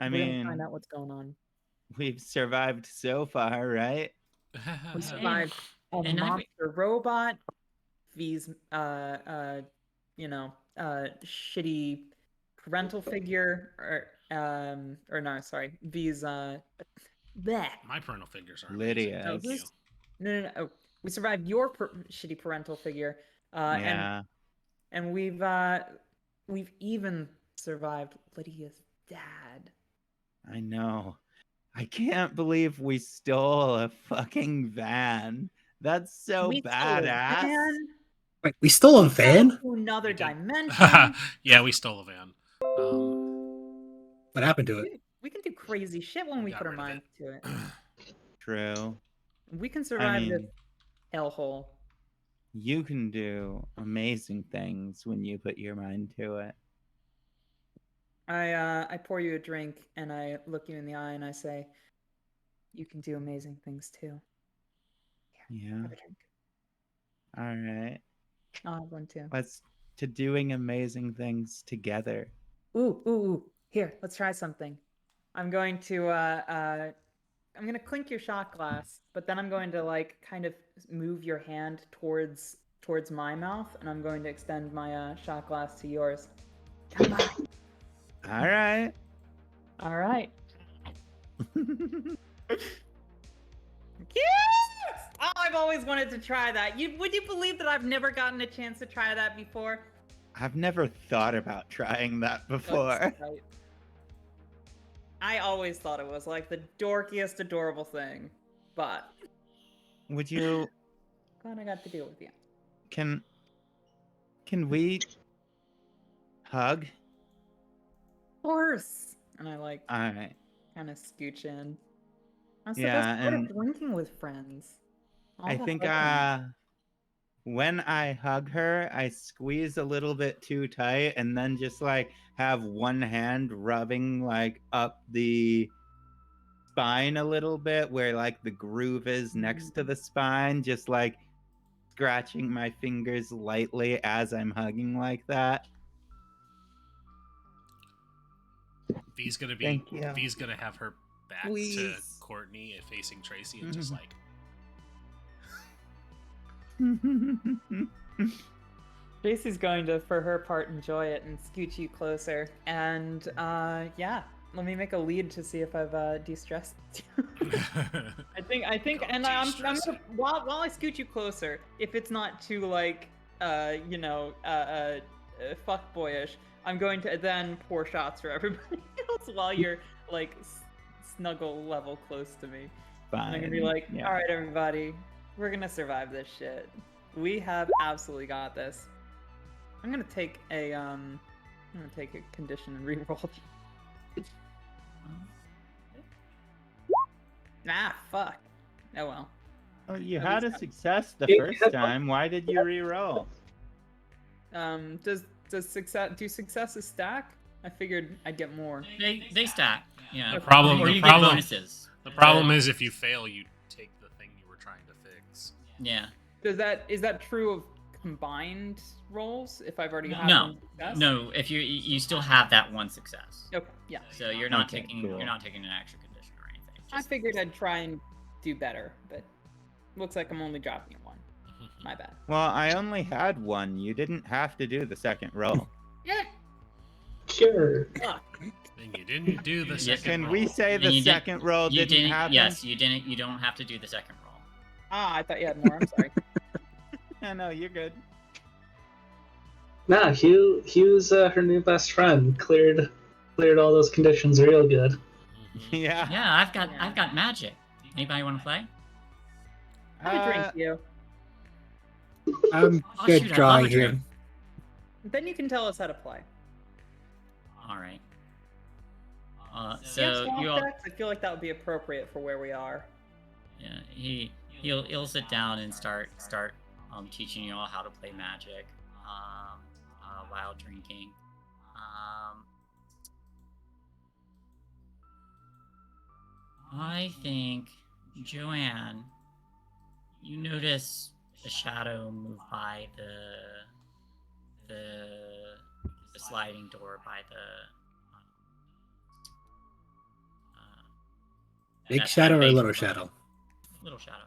We're gonna find out what's going on. We've survived so far, right? We survived a and monster robot, V's shitty parental figure, or no, sorry, V's bleh. My parental figures are Lydia. amazing. Thank you. No. Oh, we survived your shitty parental figure, Yeah. and we've even survived Lydia's dad. I know. I can't believe we stole a fucking van. That's so We stole a badass. van. Wait, we stole a We van? traveled to another We did. dimension. Yeah, we stole a van. What happened to it? We can do crazy shit when We we got put our rid of minds to it. True. We can I survive this mean, hellhole. you can do amazing things when you put your mind to it. I pour you a drink and I look you in the eye and I say, "You can do amazing things too." Yeah. Have a drink. All right. I'll have one too. Let's to doing amazing things together. Ooh. Here, let's try something. I'm going to clink your shot glass, but then I'm going to like kind of move your hand towards my mouth, and I'm going to extend my shot glass to yours. Come by. All right. All right. Yes! Oh, I've always wanted to try that. Would you believe that I've never gotten a chance to try that before? I've never thought about trying that before. Right. I always thought it was like the dorkiest, adorable thing, but Would you? glad I got to deal with you. Can we hug? Of course. And I like All right. kind of scooch in. That's Yeah, the best part and of drinking with friends. All I the think hugging. when I hug her, I squeeze a little bit too tight and then just like have one hand rubbing like up the spine a little bit where like the groove is next to the spine, just like scratching my fingers lightly as I'm hugging like that. V's gonna Thank you. V's gonna have her back to Please. Courtney and facing Tracy and just like Tracy's going to, for her part, enjoy it and scooch you closer. And yeah, let me make a lead to see if I've de-stressed you. I think, Go and I'm de-stress gonna, while I scoot you closer, if it's not too like, fuck boyish, I'm going to then pour shots for everybody else while you're like snuggle level close to me. Fine. And I'm gonna be like, Yeah. all right, everybody, we're gonna survive this shit. We have absolutely got this. I'm gonna take a condition and reroll. Ah, fuck. Oh well. Oh, you At had a least success the Yeah, first time. Why did you re-roll? Do successes stack? I figured I'd get more. They stack. Yeah. The problem- Or the you problem- get bonuses. the problem is if you fail, you take the thing you were trying to fix. Yeah. Is that true of combined rolls? If I've already had No. one success? No. If you still have that one success, Okay. Yeah. so you're not Okay, taking cool. you're not taking an extra condition or anything. I figured I'd try and do better, but looks like I'm only dropping it one. My bad. Well, I only had one. You didn't have to do the second roll. Yeah. Sure. Fuck. Then you didn't do the Yeah. second Can roll. we say Then the you did- second roll You didn't happen? Yes, you didn't. You don't have to do the second roll. Ah, I thought you had more. I'm sorry. No, you're good. Nah, Hugh's her new best friend. Cleared all those conditions real good. Mhm. Yeah. Yeah, I've got magic. Anybody want to play? Have a drink, you. I'm Oh, good shoot, I drawing love a here. drink. Then you can tell us how to play. All right. Yeah, So swamp you all, decks, I feel like that would be appropriate for where we are. yeah, he'll sit down and start teaching you all how to play magic, while drinking. I think, Joanne, you notice a shadow move by the sliding door by the Big that shadow or base little above. shadow? Little shadow.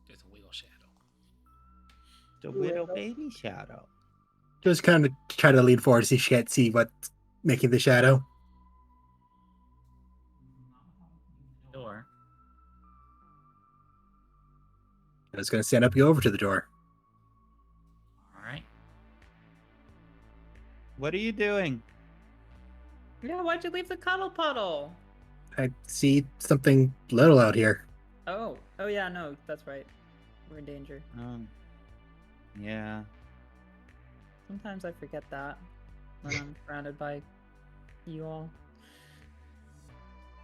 There's a wheel shadow. The little baby shadow. Just kind of try to lean forward to see if she can't see what's making the shadow. Door. I was going to stand up, go over to the door. All right. What are you doing? Yeah, why'd you leave the cuddle puddle? I see something little out here. Oh yeah, no, that's right. We're in danger. Oh. Yeah. Sometimes I forget that when I'm surrounded by you all.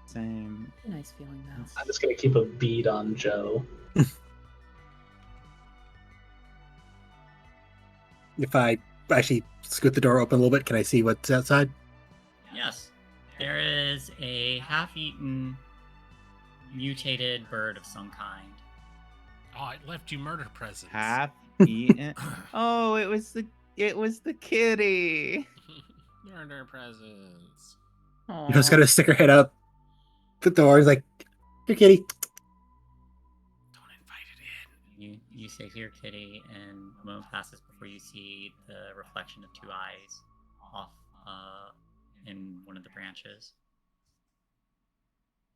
Same. Nice feeling though. I'm just gonna keep a bead on Joe. If I actually scoot the door open a little bit, can I see what's outside? Yes. There is a half-eaten, mutated bird of some kind. Oh, I left you murder presents. Half eaten. Oh, it was the kitty. Murder presents. You just gotta stick her head up the door. It's like, here, kitty. Don't invite it in. You say here, kitty, and a moment passes before you see the reflection of two eyes off in one of the branches.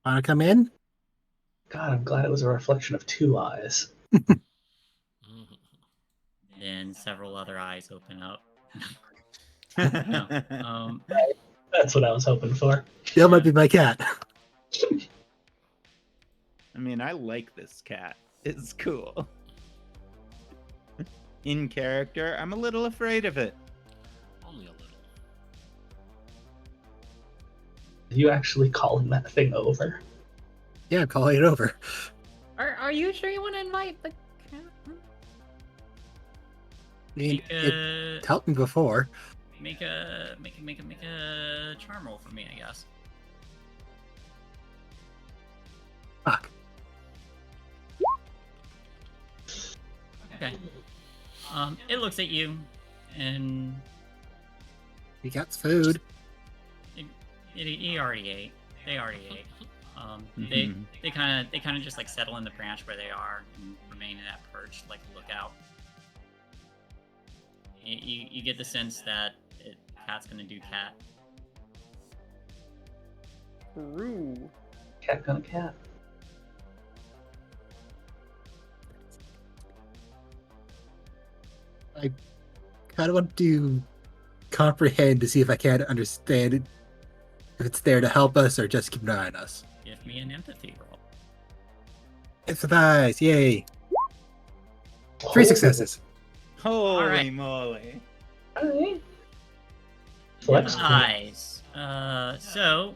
Wanna come in? God, I'm glad it was a reflection of two eyes. Then several other eyes open up. No, That's what I was hoping for. That might be my cat. I mean, I like this cat. It's cool. In character, I'm a little afraid of it. Only a little. Are you actually calling that thing over? Yeah, I'm calling it over. Are you sure you want to invite the cat? I mean, it Make helped me before. a charm roll for me, I guess. Fuck. Okay. It looks at you, and He got food. he already ate. They already ate. They kind of just like settle in the branch where they are and remain in that perch, like a lookout. You get the sense that cat's gonna do cat. True. Cat gonna cat. I kind of want to comprehend to see if I can understand it, if it's there to help us or just keep an eye on us. Give me an empathy roll. Empathize, yay! 3 successes. Holy Alright. moly. Alright. Flex point. Eyes. So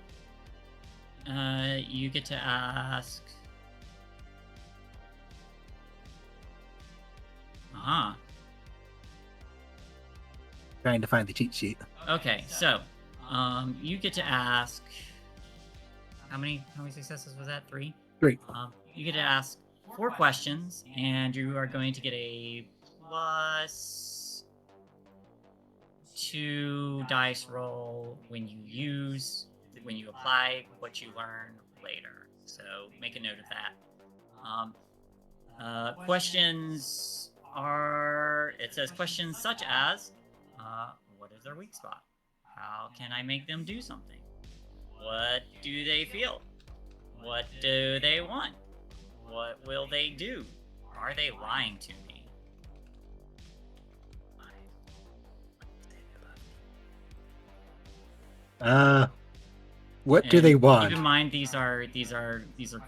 you get to ask. Trying to find the cheat sheet. Okay, so you get to ask. How many successes was that? 3. 3. You get to ask 4 questions, and you are going to get a +2 dice roll when you apply what you learn later. So make a note of that. Questions are. It says questions such as, what is their weak spot? How can I make them do something? What do they feel? What do they want? What will they do? Are they lying to me? What do And they want? Keep in mind these are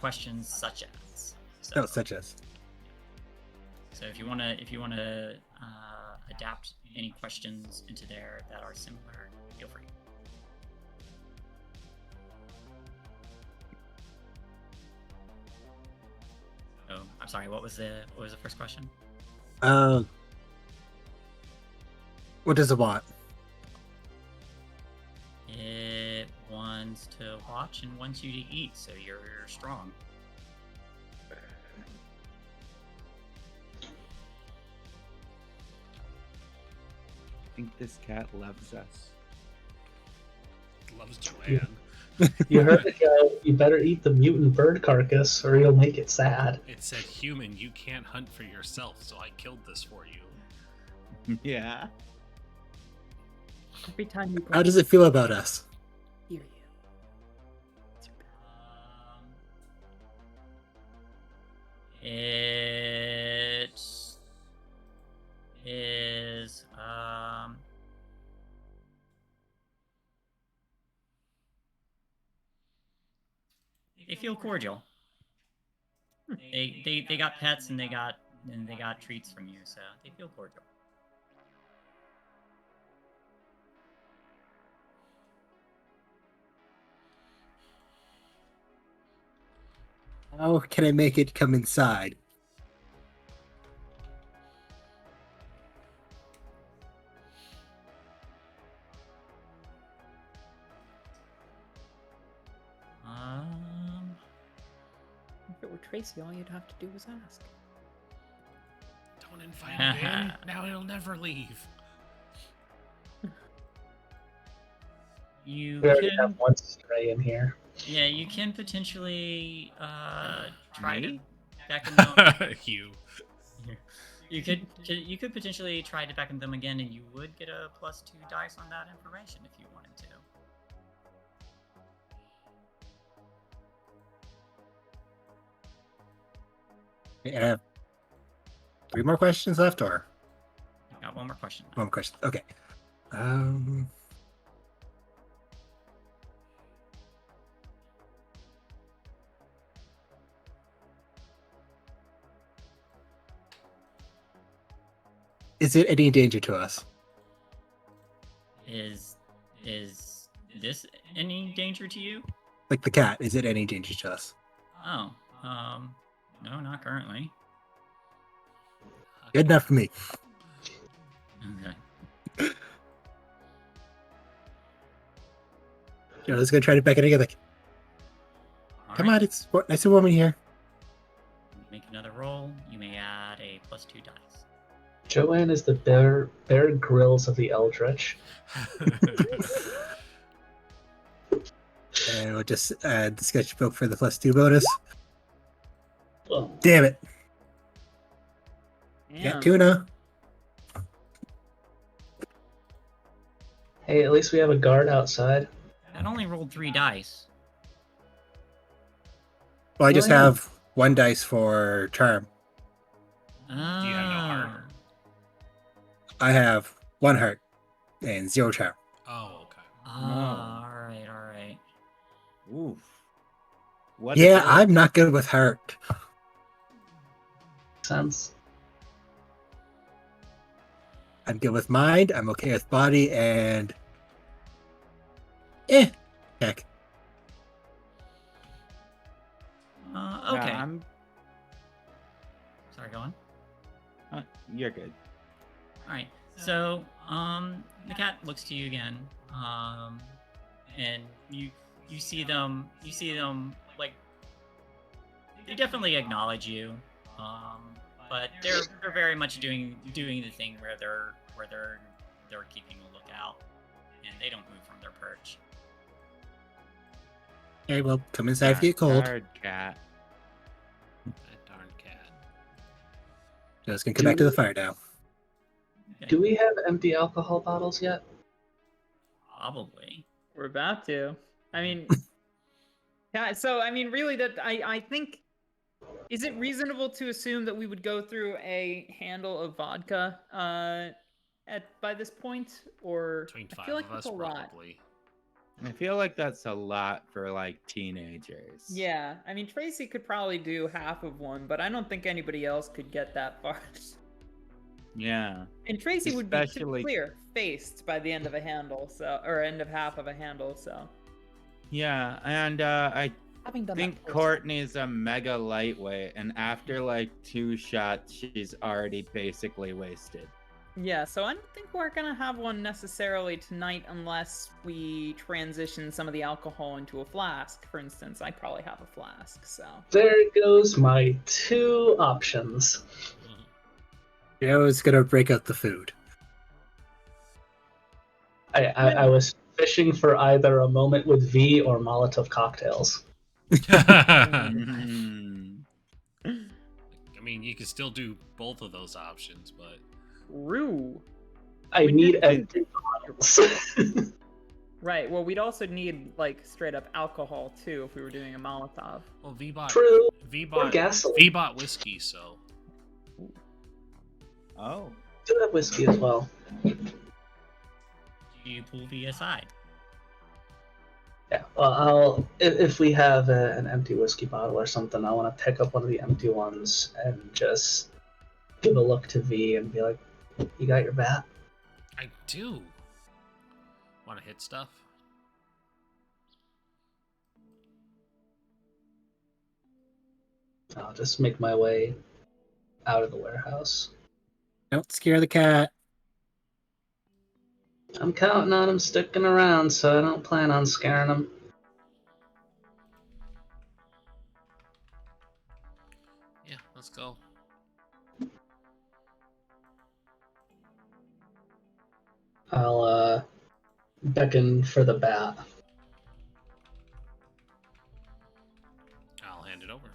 questions such as. So, Oh, such as. so if you wanna adapt any questions into there that are similar, feel free. Oh, I'm sorry. What was the first question? What does it want? It wants to watch and wants you to eat, so you're strong. I think this cat loves us. Loves Joanne. You heard it go. You better eat the mutant bird carcass or you'll make it sad. It said, "Human, you can't hunt for yourself, so I killed this for you." Yeah. Every time you How does it feel about us? hear you. It is they feel cordial. They got pets and they got treats from you, so they feel cordial. How can I make it come inside? If it were Tracy, all you'd have to do was ask. Don't invited in. Now he'll never leave. You We already can, have one stray in here. yeah, you can potentially try to Me? beckon them. You. You could potentially try to beckon them again, and you would get a +2 dice on that information if you wanted to. I have 3 more questions left, or Got one more question. one more question? Okay. Is it any danger to us? Is this any danger to you? Like the cat, is it any danger to us? Oh, no, not currently. Good enough for me. Okay. Let's go try to beckon together. Come on, it's nice and warm in here. Make another roll. You may add a +2 dice. Joanne is the Bear Grylls of the Eldritch. And we'll just add the sketchbook for the +2 bonus. Oh, Damn it. Damn. Yeah, tuna. hey, at least we have a guard outside. That only rolled 3 dice. Well, I just Oh, yeah. have 1 dice for charm. Oh. Do you have no heart? I have 1 heart and 0 charm. Oh, okay. Oh, alright, alright. Oof. What Yeah, is it? I'm not good with heart. Sense. I'm good with mind. I'm okay with body, and heck. Okay. Yeah, Sorry, go on. you're good. Alright, so, the cat looks to you again, and you see them, like, they definitely acknowledge you, but they're very much doing the thing where they're keeping a lookout, and they don't move from their perch. Okay, well, come inside if you get cold. Guard cat. That darn cat. Just gonna come back to the fire now. Okay. Do we have empty alcohol bottles yet? Probably. We're about to. I mean, yeah. So I mean, really, that I think. Is it reasonable to assume that we would go through a handle of vodka by this point, or Between I 5 feel like of that's us, a lot. probably. I feel like that's a lot for like teenagers. Yeah, I mean Tracy could probably do half of one, but I don't think anybody else could get that far. Yeah. And Tracy would be, to be Especially- clear, faced by the end of a handle, or end of half of a handle. So Yeah, and I having done think that first- Courtney's a mega lightweight, and after like 2 shots, she's already basically wasted. Yeah, so I don't think we're gonna have one necessarily tonight unless we transition some of the alcohol into a flask. For instance, I probably have a flask, so. There goes my 2 options. Joe's gonna break out the food. I was fishing for either a moment with V or Molotov cocktails. Mm. I mean, you can still do both of those options, but Rue. I We need did- empty bottles. Right, well, we'd also need, like, straight up alcohol, too, if we were doing a Molotov. well, V bought True. V Or bought gasoline. V bought whiskey, so Oh. Do have whiskey as well. Do you pull V aside? Yeah. Well, if we have an empty whiskey bottle or something, I want to pick up one of the empty ones and just give a look to V and be like, "You got your bat?" I do. Want to hit stuff? I'll just make my way out of the warehouse. Don't scare the cat. I'm counting on him sticking around, so I don't plan on scaring him. Yeah, let's go. I'll beckon for the bat. I'll hand it over.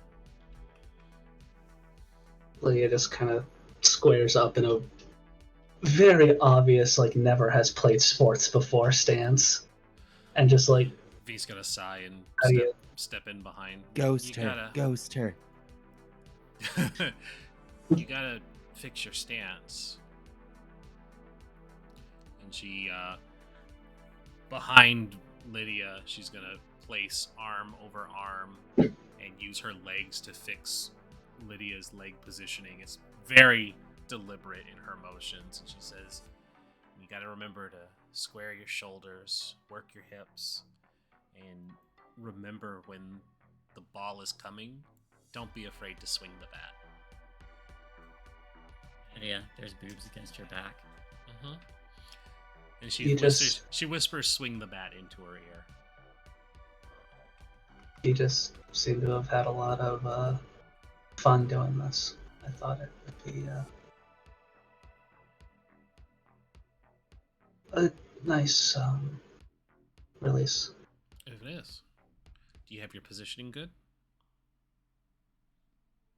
Lydia just kind of squares up in a very obvious, like, never has played sports before stance. And just like, V's gonna sigh and How do you- step in behind. Ghost You her. gotta- Ghost her. You gotta fix your stance. And she, behind Lydia, she's gonna place arm over arm and use her legs to fix Lydia's leg positioning. It's very deliberate in her motions. And she says, you gotta remember to square your shoulders, work your hips, and remember when the ball is coming, don't be afraid to swing the bat. Yeah, there's boobs against her back. Mm-hmm. And she whispers, swing the bat into her ear. you just seem to have had a lot of fun doing this. I thought it would be a nice release. If it is. Do you have your positioning good?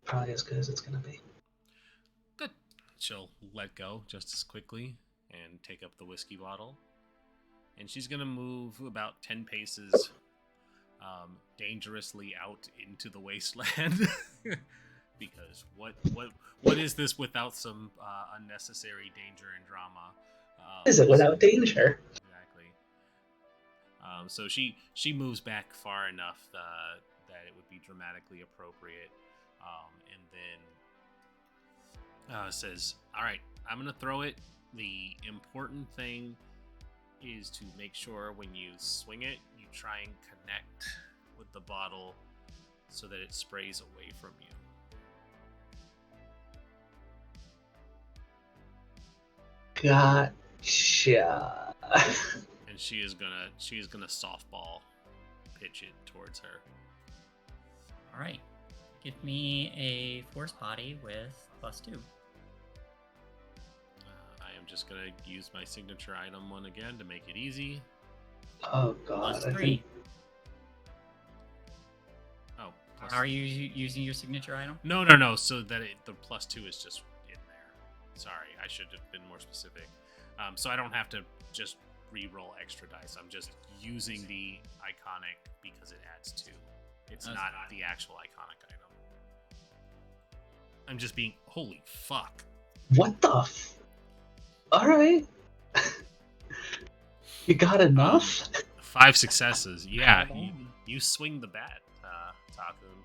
Probably as good as it's going to be. Good. She'll let go just as quickly and take up the whiskey bottle. And she's going to move about 10 paces dangerously out into the wasteland. Because what is this without some unnecessary danger and drama? Is it without danger? Exactly. So she moves back far enough that it would be dramatically appropriate, and then says, "All right, I'm gonna throw it. The important thing is to make sure when you swing it, you try and connect with the bottle so that it sprays away from you." Gotcha. And she is gonna softball pitch it towards her. All right, give me a force body with +2. I am just gonna use my signature item one again to make it easy. Oh god. I +3. think- Oh, plus... How are you using your signature item? No. So that the +2 is just in there. Sorry, I should have been more specific. So I don't have to just re-roll extra dice. I'm just using the iconic because it adds 2. It's That's not fine. the actual iconic item. I'm just being holy fuck. What the Alright. You got enough? 5 successes. Yeah, you swing the bat, Takun.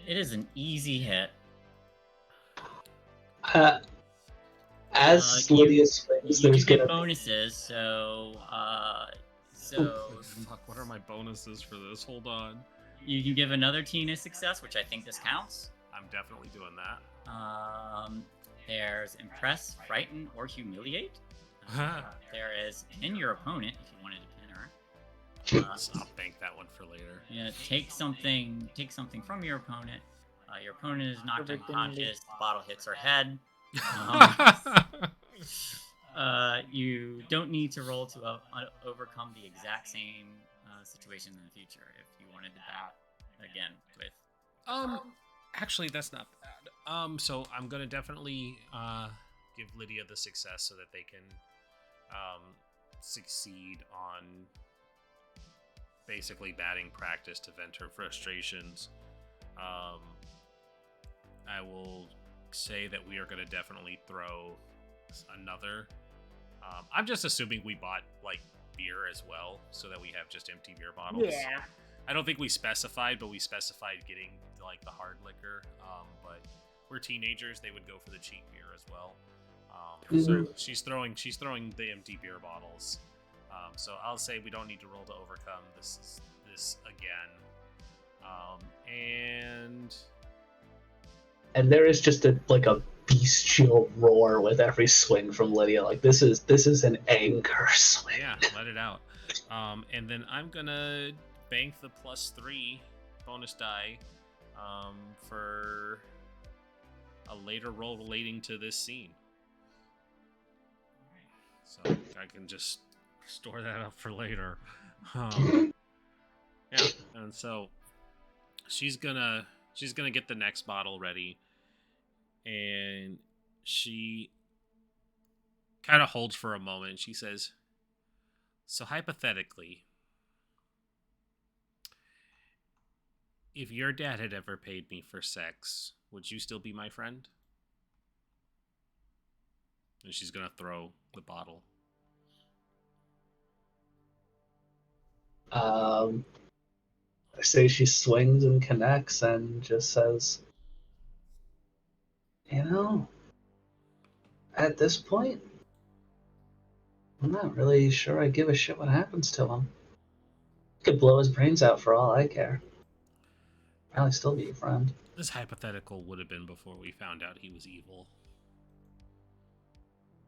It is an easy hit. As You- Lydia swings, You there's do get gonna bonuses, so Fuck, what are my bonuses for this? Hold on. you can give another teen a success, which I think this counts. I'm definitely doing that. There's impress, frighten, or humiliate. There is pin your opponent if you wanted to pin her. I'll bank that one for later. Yeah, take something from your opponent. Your opponent is knocked Everything unconscious. The bottle hits her head. You don't need to roll to overcome the exact same situation in the future if you wanted to bat again with. Actually, that's not bad. So I'm gonna definitely give Lydia the success so that they can succeed on basically batting practice to vent her frustrations. I will say that we are gonna definitely throw another. I'm just assuming we bought like beer as well, so that we have just empty beer bottles. Yeah. I don't think we specified, but we specified getting like the hard liquor. But we're teenagers; they would go for the cheap beer as well. So she's throwing the empty beer bottles. So I'll say we don't need to roll to overcome this again. and there is just a bestial roar with every swing from Lydia. Like this is an anger swing. Yeah, let it out. And then I'm gonna bank the +3 bonus die for a later roll relating to this scene. So I can just store that up for later. Yeah, and so she's gonna get the next bottle ready, and she kind of holds for a moment. She says, "So hypothetically, if your dad had ever paid me for sex, would you still be my friend?" And she's gonna throw the bottle. I say she swings and connects and just says, you know, at this point, I'm not really sure I give a shit what happens to him. Could blow his brains out for all I care. Probably still be a friend. This hypothetical would have been before we found out he was evil.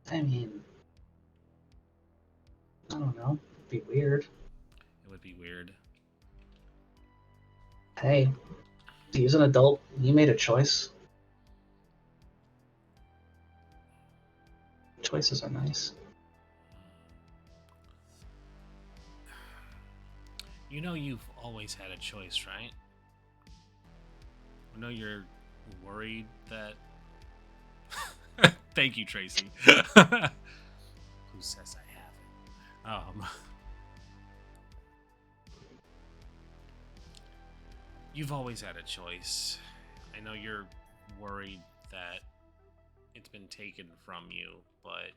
I mean, I don't know. It'd be weird. It would be weird. Hey, he's an adult. He made a choice. Choices are nice. You know you've always had a choice, right? I know you're worried that... Thank you, Tracy. Who says I haven't? You've always had a choice. I know you're worried that it's been taken from you, but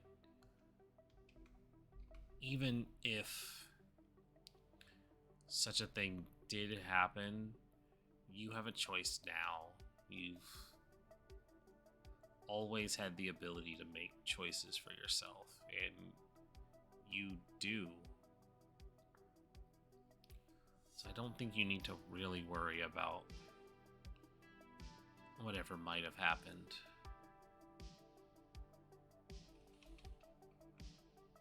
even if such a thing did happen, you have a choice now. You've always had the ability to make choices for yourself, and you do. So I don't think you need to really worry about whatever might have happened.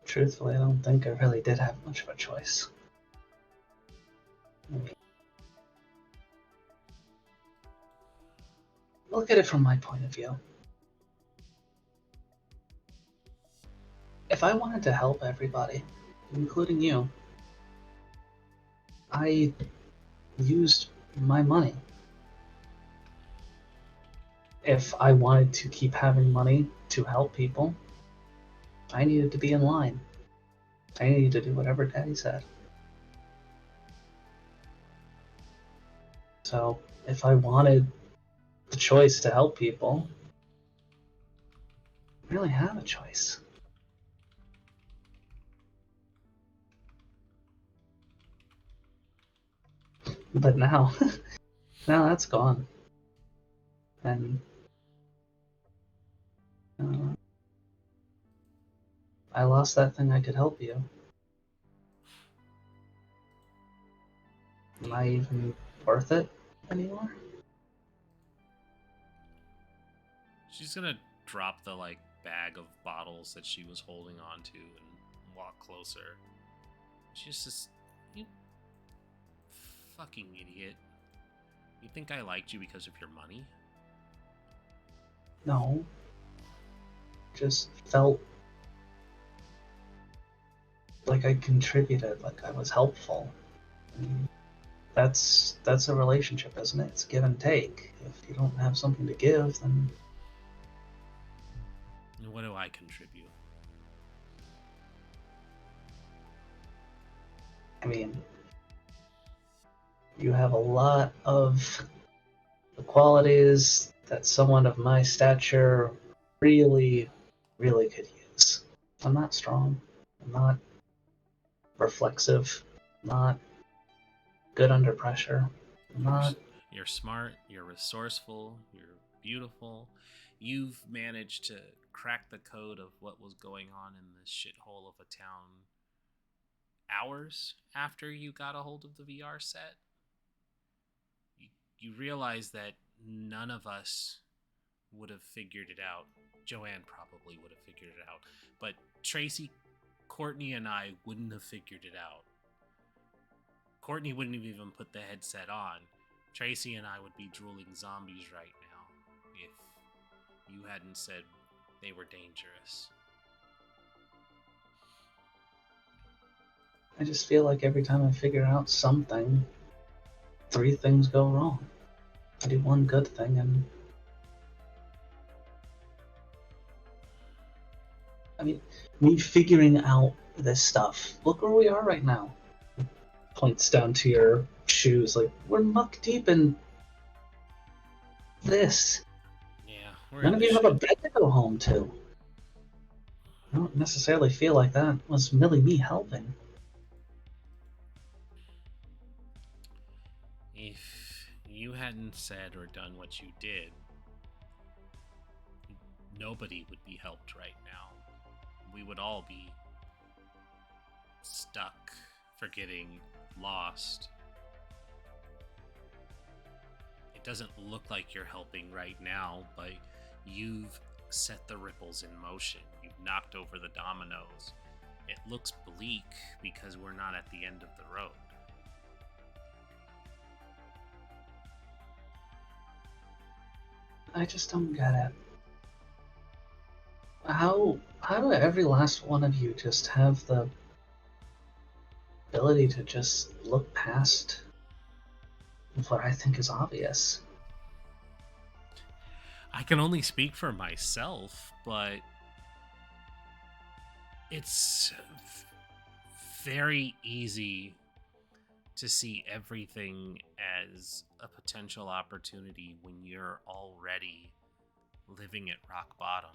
Truthfully, I don't think I really did have much of a choice. I mean, look at it from my point of view. If I wanted to help everybody, including you, I used my money. If I wanted to keep having money to help people, I needed to be in line. I needed to do whatever Daddy said. So, if I wanted the choice to help people, I really have a choice. But now, now that's gone. And I lost that thing I could help you. Am I even worth it anymore? She's gonna drop the bag of bottles that she was holding on to and walk closer. She just says, "You fucking idiot. You think I liked you because of your money?" No. Just felt like I contributed, like I was helpful. I mean, that's a relationship, isn't it? It's give and take. If you don't have something to give, then... And what do I contribute? I mean, you have a lot of the qualities that someone of my stature really, really could use. I'm not strong. I'm not reflexive. I'm not good under pressure. I'm not... You're smart, you're resourceful, you're beautiful. You've managed to crack the code of what was going on in this shithole of a town hours after you got a hold of the VR set. You realize that none of us would have figured it out. Joanne probably would have figured it out. But Tracy, Courtney, and I wouldn't have figured it out. Courtney wouldn't have even put the headset on. Tracy and I would be drooling zombies right now if you hadn't said they were dangerous. I just feel like every time I figure out something, 3 things go wrong. I do one good thing and... I mean, me figuring out this stuff. Look where we are right now. Points down to your shoes, like, we're muck deep in this. Yeah, None of you have a bed to go home to. I don't necessarily feel like that was merely me helping. If you hadn't said or done what you did, nobody would be helped right now. We would all be stuck, forgetting, lost. It doesn't look like you're helping right now, but you've set the ripples in motion. You've knocked over the dominoes. It looks bleak because we're not at the end of the road. I just don't get it. How do every last one of you just have the ability to just look past what I think is obvious? I can only speak for myself, but it's very easy to see everything as a potential opportunity when you're already living at rock bottom.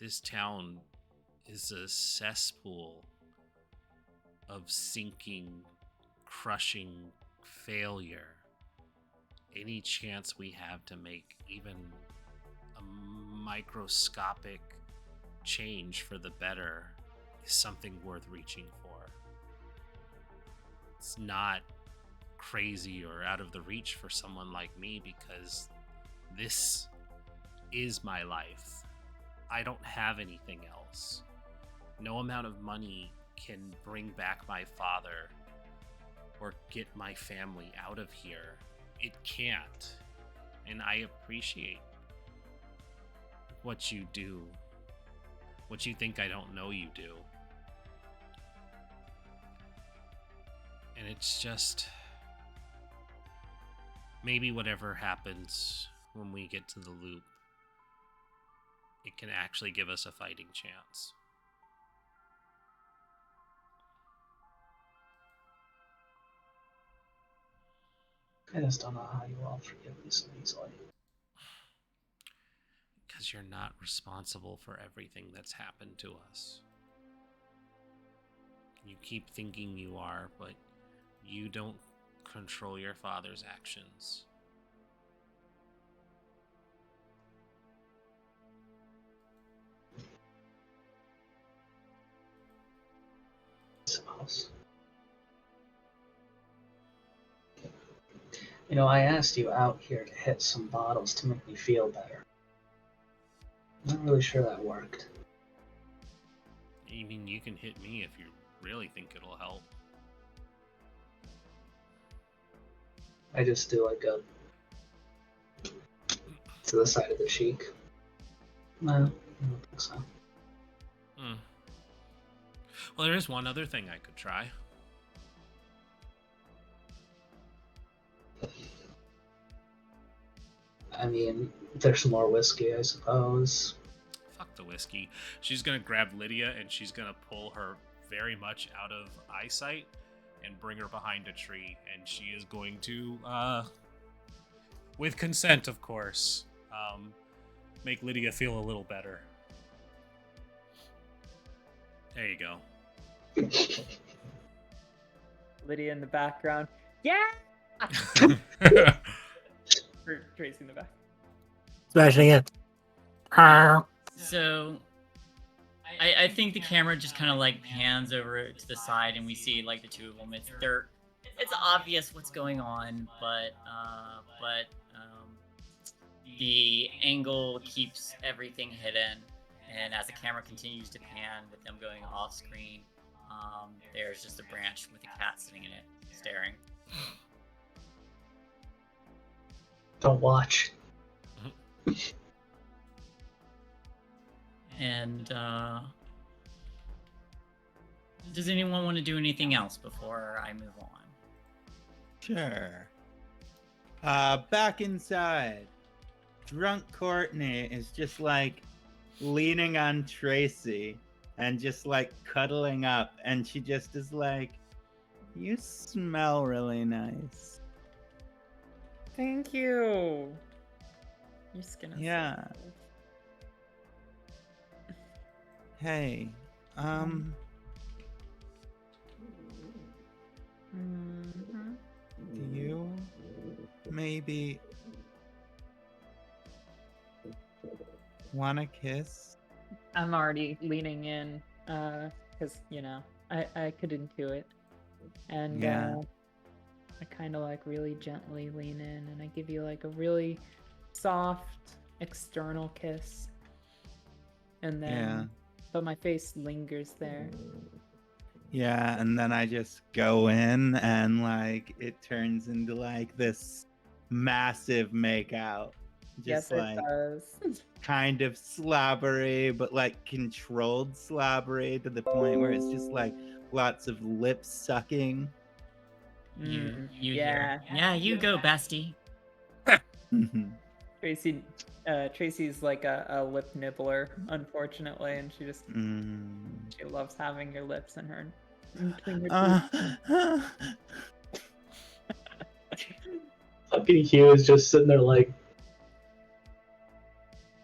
This town is a cesspool of sinking, crushing failure. Any chance we have to make even a microscopic change for the better is something worth reaching for. It's not crazy or out of the reach for someone like me because this is my life. I don't have anything else. No amount of money can bring back my father or get my family out of here. It can't. And I appreciate what you do. What you think I don't know you do. And it's just... maybe whatever happens when we get to the loop, it can actually give us a fighting chance. I just don't know how you all forgive me so easily. Because you're not responsible for everything that's happened to us. You keep thinking you are, but you don't control your father's actions. I suppose. You know, I asked you out here to hit some bottles to make me feel better. I'm not really sure that worked. You mean you can hit me if you really think it'll help? I just do like a... to the side of the cheek. No, I don't think so. Well, there is one other thing I could try. I mean, there's some more whiskey, I suppose. Fuck the whiskey. She's gonna grab Lydia and she's gonna pull her very much out of eyesight and bring her behind a tree. And she is going to, with consent, of course, make Lydia feel a little better. There you go. Lydia in the background. Yeah! Tracy in the back. Smashing it. So, I think the camera just kind of like pans over to the side, and we see like the two of them. It's obvious what's going on, but the angle keeps everything hidden. And as the camera continues to pan with them going off screen, there's just a branch with a cat sitting in it, staring. Don't watch. And Does anyone want to do anything else before I move on? Sure. Back inside, drunk Courtney is just like leaning on Tracy and just like cuddling up, and she just is like, "You smell really nice." Thank you. Your skin is Yeah. so cool. Hey, Mhm. do you maybe want a kiss? I'm already leaning in, because I could intuit, and Yeah. I kind of like really gently lean in, and I give you like a really soft external kiss, and then Yeah. but my face lingers there. Yeah, and then I just go in and like it turns into like this massive makeout. Just Yes, it like does. kind of slobbery, but like controlled slobbery to the point where it's just like lots of lip sucking. You yeah. hear? Yeah, you go, bestie. Tracy's like a lip nibbler, unfortunately, and she just she loves having your lips in her between her teeth. Fucking Hugh is just sitting there like,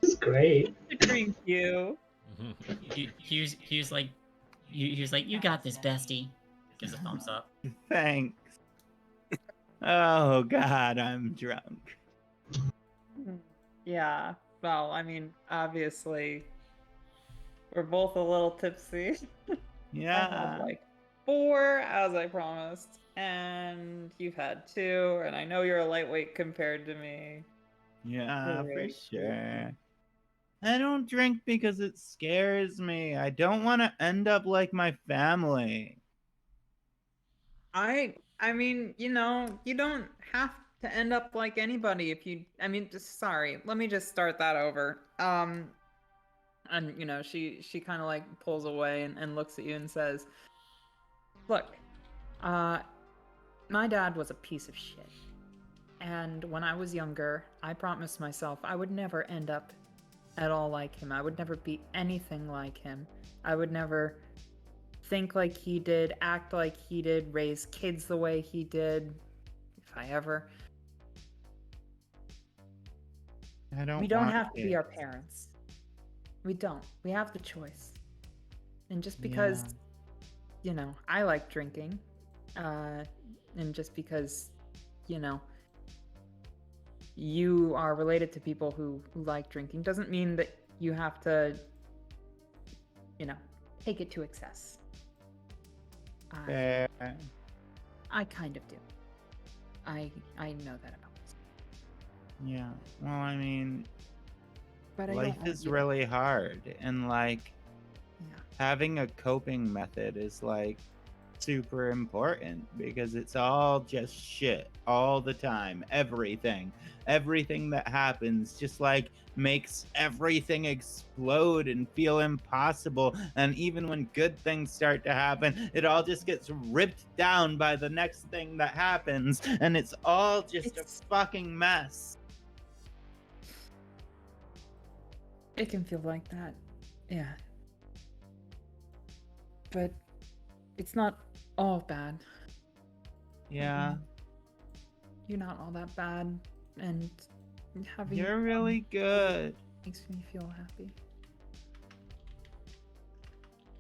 this is great. Drink you. Hugh's like, you got this, bestie. Gives a thumbs up. Thanks. Oh God, I'm drunk. Yeah. Well, I mean, obviously, we're both a little tipsy. I Yeah. had like 4, as I promised, and you've had 2, and I know you're a lightweight compared to me. Yeah, for Really sure. I don't drink because it scares me. I don't want to end up like my family. I mean, you don't have to end up like anybody if you sorry, let me just start that over. And she kind of like pulls away and looks at you and says, "Look, my dad was a piece of shit. And when I was younger, I promised myself I would never end up at all like him. I would never be anything like him. I would never think like he did, act like he did, raise kids the way he did, if I ever. We don't have to be our parents. We don't. We have the choice. And just because, I like drinking, and just because, you are related to people who like drinking doesn't mean that you have to, take it to excess. Fair. I kind of do. I know that about myself. Yeah. Well, I mean, But I life don't want is you to- really hard, and like Yeah. having a coping method is like super important because it's all just shit all the time. Everything that happens just like makes everything explode and feel impossible, and even when good things start to happen, it all just gets ripped down by the next thing that happens, and it's all just a fucking mess. It can feel like that. Yeah. But it's not all bad. Yeah. You're not all that bad, and having You're really good. makes me feel happy.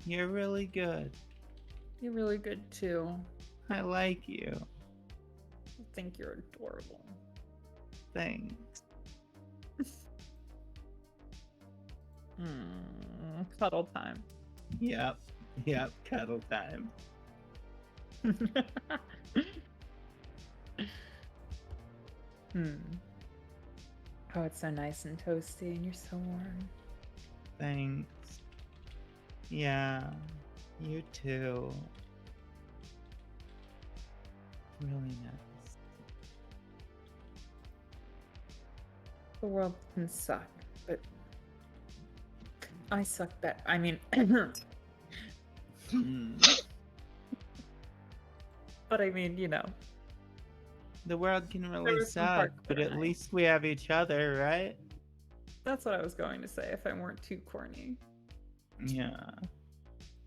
You're really good. You're really good too. I like you. I think you're adorable. Thanks. Cuddle time. Yep, cuddle time. Oh, it's so nice and toasty, and you're so warm. Thanks. Yeah, you too. Really nice. The world can suck, but I suck better. I mean, But I mean, The world can there really was some suck, but hardcore at night. least we have each other, right? That's what I was going to say if I weren't too corny. Yeah.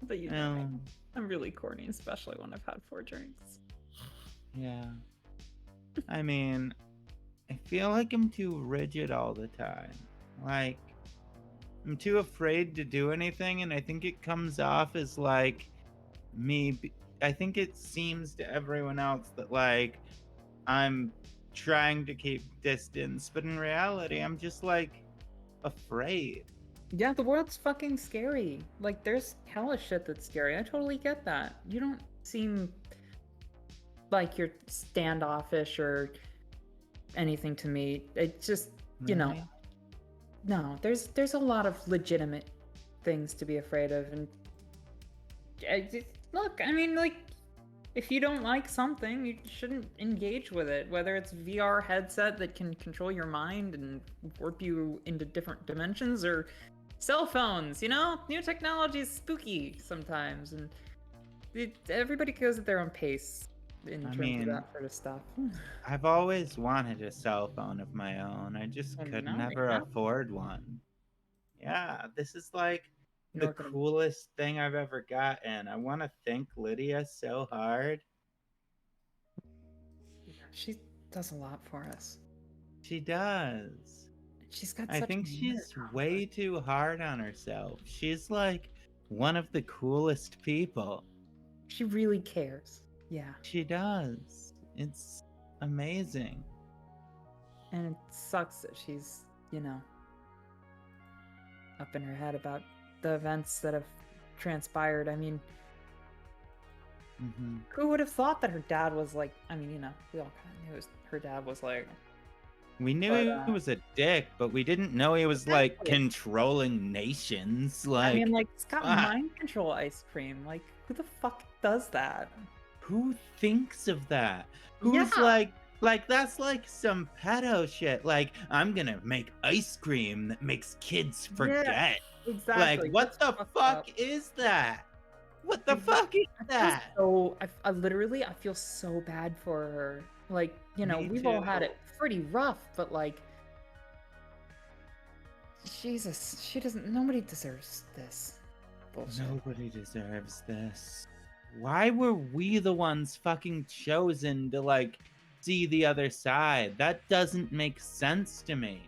But you know me. Um, I'm really corny, especially when I've had 4 drinks. yeah. I mean, I feel like I'm too rigid all the time. Like, I'm too afraid to do anything, and I think it comes off as like I think it seems to everyone else that like I'm trying to keep distance, but in reality, I'm just like afraid. Yeah, the world's fucking scary. Like, there's hella shit that's scary. I totally get that. You don't seem like you're standoffish or anything to me. It's just, Really? no, there's a lot of legitimate things to be afraid of. And look, I mean, like, if you don't like something, you shouldn't engage with it. Whether it's VR headset that can control your mind and warp you into different dimensions, or cell phones, new technology is spooky sometimes, and everybody goes at their own pace in terms of that sort of stuff. I've always wanted a cell phone of my own. I just And could now never we have afford one. Yeah, this is like the You're gonna- coolest thing I've ever gotten. I want to thank Lydia so hard. She does a lot for us. She does. She's got I such think she's weird way too hard on herself. She's like one of the coolest people. She really cares. Yeah. She does. It's amazing. And it sucks that she's, up in her head about the events that have transpired. I mean, Hmm. who would have thought that her dad was like, we all kind of knew her dad was like, We knew But, he was a dick, but we didn't know he was like Exactly. controlling nations. Like, it's got ah. mind control ice cream. Like, who the fuck does that? Who thinks of that? Who's Yeah. like that's like some pedo shit. Like, I'm gonna make ice cream that makes kids forget. Exactly. Like, what That's the fucked fuck up. is that? What the Exactly. fuck is I feel that? so. I feel so bad for her. Like, Me we've all had too. it pretty rough, but like, Jesus, she doesn't. Nobody deserves this bullshit. Nobody deserves this. Why were we the ones fucking chosen to like see the other side? That doesn't make sense to me.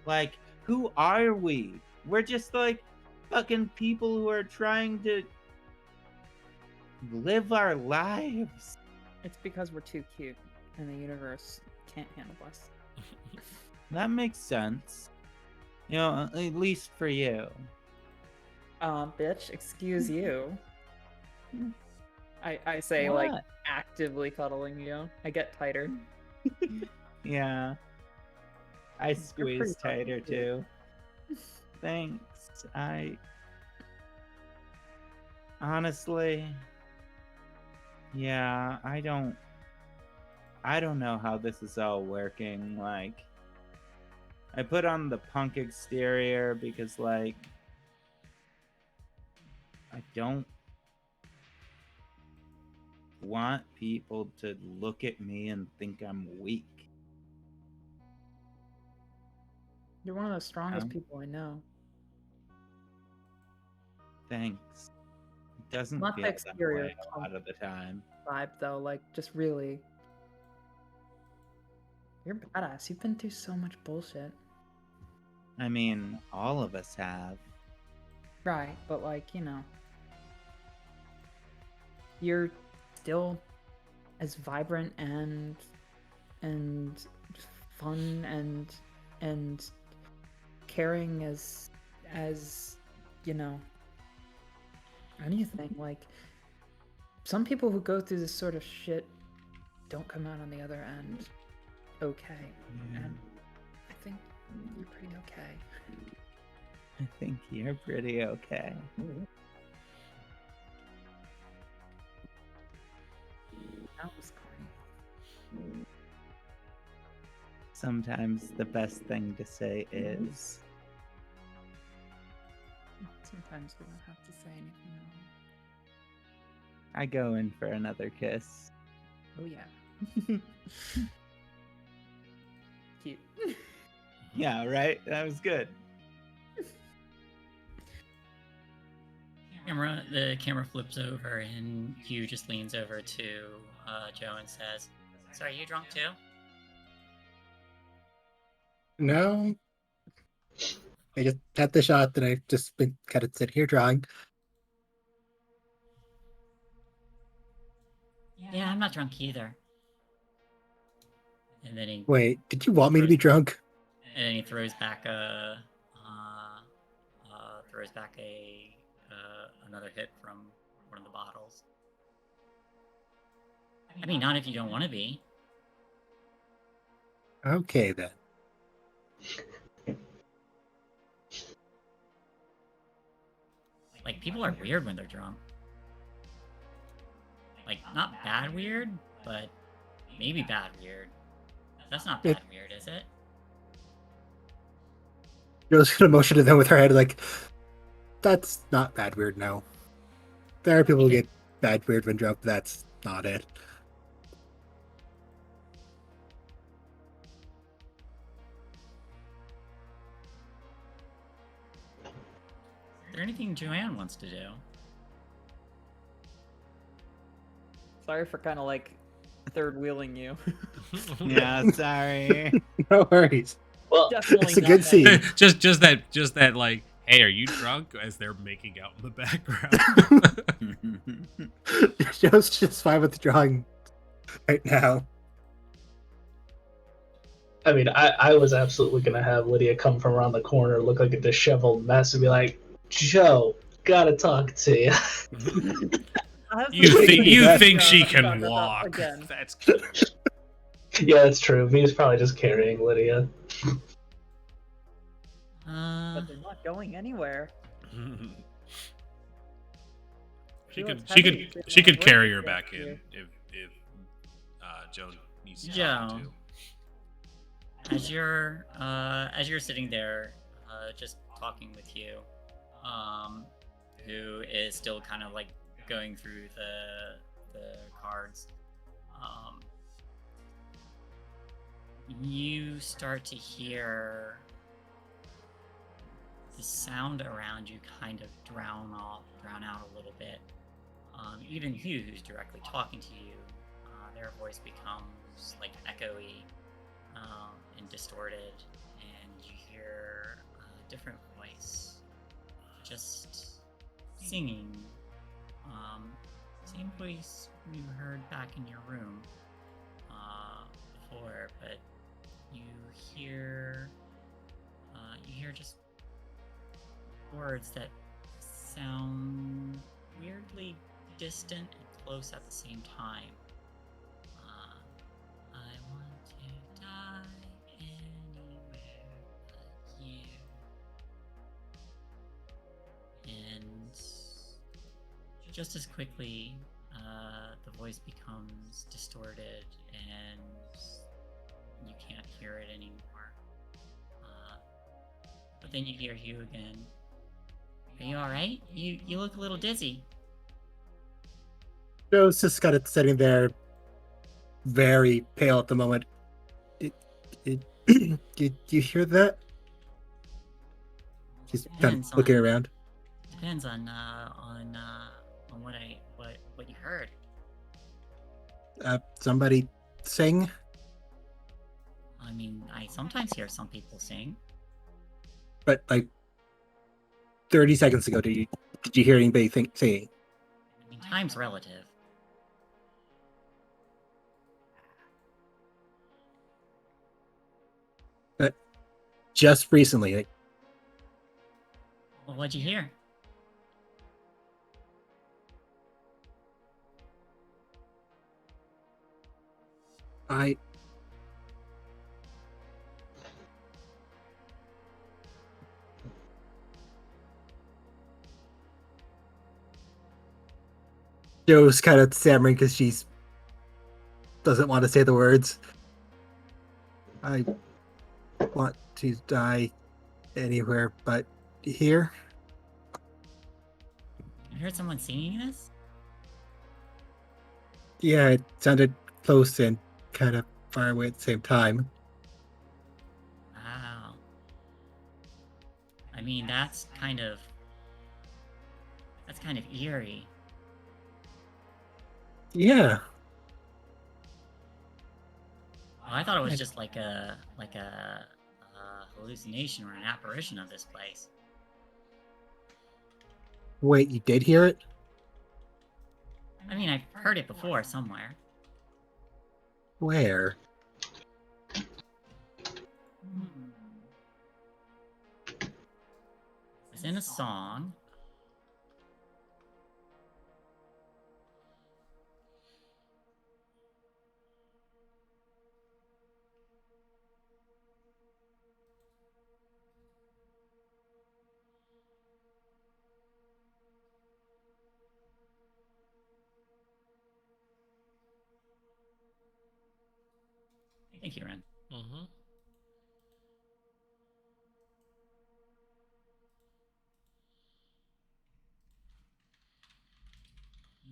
Like, who are we? We're just like fucking people who are trying to live our lives. It's because we're too cute, and the universe can't handle us. That makes sense. At least for you. Bitch, excuse you. I say, like, What? actively cuddling you. I get tighter. Yeah. I pretty squeeze fucking tighter cute. too. Thanks. Honestly, yeah, I don't know how this is all working. Like, I put on the punk exterior because, like, I don't want people to look at me and think I'm weak. You're one of the strongest Um, people I know. Thanks. It doesn't Not the feel that exterior way a lot of the time. vibe, though. Like, just really. You're badass. You've been through so much bullshit. I mean, all of us have. Right, but, like, you're still as vibrant and fun and caring as anything. Like, some people who go through this sort of shit don't come out on the other end okay. Yeah. And I think you're pretty okay. I think you're pretty okay. That was corny. Sometimes the best thing to say is, Sometimes we don't have to say anything at all. I go in for another kiss. Oh yeah. Cute. Yeah, right? That was good. The camera flips over and Hugh just leans over to Joe and says, "So are you drunk too?" No. I just had the shot that I've just been kind of sitting here drawing. Yeah, I'm not drunk either. And then he Wait, did you want me to be drunk? throws back another hit from one of the bottles. I mean, not if you don't want to be. Okay then. Like, people are weird when they're drunk. Like, not bad weird, but maybe bad weird. That's not bad weird, is it? Joe's gonna motion to them with her head like, that's not bad weird, no. There are people who get bad weird when drunk, but that's not it. Is there anything Joanne wants to do? Sorry for kind of like third wheeling you. Yeah, sorry. No worries. Well, Definitely It's a not good that- scene. just that like, hey, are you drunk? As they're making out in the background. Joe's just fine with the drawing right now. I mean, I was absolutely gonna have Lydia come from around the corner, look like a disheveled mess, and be like, "Joe, gotta talk to you." You think she can Talk about walk? again. That's cute. Yeah, that's true. V's probably just carrying Lydia. But they're not going anywhere. She Feels could heavy. she could carry her Yeah, back yeah. in if Joe needs to Joe. talk to. As you're sitting there, just talking with you, who is still kind of like going through the cards, you start to hear the sound around you kind of drown out a little bit. Even Hugh, who's directly talking to you, their voice becomes like echoey and distorted, and you hear a different voice just singing. Same voice you heard back in your room before, but you hear just words that sound weirdly distant and close at the same time. I want to die anywhere but you. And just as quickly, the voice becomes distorted and you can't hear it anymore. But then you hear Hugh again. Are you alright? You look a little dizzy. Joe's just kind of sitting there, very pale at the moment. Did you hear that? She's kind of looking around. Depends on what you heard. Somebody sing? I mean, I sometimes hear some people sing. But like 30 seconds ago, did you hear anybody singing? I mean, time's relative. But just recently, like, Well, what'd you hear? I Joe's kind of stammering because she's doesn't want to say the words. I want to die anywhere but here. I heard someone singing this? Yeah, it sounded close and kind of far away at the same time. Wow. I mean, that's kind of eerie. Yeah. Well, I thought it was just like a hallucination or an apparition of this place. Wait, you did hear it? I mean, I've heard it before somewhere. Where? It's in a song. Thank you, Ren. Mm-hmm.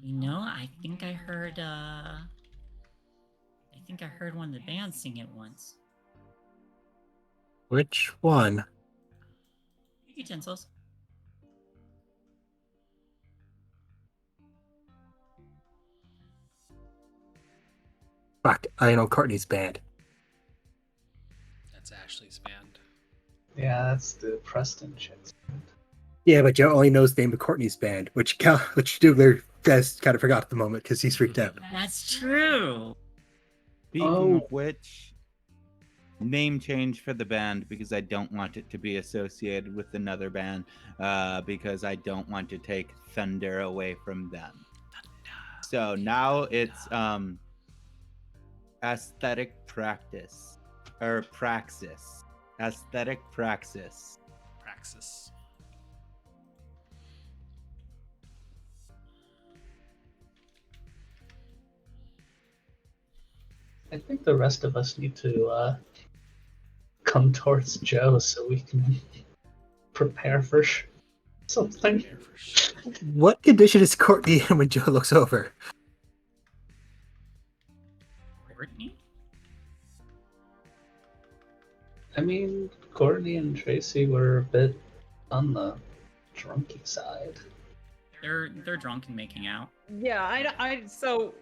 You know, I think I heard one of the bands sing it once. Which one? Utensils. Fuck, I know Courtney's band. That's Ashley's band. Yeah, that's the Preston chicks. Yeah, but Joe only knows the name of Courtney's band, which Doogler just kind of forgot at the moment because he's freaked out. That's true. Speaking of which, name change for the band because I don't want it to be associated with another band because I don't want to take thunder away from them. So now it's aesthetic practice or praxis. Aesthetic praxis. Praxis. I think the rest of us need to come towards Joe so we can prepare for something. What condition is Courtney in when Joe looks over? Courtney? I mean, Courtney and Tracy were a bit on the drunky side. They're drunk and making out. Yeah, so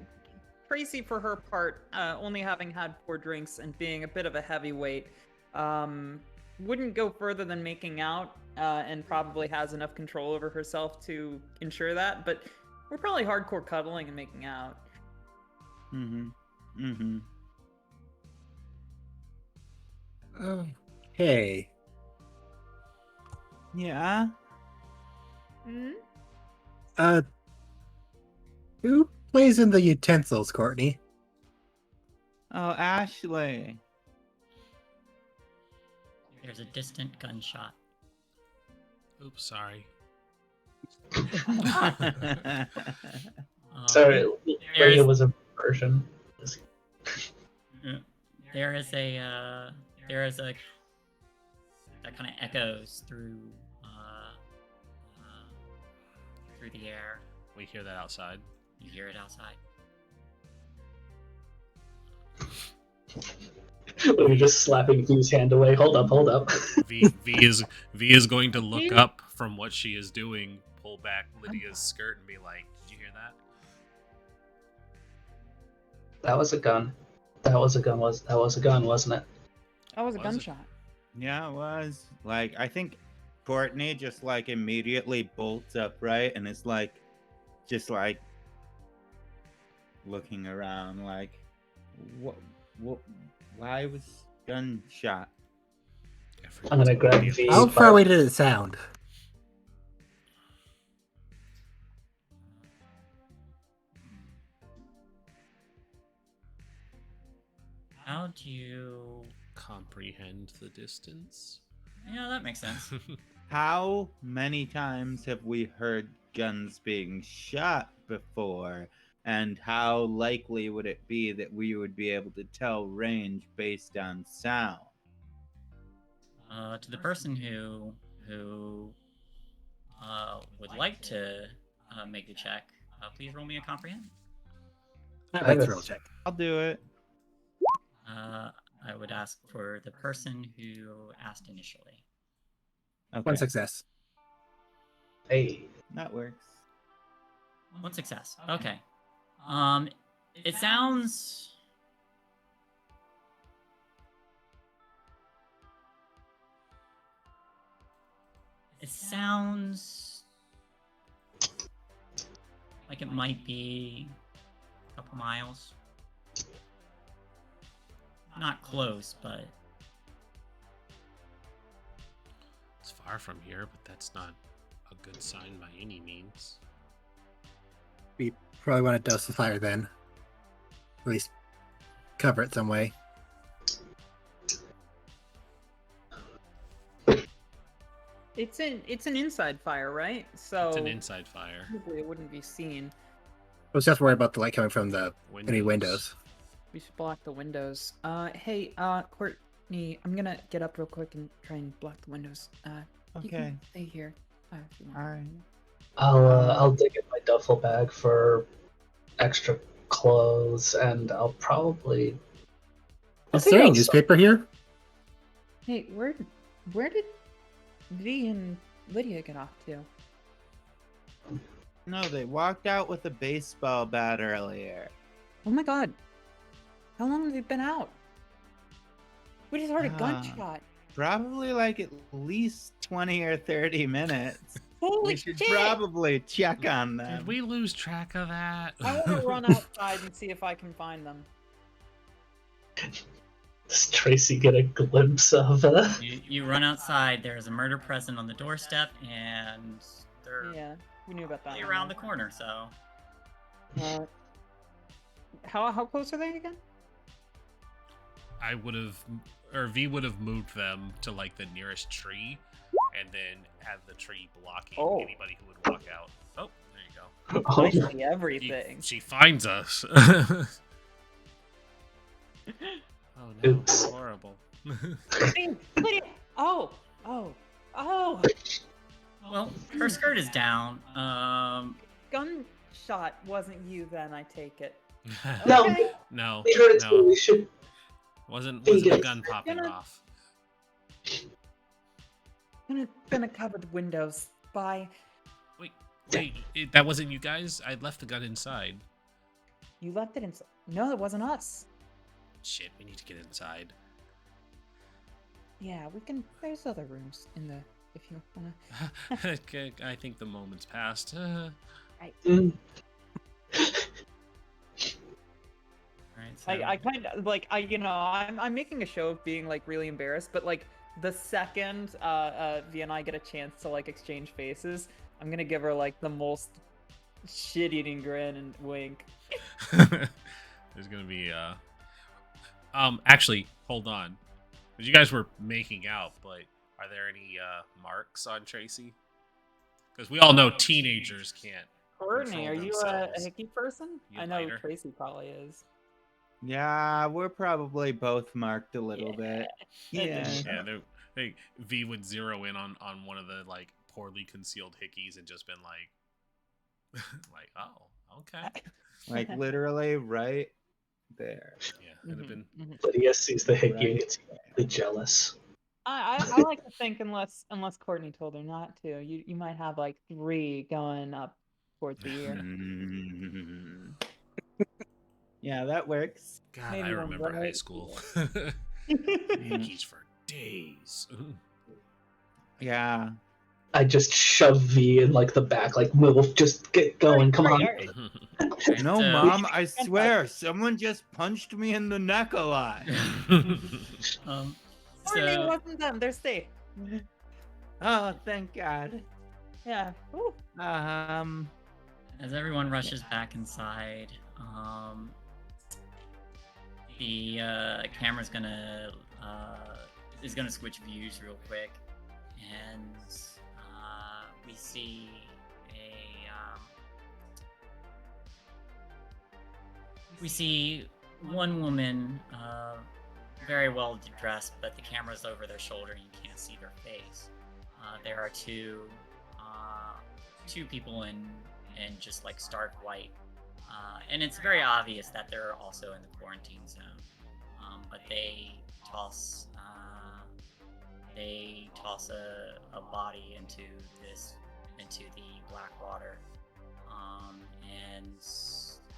Tracy, for her part, only having had 4 drinks and being a bit of a heavyweight, wouldn't go further than making out, and probably has enough control over herself to ensure that. But we're probably hardcore cuddling and making out. Hey. Yeah. Who plays in the utensils, Courtney? Oh, Ashley. There's a distant gunshot. Oops, sorry. Sorry, Lydia was a version. There is a that kind of echoes through the air. We hear that outside. You hear it outside. We're just slapping V's hand away. Hold up. V is going to look up from what she is doing, pull back Lydia's skirt, and be like, "Did you hear that?" That was a gun. That was a gun, wasn't it? That was a Was it? gunshot. Yeah, it was. Like, I think Courtney just, like, immediately bolts upright and is, like, just, like, looking around, like, what, why was gunshot? I'm gonna grab V. How far away did it sound? How do you Comprehend the distance. Yeah, that makes sense. How many times have we heard guns being shot before? And how likely would it be that we would be able to tell range based on sound? To the person who would like to make the check, please roll me a comprehend. Athletics roll check. I'll do it. I would ask for the person who asked initially. Okay. One success. Hey. That works. One success. Okay. It sounds. It sounds like it might be a couple miles. Not close, but It's far from here, but that's not a good sign by any means. We probably want to dose the fire then. At least cover it some way. It's an inside fire, right? So It's an inside fire. probably it wouldn't be seen. I was just worried about the light coming from the any windows. We should block the windows. Hey, Courtney, I'm gonna get up real quick and try and block the windows. You Okay. can stay here. If you want. All right. I'll dig in my duffel bag for extra clothes, and I'll probably. Is there a newspaper here? Hey, where did V and Lydia get off to? No, they walked out with a baseball bat earlier. Oh my god. How long have you been out? We just heard a Ah. gunshot. Probably like at least 20 or 30 minutes. Holy We should shit! probably check on them. Did we lose track of that? I want to run outside and see if I can find them. Does Tracy get a glimpse of you run outside. There's a murder present on the doorstep, and they're Yeah, we knew about that. really one, around the yeah. corner. So How close are they again? I would have, or V would have moved them to like the nearest tree, and then have the tree blocking Oh. anybody who would walk out. Oh, there you go. I Oh, see everything. She finds us. Oh no, Oops. horrible. Hey, Lydia! Oh! well, her skirt is down. Gunshot wasn't you then, I take it. No. Okay. No, we heard it too. no, We should. wasn't Vegas. a gun popping Gonna- off. Gonna cover the windows. Bye. Wait, that wasn't you guys? I left the gun inside. You left it inside. No, it wasn't us. Shit, we need to get inside. Yeah, we can. There's other rooms in the. If you wanna. Okay, I think the moment's passed. Mm. Alright, so I kind of like I'm making a show of being like really embarrassed, but like the second V and I get a chance to like exchange faces, I'm gonna give her like the most shit-eating grin and wink. There's gonna be actually, hold on. 'Cause you guys were making out, but are there any marks on Tracy? Because we all know teenagers can't. Courtney, Control are you themselves. a hickey person? You I know lighter? Tracy probably is. Yeah, we're probably both marked a little bit. Yeah. Yeah, V would zero in on one of the like poorly concealed hickeys and just been like, like, oh, okay. Like literally right there. Yeah, it'd have been. Lydia sees the hickey and Right. gets really jealous. I like to think unless Courtney told her not to, you might have like 3 going up towards the ear. Mm. Yeah, that works. God, Maybe I one remember high right. school. Hickeys for days. Yeah. I just shove V in like the back, like move, just get going, come on. Alright. No, So- Mom, I swear, someone just punched me in the neck a lot. Courtney, it So wasn't them. They're safe. Oh, thank God. Yeah. Woo. as everyone rushes back inside, the camera's is gonna switch views real quick, and we see one woman, very well dressed, but the camera's over their shoulder and you can't see their face. There are two people in just like stark white, And it's very obvious that they're also in the quarantine zone. But they toss a body into the black water. And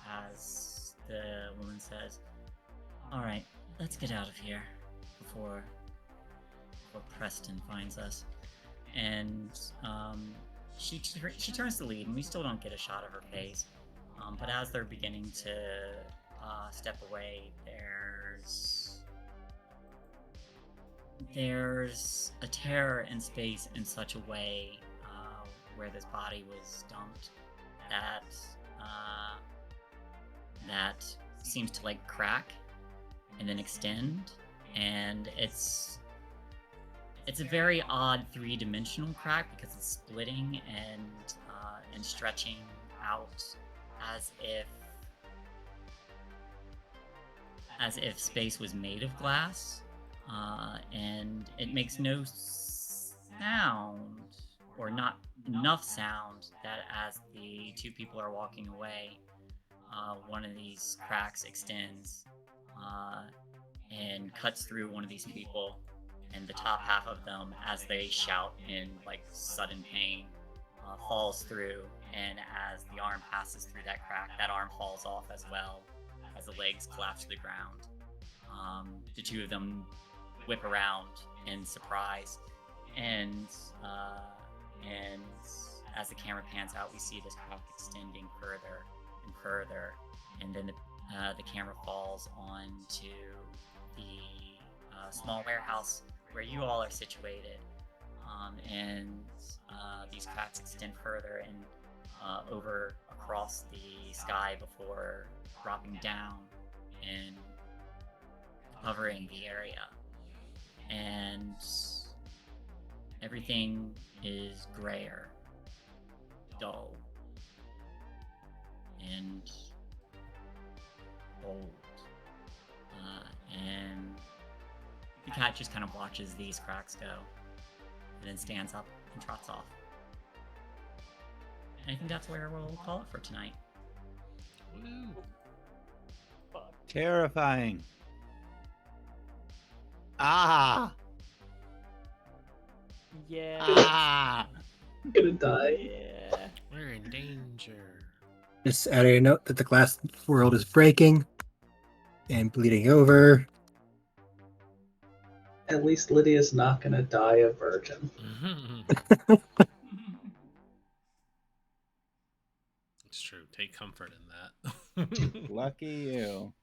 as the woman says, "All right, let's get out of here before Preston finds us." And she turns to leave, and we still don't get a shot of her face. But as they're beginning to step away, there's a terror in space in such a way where this body was dumped that seems to like crack and then extend, and it's a very odd three-dimensional crack because it's splitting and stretching out as if space was made of glass, and it makes no sound, or not enough sound, that as the two people are walking away, one of these cracks extends and cuts through one of these people, and the top half of them, as they shout in like sudden pain, falls through, and as the arm passes through that crack, that arm falls off as well as the legs collapse to the ground. The two of them whip around in surprise, and as the camera pans out, we see this crack extending further and further, and then the camera falls onto the small warehouse where you all are situated, and these cracks extend further and over across the sky before dropping down and covering the area, and everything is grayer, dull, and old, and the cat just kind of watches these cracks go, and then stands up and trots off. And I think that's where we'll call it for tonight. Woo. Terrifying. Ah! Yeah. Ah! I'm gonna die. Yeah. We're in danger. Just adding a note that the glass world is breaking and bleeding over. At least Lydia's not gonna die a virgin. It's true. Take comfort in that. Lucky you.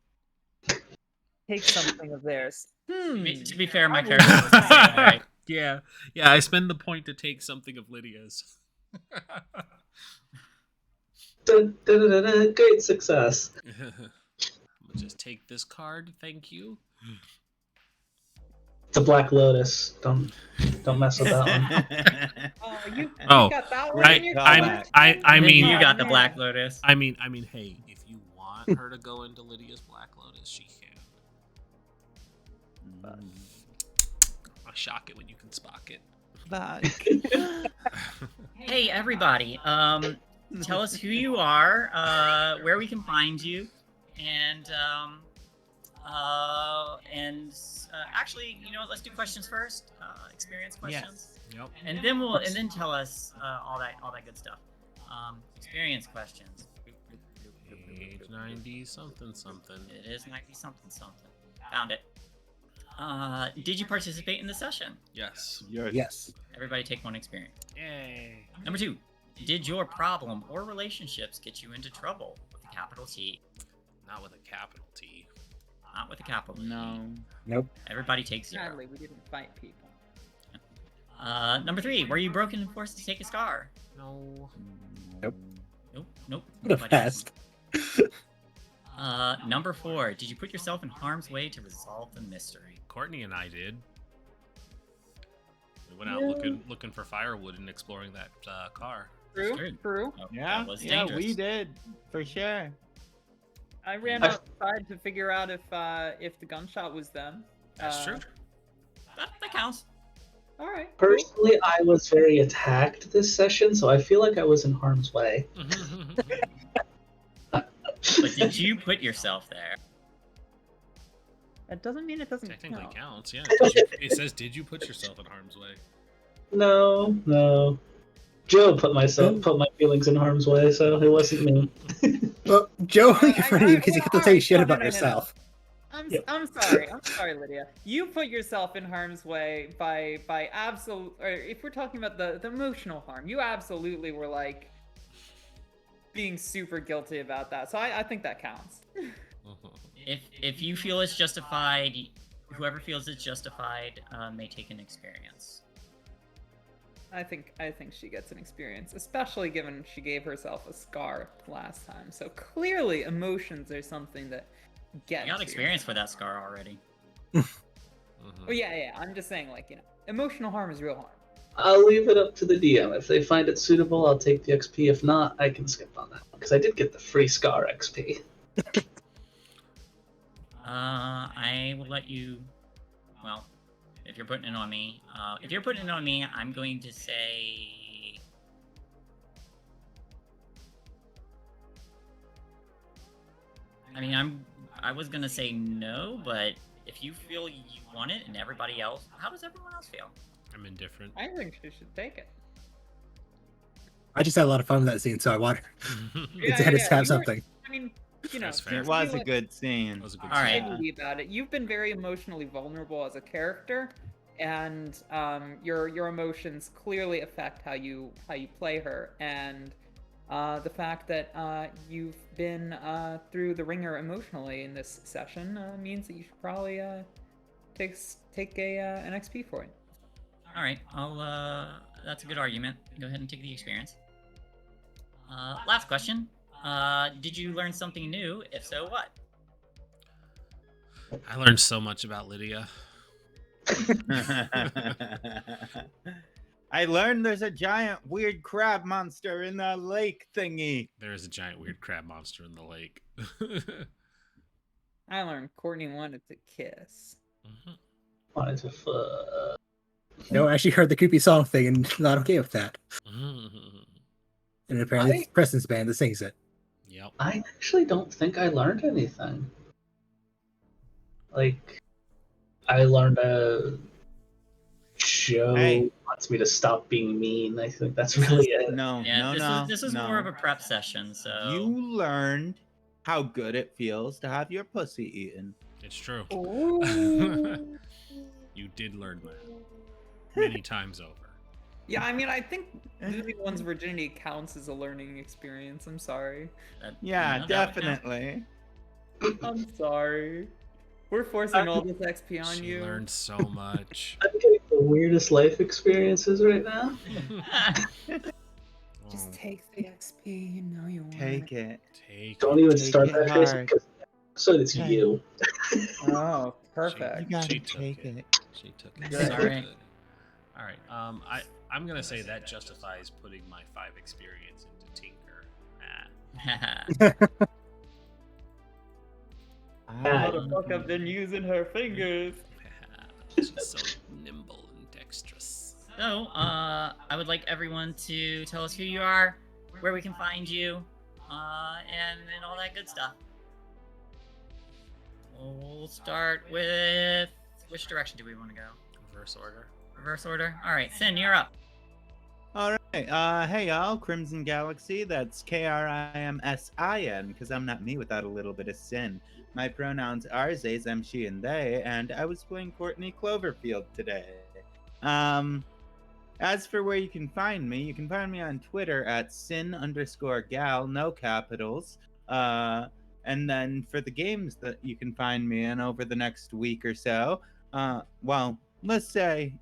Take something of theirs. To be fair, my character was the same way. Yeah. I spend the point to take something of Lydia's. Dun, dun, dun, dun, dun, great success. I'm gonna just take this card, thank you. It's a Black Lotus. Don't mess with that one. Oh, you Oh, got that one in your I mean, you got the Black Lotus. I mean, hey, if you want her to go into Lydia's Black Lotus, she can. I shock it when you can spock it. Hey, everybody. Tell us who you are, where we can find you, and actually, let's do questions first. Experience questions. Yep. And then tell us all that good stuff. Experience questions. Age 90 something. It is 90 something. Found it. Did you participate in the session? Yes. Yes. Everybody take one experience. Yay. Number 2. Did your problem or relationships get you into trouble with a capital T? Not with a capital T. Not with a capital T. No. Nope. Everybody takes 0. Sadly, we didn't fight people. Number 3. Were you broken and forced to take a scar? No. Nope. What a Nobody fast. Number 4. Did you put yourself in harm's way to resolve the mystery? Courtney and I did. We went out looking for firewood and exploring that car. True. Oh, Yeah, that was yeah, dangerous. we did for sure. I ran outside to figure out if the gunshot was them. That's true. That counts. All right. Personally, I was very attacked this session, so I feel like I was in harm's way. But did you put yourself there? That doesn't mean it doesn't Technically count. counts, yeah. It says, did you put yourself in harm's way? No. Joe put my feelings in harm's way, so it wasn't me. Well, Joe, you're I- funny because you well, have to say alright, shit no, about no, no, no. yourself. I'm sorry, Lydia. You put yourself in harm's way by absolute. Or if we're talking about the emotional harm, you absolutely were like being super guilty about that. So I think that counts. If you feel it's justified, whoever feels it's justified may take an experience. I think she gets an experience, especially given she gave herself a scar last time. So clearly, emotions are something that gets. I got you. experience for that scar already. Oh yeah. I'm just saying, like, emotional harm is real harm. I'll leave it up to the DM. If they find it suitable, I'll take the XP. If not, I can skip on that one because I did get the free Scar XP. I will let you. Well, if you're putting it on me, I'm going to say. I mean, I was gonna say no, but if you feel you want it, and everybody else, how does everyone else feel? I'm indifferent. I think she should take it. I just had a lot of fun with that scene, so I want Yeah, to have you were- something. I mean, That's fair. It was a good scene. That was a good All right. scene. Maybe about it. You've been very emotionally vulnerable as a character, and your emotions clearly affect how you play her. And the fact that you've been through the ringer emotionally in this session means that you should probably take an XP for it. All right, that's a good argument. Go ahead and take the experience. Last question. Did you learn something new? If so, what? I learned so much about Lydia. I learned there's a giant weird crab monster in the lake thingy. There is a giant weird crab monster in the lake. I learned Courtney wanted to kiss. Wanted to fuck. No, I actually heard the creepy song thing and not okay with that. And apparently it's Preston's band that sings it. Yep. I actually don't think I learned anything. Like, I learned Joe wants me to stop being mean. I think that's really it. This is more of a prep session, so You learned how good it feels to have your pussy eaten. It's true. Ooh. You did learn that many times over. Yeah, I mean, I think losing one's virginity counts as a learning experience. I'm sorry. Yeah, that would count. definitely. I'm sorry. We're forcing all this XP on She you. learned so much. I'm getting the weirdest life experiences right now. Just Oh, take the XP. You know you want Take it. take Don't it. even Take start it that, Tracy, hard. because so it's Okay. you. Oh, You perfect. gotta She took take it. it. She took it. Good. Sorry. All right. I'm gonna say that justifies putting my 5 experience into Tinker. Motherfucker, I've been using her fingers. She's so nimble and dexterous. So, I would like everyone to tell us who you are, where we can find you, and all that good stuff. We'll start with which direction do we want to go? Reverse order. Reverse order. All right, Sin, you're up. All right. Hey y'all, Crimson Galaxy. That's Krimsin, because I'm not me without a little bit of sin. My pronouns are they, them, she, and they, and I was playing Courtney Cloverfield today. As for where you can find me on Twitter at sin_gal, no capitals. And then for the games that you can find me in over the next week or so, well, let's say,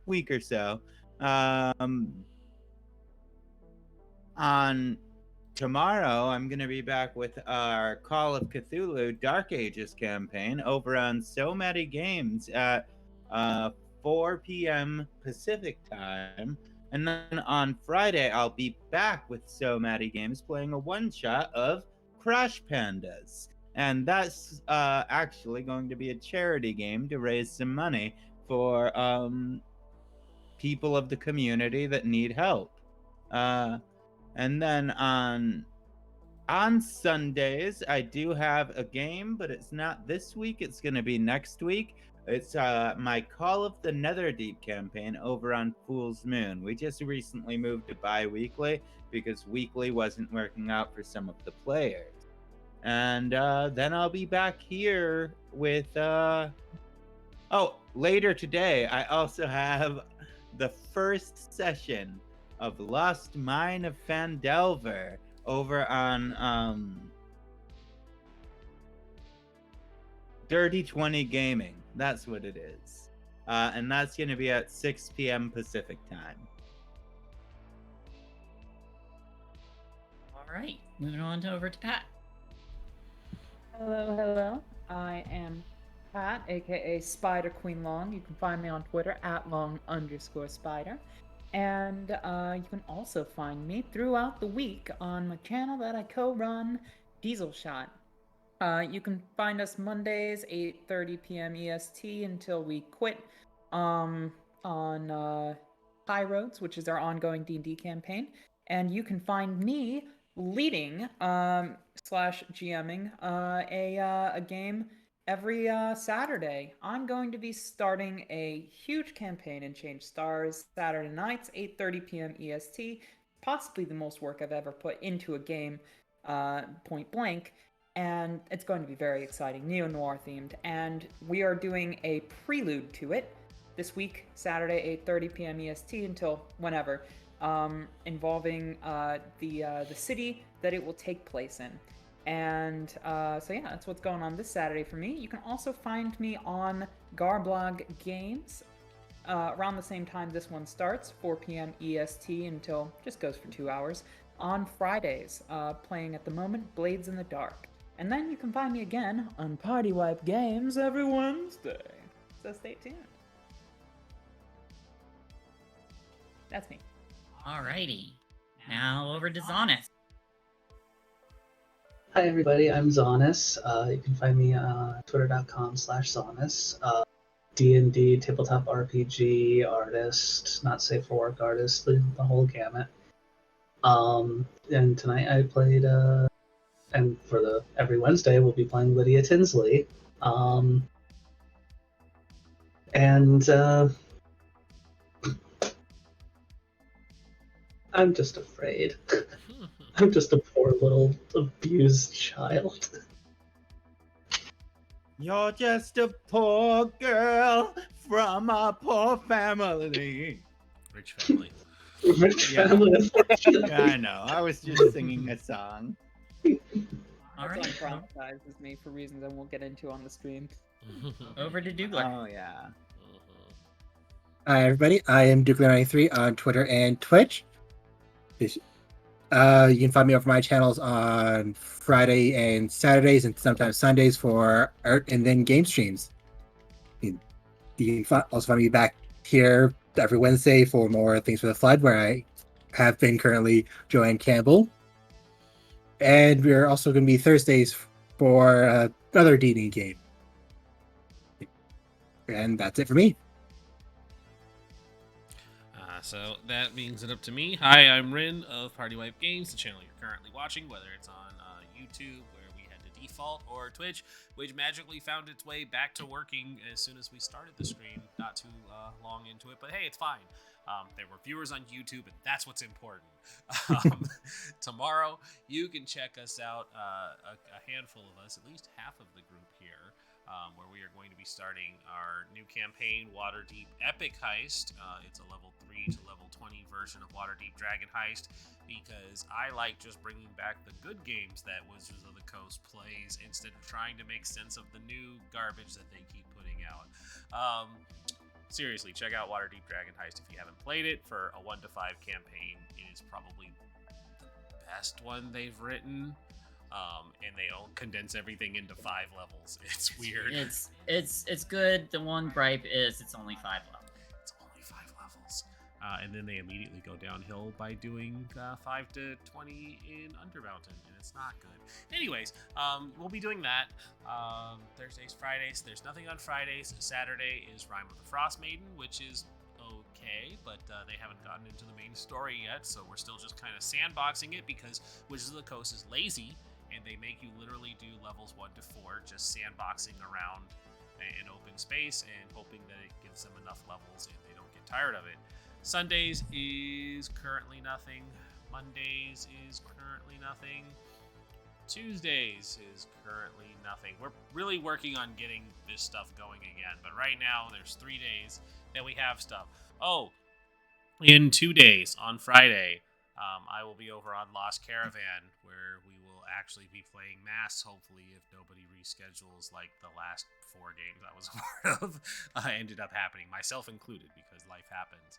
week or so. On tomorrow, I'm going to be back with our Call of Cthulhu Dark Ages campaign over on So Many Games at 4 p.m. Pacific time. And then on Friday, I'll be back with So Many Games playing a one-shot of Crash Pandas. And that's actually going to be a charity game to raise some money for people of the community that need help. And then on on Sundays, I do have a game, but it's not this week. It's going to be next week. It's my Call of the Netherdeep campaign over on Fool's Moon. We just recently moved to bi-weekly because weekly wasn't working out for some of the players. And then I'll be back here with... later today, I also have the first session of Lost Mine of Phandelver over on Dirty 20 Gaming. That's what it is. And that's going to be at 6 p.m. Pacific time. All right, moving on over to Pat. Hello. I am Pat, aka Spider Queen Long. You can find me on Twitter at @long_spider. And you can also find me throughout the week on my channel that I co-run, Diesel Shot. You can find us Mondays, 8:30 p.m. EST until we quit on High Roads, which is our ongoing D&D campaign. And you can find me leading slash GMing a game every Saturday. I'm going to be starting a huge campaign in Change Stars Saturday nights, 8:30 p.m. EST. Possibly the most work I've ever put into a game, point blank. And it's going to be very exciting, neo-noir themed. And we are doing a prelude to it this week, Saturday, 8:30 p.m. EST until whenever, involving the city that it will take place in. And so yeah, that's what's going on this Saturday for me. You can also find me on Garblog Games around the same time this one starts, 4 p.m. EST until just goes for 2 hours, on Fridays, playing at the moment Blades in the Dark. And then you can find me again on PartyWipeGames every Wednesday. So stay tuned. That's me. Alrighty, now over to Zaunis. Hi everybody, I'm Zaunis. You can find me on twitter.com/Zaunis. D&D, tabletop RPG, artist, not safe for work artist, the whole gamut. And tonight I played, and for every Wednesday we'll be playing Lydia Tinsley. I'm just afraid. I'm just a poor little abused child. You're just a poor girl from a poor family. Rich family. Rich Yeah. family, unfortunately. Yeah, I know. I was just singing a song. Alright, Traumatizes me for reasons I won't get into on the stream. over to Doogler. Oh, yeah. Hi, everybody. I am Doogler93 on Twitter and Twitch. You can find me over my channels on Friday and Saturdays and sometimes Sundays for art and then game streams. You can also find me back here every Wednesday for more Things for the Flood, where I have been currently Joanne Campbell. And we're also going to be Thursdays for another D&D game. And that's it for me. So that means it up to me. Hi, I'm Rin of PartyWipeGames, the channel you're currently watching, whether it's on YouTube, where we had to default, or Twitch, which magically found its way back to working as soon as we started the stream. Not too long into it, but hey, it's fine. There were viewers on YouTube, and that's what's important. Tomorrow, you can check us out, a handful of us, at least half of the group here, where we are going to be starting our new campaign, Waterdeep Epic Heist. It's a level 3 to level 20 version of Waterdeep Dragon Heist, because I like just bringing back the good games that Wizards of the Coast plays instead of trying to make sense of the new garbage that they keep putting out. Seriously, check out Waterdeep Dragon Heist if you haven't played it. For a 1 to 5 campaign, it is probably the best one they've written. And they all condense everything into 5 levels. It's weird. It's good. The one gripe is it's only 5 levels. It's only 5 levels. And then they immediately go downhill by doing 5 to 20 in Undermountain, and it's not good. Anyways, we'll be doing that Thursdays, Fridays. There's nothing on Fridays. Saturday is Rime of the Frost Maiden, which is okay, but they haven't gotten into the main story yet, so we're still just kind of sandboxing it because Wizards of the Coast is lazy, and they make you literally do levels 1 to 4, just sandboxing around an open space and hoping that it gives them enough levels and they don't get tired of it. Sundays is currently nothing. Mondays is currently nothing. Tuesdays is currently nothing. We're really working on getting this stuff going again, but right now there's 3 days that we have stuff. Oh, in 2 days, on Friday, I will be over on Lost Caravan, where we will actually be playing Mass, hopefully, if nobody reschedules like the last 4 games I was a part of ended up happening, myself included, because life happens.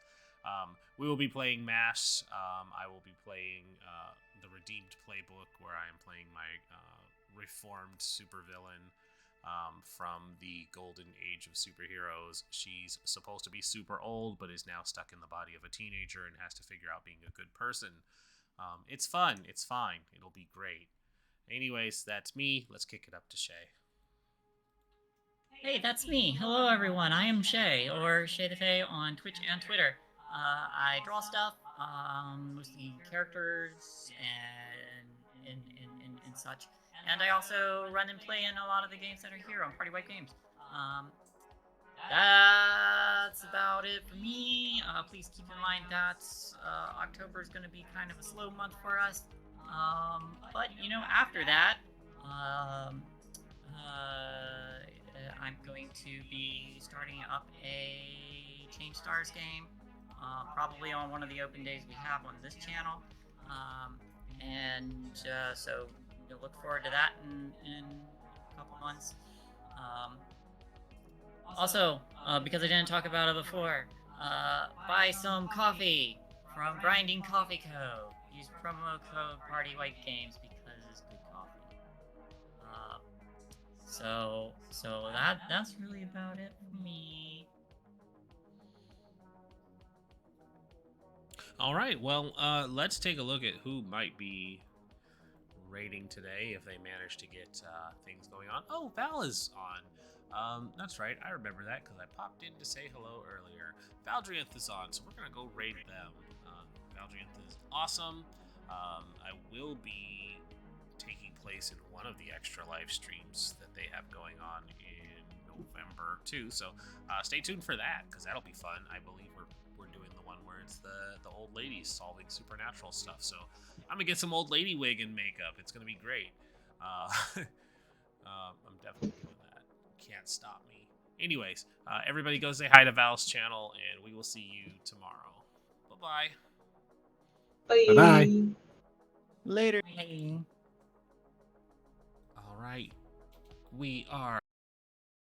We will be playing Mass. I will be playing the Redeemed Playbook, where I am playing my reformed supervillain from the golden age of superheroes. She's supposed to be super old, but is now stuck in the body of a teenager and has to figure out being a good person. It's fun. It's fine. It'll be great. Anyways, that's me. Let's kick it up to Shae. Hey, that's me. Hello, everyone. I am Shae, or ShaeTheFay on Twitch and Twitter. I draw stuff, mostly characters and such. And I also run and play in a lot of the games that are here on PartyWipeGames. That's about it for me. Please keep in mind that October is going to be kind of a slow month for us. But, you know, after that, I'm going to be starting up a Change Stars game, probably on one of the open days we have on this channel. So you'll look forward to that in a couple months. Also, because I didn't talk about it before, buy some coffee from Grinding Coffee Co. Use promo code PartyWipeGames because it's good coffee. So that's really about it for me. All right, well, let's take a look at who might be raiding today if they manage to get things going on. Oh, Val is on. That's right, I remember that because I popped in to say hello earlier. Valdrianth is on, so we're going to go raid them. Valdrianth is awesome. I will be taking place in one of the extra live streams that they have going on in November too, so stay tuned for that because that'll be fun. I believe we're doing the one where it's the old ladies solving supernatural stuff, so I'm gonna get some old lady wig and makeup. It's gonna be great. I'm definitely doing that. Can't stop me. Anyways, everybody go say hi to Val's channel, and we will see you tomorrow. Bye-bye. Bye. Bye-bye. Later. Hey. All right. We are